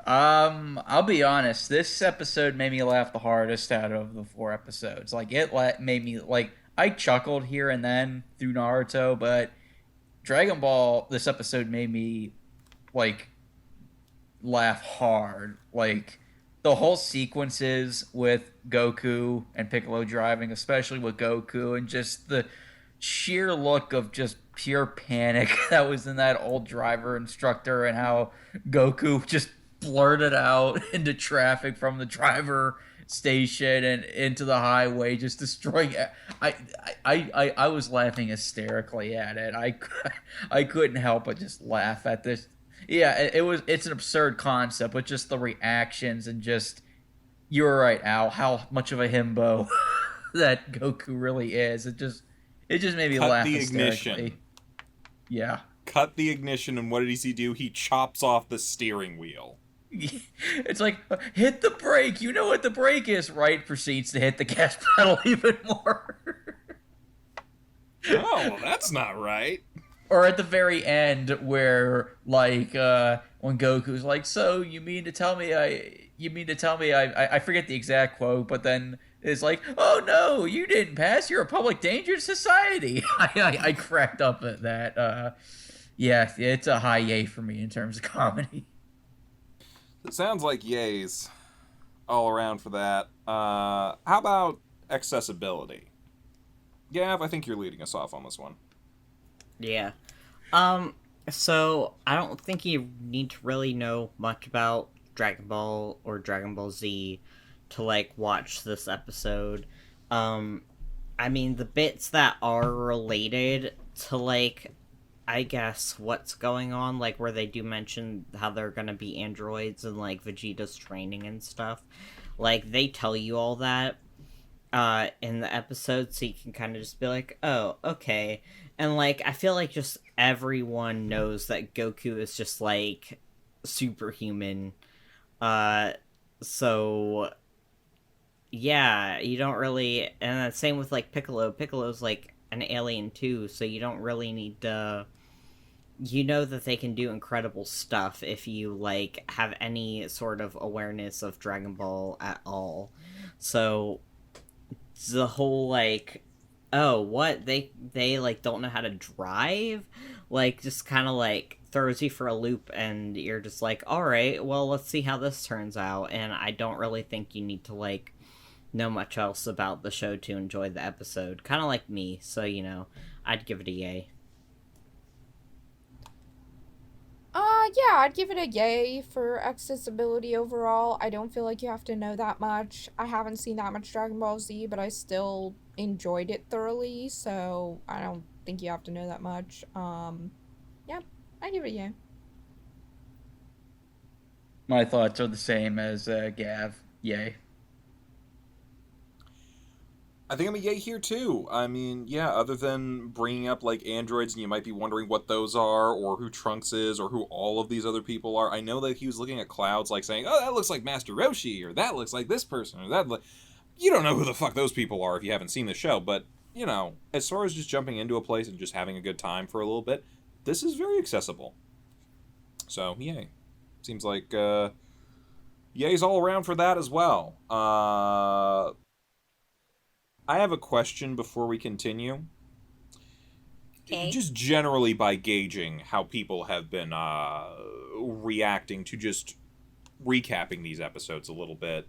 I'll be honest. This episode made me laugh the hardest out of the 4 episodes. Like, it made me, like, I chuckled here and then through Naruto, but Dragon Ball, this episode made me, like, laugh hard. Like, the whole sequences with Goku and Piccolo driving, especially with Goku, and just the sheer look of just pure panic that was in that old driver instructor, and how Goku just blurted out into traffic from the driver station and into the highway, just destroying it. I was laughing hysterically at it. I couldn't help but just laugh at this. Yeah, it's an absurd concept, but just the reactions and just, you were right, Al, how much of a himbo that Goku really is. It just made me laugh hysterically. Yeah. Cut the ignition, and what does he do? He chops off the steering wheel. It's like, hit the brake. You know what the brake is, right? Proceeds to hit the gas pedal even more. Oh, well, that's not right. Or at the very end, where, like, when Goku's like, so you mean to tell me I forget the exact quote, but then it's like, oh no, you didn't pass. You're a public danger to society. I cracked up at that. Yeah, it's a high yay for me in terms of comedy. It sounds like yays all around for that. How about accessibility? Gav, I think you're leading us off on this one. Yeah. So I don't think you need to really know much about Dragon Ball or Dragon Ball Z to, like, watch this episode. I mean, the bits that are related to, like, I guess what's going on, like, where they do mention how they're gonna be androids and, like, Vegeta's training and stuff, like, they tell you all that in the episode, so you can kind of just be like, oh, okay. And, like, I feel like just everyone knows that Goku is just, like, superhuman. So, yeah, you don't really... And the same with, like, Piccolo. Piccolo's, like, an alien, too, so you don't really need to... You know that they can do incredible stuff if you, like, have any sort of awareness of Dragon Ball at all. So, the whole, like... Oh, what? They like, don't know how to drive? Like, just kind of, like, throws you for a loop, and you're just like, alright, well, let's see how this turns out. And I don't really think you need to, like, know much else about the show to enjoy the episode. Kind of like me, so, you know, I'd give it a yay. Yeah, I'd give it a yay for accessibility overall. I don't feel like you have to know that much. I haven't seen that much Dragon Ball Z, but I still enjoyed it thoroughly, so I don't think you have to know that much. Yeah, I give it a yay. My thoughts are the same as Gav. Yay. I think I'm a yay here, too. I mean, yeah, other than bringing up, like, androids, and you might be wondering what those are, or who Trunks is, or who all of these other people are, I know that he was looking at clouds, like, saying, oh, that looks like Master Roshi, or that looks like this person, or that... You don't know who the fuck those people are if you haven't seen the show, but, you know, as far as just jumping into a place and just having a good time for a little bit, this is very accessible. So, yay. Seems like, yay's all around for that as well. I have a question before we continue. Okay. Just generally by gauging how people have been reacting to just recapping these episodes a little bit.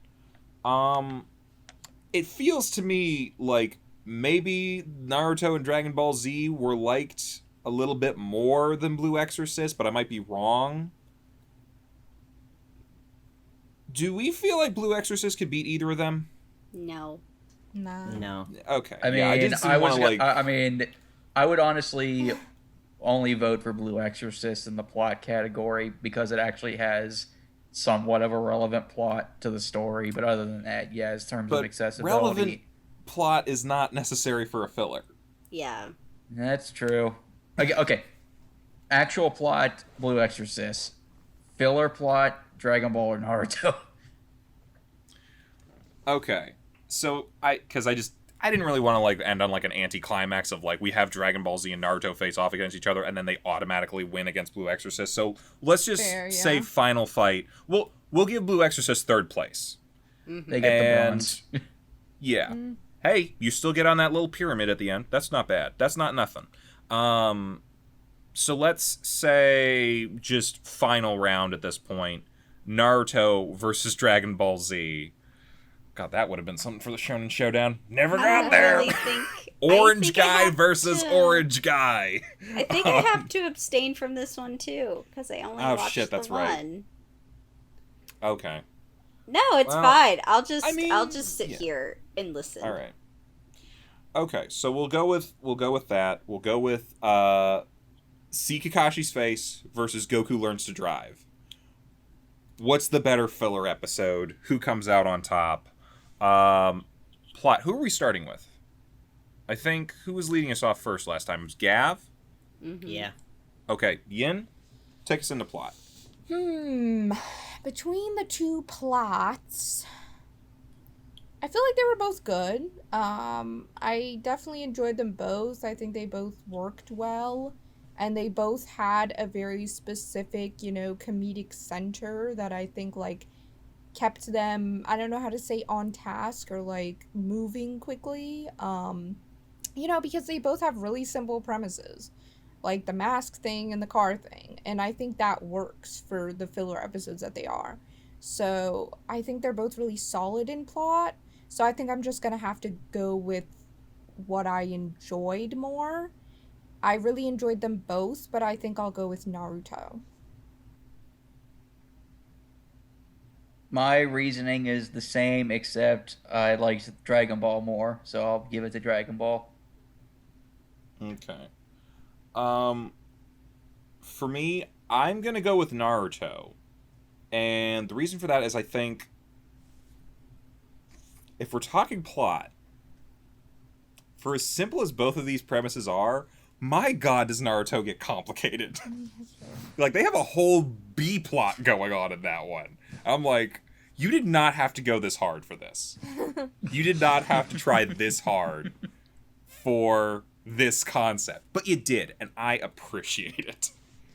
It feels to me like maybe Naruto and Dragon Ball Z were liked a little bit more than Blue Exorcist, but I might be wrong. Do we feel like Blue Exorcist could beat either of them? No. Nah. No. Okay. I mean, yeah, I didn't want to like. I mean, I would honestly only vote for Blue Exorcist in the plot category because it actually has somewhat of a relevant plot to the story. But other than that, yeah, in terms of But accessibility, relevant plot is not necessary for a filler. Yeah. that's true. Okay. Actual plot, Blue Exorcist. Filler plot, Dragon Ball or Naruto. Okay. So I didn't really want to like end on like an anticlimax of like we have Dragon Ball Z and Naruto face off against each other and then they automatically win against Blue Exorcist. So let's just Fair, yeah. say final fight. We'll give Blue Exorcist third place. They get the bronze. Yeah. Hey, you still get on that little pyramid at the end. That's not bad. That's not nothing. So let's say just final round at this point. Naruto versus Dragon Ball Z. God, that would have been something for the Shonen Showdown. Never got there. Really think, Orange I guy have versus to- orange guy. I think I have to abstain from this one too because I only Oh, watched shit, the that's right. one. Okay. No, it's Well, fine. I'll just I I'll mean, just sit yeah. here and listen. All right. Okay, so we'll go with that. We'll go with see Kakashi's face versus Goku learns to drive. What's the better filler episode? Who comes out on top? Plot. Who are we starting with? I think who was leading us off first last time? It was Gav? Mm-hmm. Yeah. Okay, Yin, take us into plot. Between the two plots, I feel like they were both good. I definitely enjoyed them both. I think they both worked well. And they both had a very specific, comedic center that I think, like, kept them, I don't know how to say on task or, like, moving quickly. Because they both have really simple premises. Like the mask thing and the car thing. And I think that works for the filler episodes that they are. So I think they're both really solid in plot. So I think I'm just going to have to go with what I enjoyed more. I really enjoyed them both, but I think I'll go with Naruto. My reasoning is the same, except I liked Dragon Ball more, so I'll give it to Dragon Ball. Okay. For me, I'm gonna go with Naruto. And the reason for that is I think if we're talking plot, for as simple as both of these premises are, my god, does Naruto get complicated. Like, they have a whole B plot going on in that one. I'm like, you did not have to go this hard for this. You did not have to try this hard for this concept. But you did, and I appreciate it.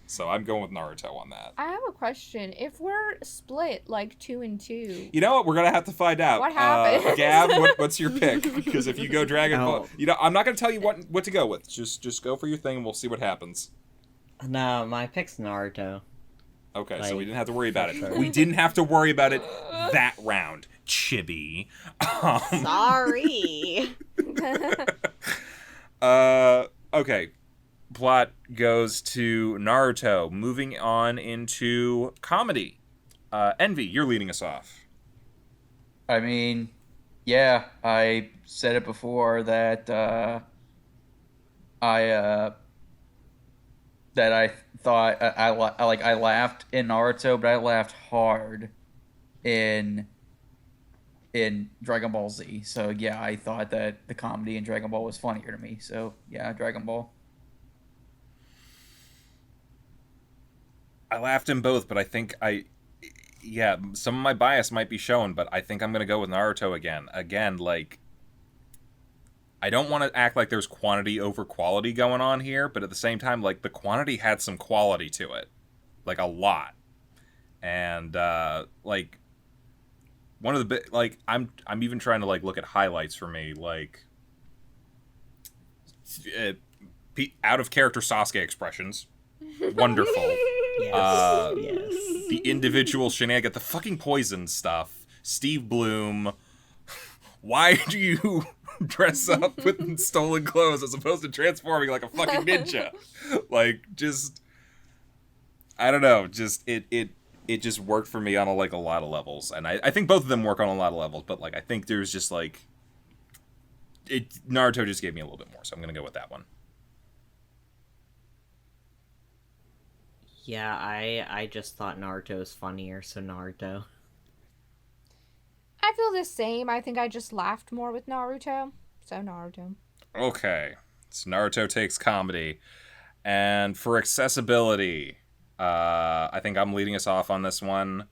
So I'm going with Naruto on that. I have a question. If we're split, like 2 and 2... You know what? We're going to have to find out. What happened? Gab, what's your pick? Because if you go Dragon Ball... No. I'm not going to tell you what to go with. Just go for your thing, and we'll see what happens. No, my pick's Naruto. Okay, so Like, we didn't have to worry about it. sure. We didn't have to worry about it that round. Chibi. Sorry. Okay. Plot goes to Naruto. Moving on into comedy. Envy, you're leading us off. I mean, yeah, I said it before that I thought I laughed in Naruto, but I laughed hard in Dragon Ball Z. So yeah, I thought that the comedy in Dragon Ball was funnier to me. So yeah, Dragon Ball. I laughed in both, but I think some of my bias might be shown, but I think I'm going to go with Naruto again. Again, like, I don't want to act like there's quantity over quality going on here, but at the same time, like, the quantity had some quality to it. Like, a lot. And, like, one of the like, I'm even trying to, like, look at highlights for me, like, out of character Sasuke expressions. Wonderful. Yes. Yes. The individual shenanigans, the fucking poison stuff. Steve Bloom. Why do you dress up with stolen clothes as opposed to transforming like a fucking ninja? Like, just, I don't know. Just it just worked for me on a lot of levels, and I think both of them work on a lot of levels. But like, I think there's just like, Naruto just gave me a little bit more, so I'm gonna go with that one. Yeah, I just thought Naruto was funnier, so Naruto. I feel the same. I think I just laughed more with Naruto. So Naruto. Okay. So Naruto takes comedy. And for accessibility, I think I'm leading us off on this one.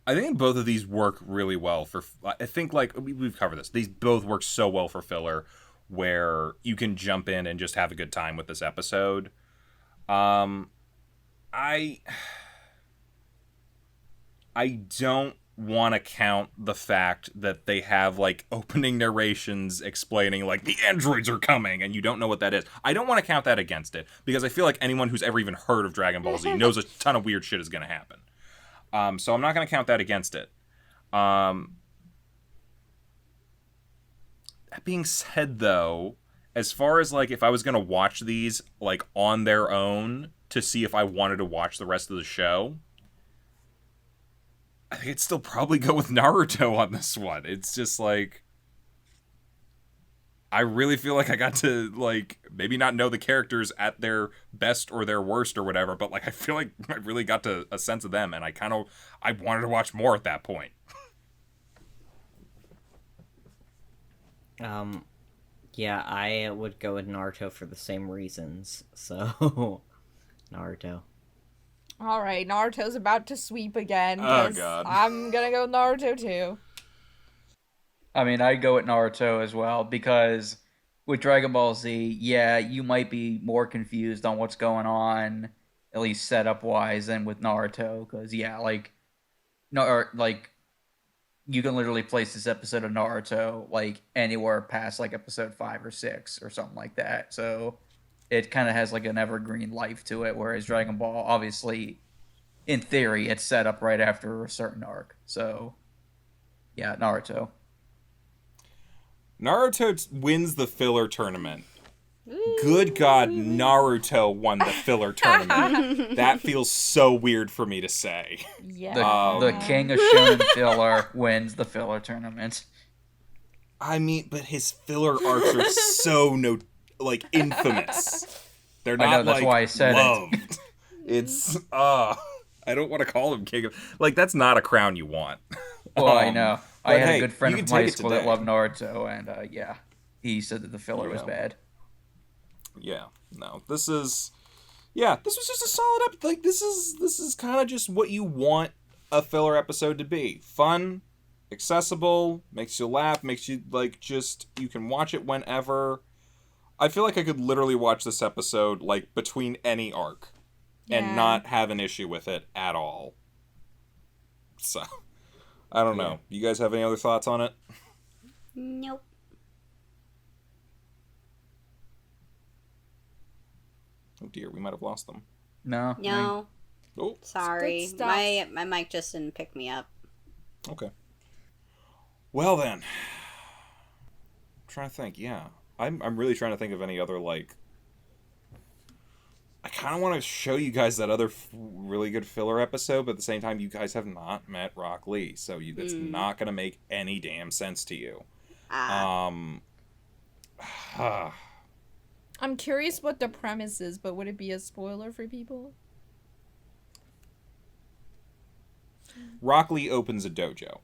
I think both of these work really well for... I think, like, we've covered this. These both work so well for filler, where you can jump in and just have a good time with this episode. I don't want to count the fact that they have, like, opening narrations explaining, like, the androids are coming, and you don't know what that is. I don't want to count that against it, because I feel like anyone who's ever even heard of Dragon Ball Z knows a ton of weird shit is going to happen. So I'm not going to count that against it. That being said, though, as far as, like, if I was going to watch these, like, on their own to see if I wanted to watch the rest of the show, I think I'd still probably go with Naruto on this one. It's just, like, I really feel like I got to, like, maybe not know the characters at their best or their worst or whatever, but, like, I feel like I really got to a sense of them, and I wanted to watch more at that point. Yeah, I would go with Naruto for the same reasons, so... Naruto. Alright, Naruto's about to sweep again. Oh, God. I'm gonna go with Naruto, too. I mean, I'd go with Naruto as well, because with Dragon Ball Z, yeah, you might be more confused on what's going on, at least setup-wise, than with Naruto, because, yeah, like, you can literally place this episode of Naruto, like, anywhere past, like, episode 5 or 6 or something like that, so it kind of has, like, an evergreen life to it, whereas Dragon Ball, obviously, in theory, it's set up right after a certain arc, so, yeah, Naruto. Naruto wins the filler tournament. Good God, Naruto won the filler tournament. That feels so weird for me to say. Yeah. The king of Shonen filler wins the filler tournament. I mean, but his filler arcs are so infamous. They're not, I know, that's why I said loved. it. It's, I don't want to call him king of... Like, that's not a crown you want. Well, I know. I had a good friend from high school that loved Naruto, and yeah, he said that the filler was bad. Yeah, no, this was just a solid episode. Like, this is kind of just what you want a filler episode to be. Fun, accessible, makes you laugh, makes you, like, just, you can watch it whenever. I feel like I could literally watch this episode, like, between any arc and not have an issue with it at all. So, I don't know. You guys have any other thoughts on it? Nope. Oh dear, we might have lost them. No. Oh, Sorry. Good stuff. My mic just didn't pick me up. okay. Well then, I'm trying to think. Yeah, I'm really trying to think of any other, like. I kind of want to show you guys that other really good filler episode, but at the same time, you guys have not met Rock Lee, so it's not gonna make any damn sense to you. I'm curious what the premise is, but would it be a spoiler for people? Rock Lee opens a dojo.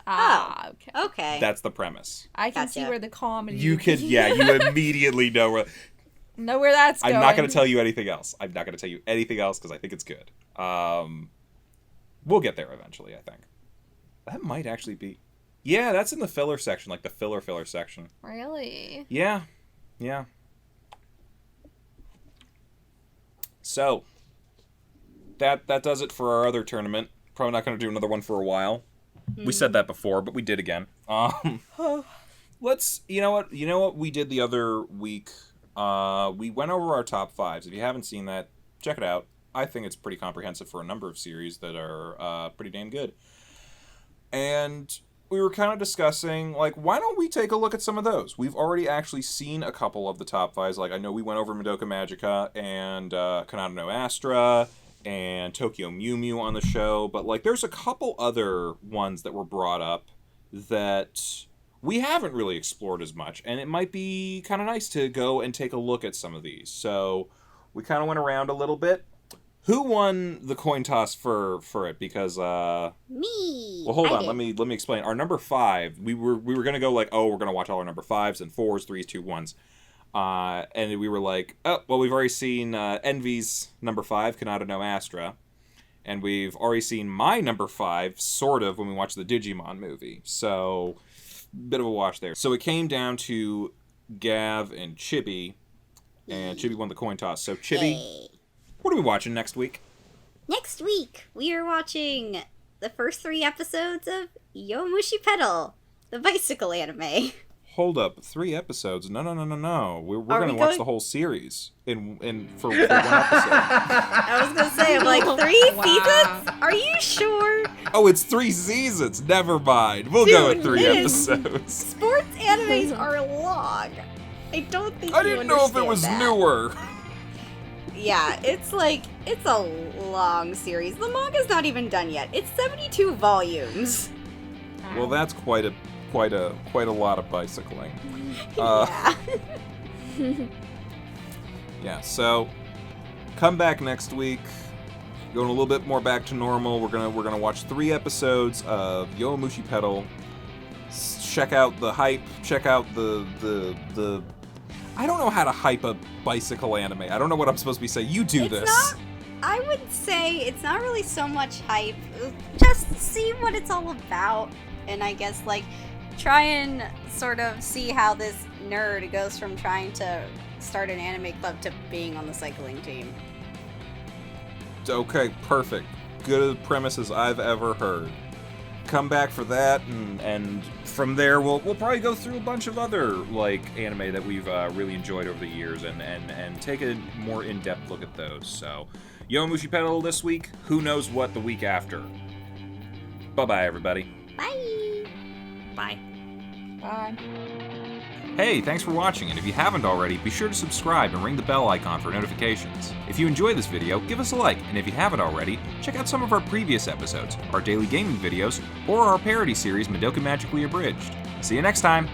Okay. Okay. That's the premise. I can see Gotcha. where the comedy... You immediately know where... know where that's going. I'm not going to tell you anything else. I'm not going to tell you anything else because I think it's good. We'll get there eventually, I think. That might actually be... Yeah, that's in the filler section, like the filler section. Really? Yeah. So, that does it for our other tournament. Probably not going to do another one for a while. We said that before, but we did again. Let's, you know what we did the other week? We went over our top fives. If you haven't seen that, check it out. I think it's pretty comprehensive for a number of series that are pretty damn good. And we were kind of discussing, like, why don't we take a look at some of those? We've already actually seen a couple of the top fives. Like, I know we went over Madoka Magica and Kanata no Astra and Tokyo Mew Mew on the show, but, like, there's a couple other ones that were brought up that we haven't really explored as much, and it might be kind of nice to go and take a look at some of these. So we kind of went around a little bit. Who won the coin toss for it? Because Me. well, hold I on. did. Let me explain. Our number 5, we were gonna go like, oh, we're gonna watch all our number 5s and 4s, 3s, 2, 1s, and we were like, oh, well, we've already seen Envy's number 5, Kanata no Astra, and we've already seen my number 5, sort of, when we watched the Digimon movie. So, bit of a wash there. So it came down to Gav and Chibi, and Chibi won the coin toss. So Chibi. Hey. What are we watching next week? Next week, we are watching the first 3 episodes of Yomushi Pedal, the bicycle anime. Hold up, 3 episodes? No. We're Are going to we watch going- the whole series in for 1 episode. I was gonna say, I'm like, 3 Wow. seasons? Are you sure? Oh, it's 3 seasons. Never mind. We'll go with Dude, 3 Liz. episodes. Sports animes are long. I don't think I you didn't know if it understand was that. newer. Yeah, it's a long series. The manga's not even done yet. It's 72 volumes. Well, that's quite a lot of bicycling. Yeah. Yeah. So, come back next week. Going a little bit more back to normal. We're gonna watch 3 episodes of Yomushi Pedal. Check out the hype. Check out the. I don't know how to hype a bicycle anime. I don't know what I'm supposed to be saying. You do this. I would say it's not really so much hype. Just see what it's all about. And I guess, like, try and sort of see how this nerd goes from trying to start an anime club to being on the cycling team. Okay, perfect. Good premises I've ever heard. Come back for that, and from there we'll probably go through a bunch of other like anime that we've really enjoyed over the years, and take a more in-depth look at those. So, Yomushi Pedal this week. Who knows what the week after? Bye-bye, everybody. Bye! Bye. Bye. Hey, thanks for watching, and if you haven't already, be sure to subscribe and ring the bell icon for notifications. If you enjoyed this video, give us a like, and if you haven't already, check out some of our previous episodes, our daily gaming videos, or our parody series Madoka Magically Abridged. See you next time!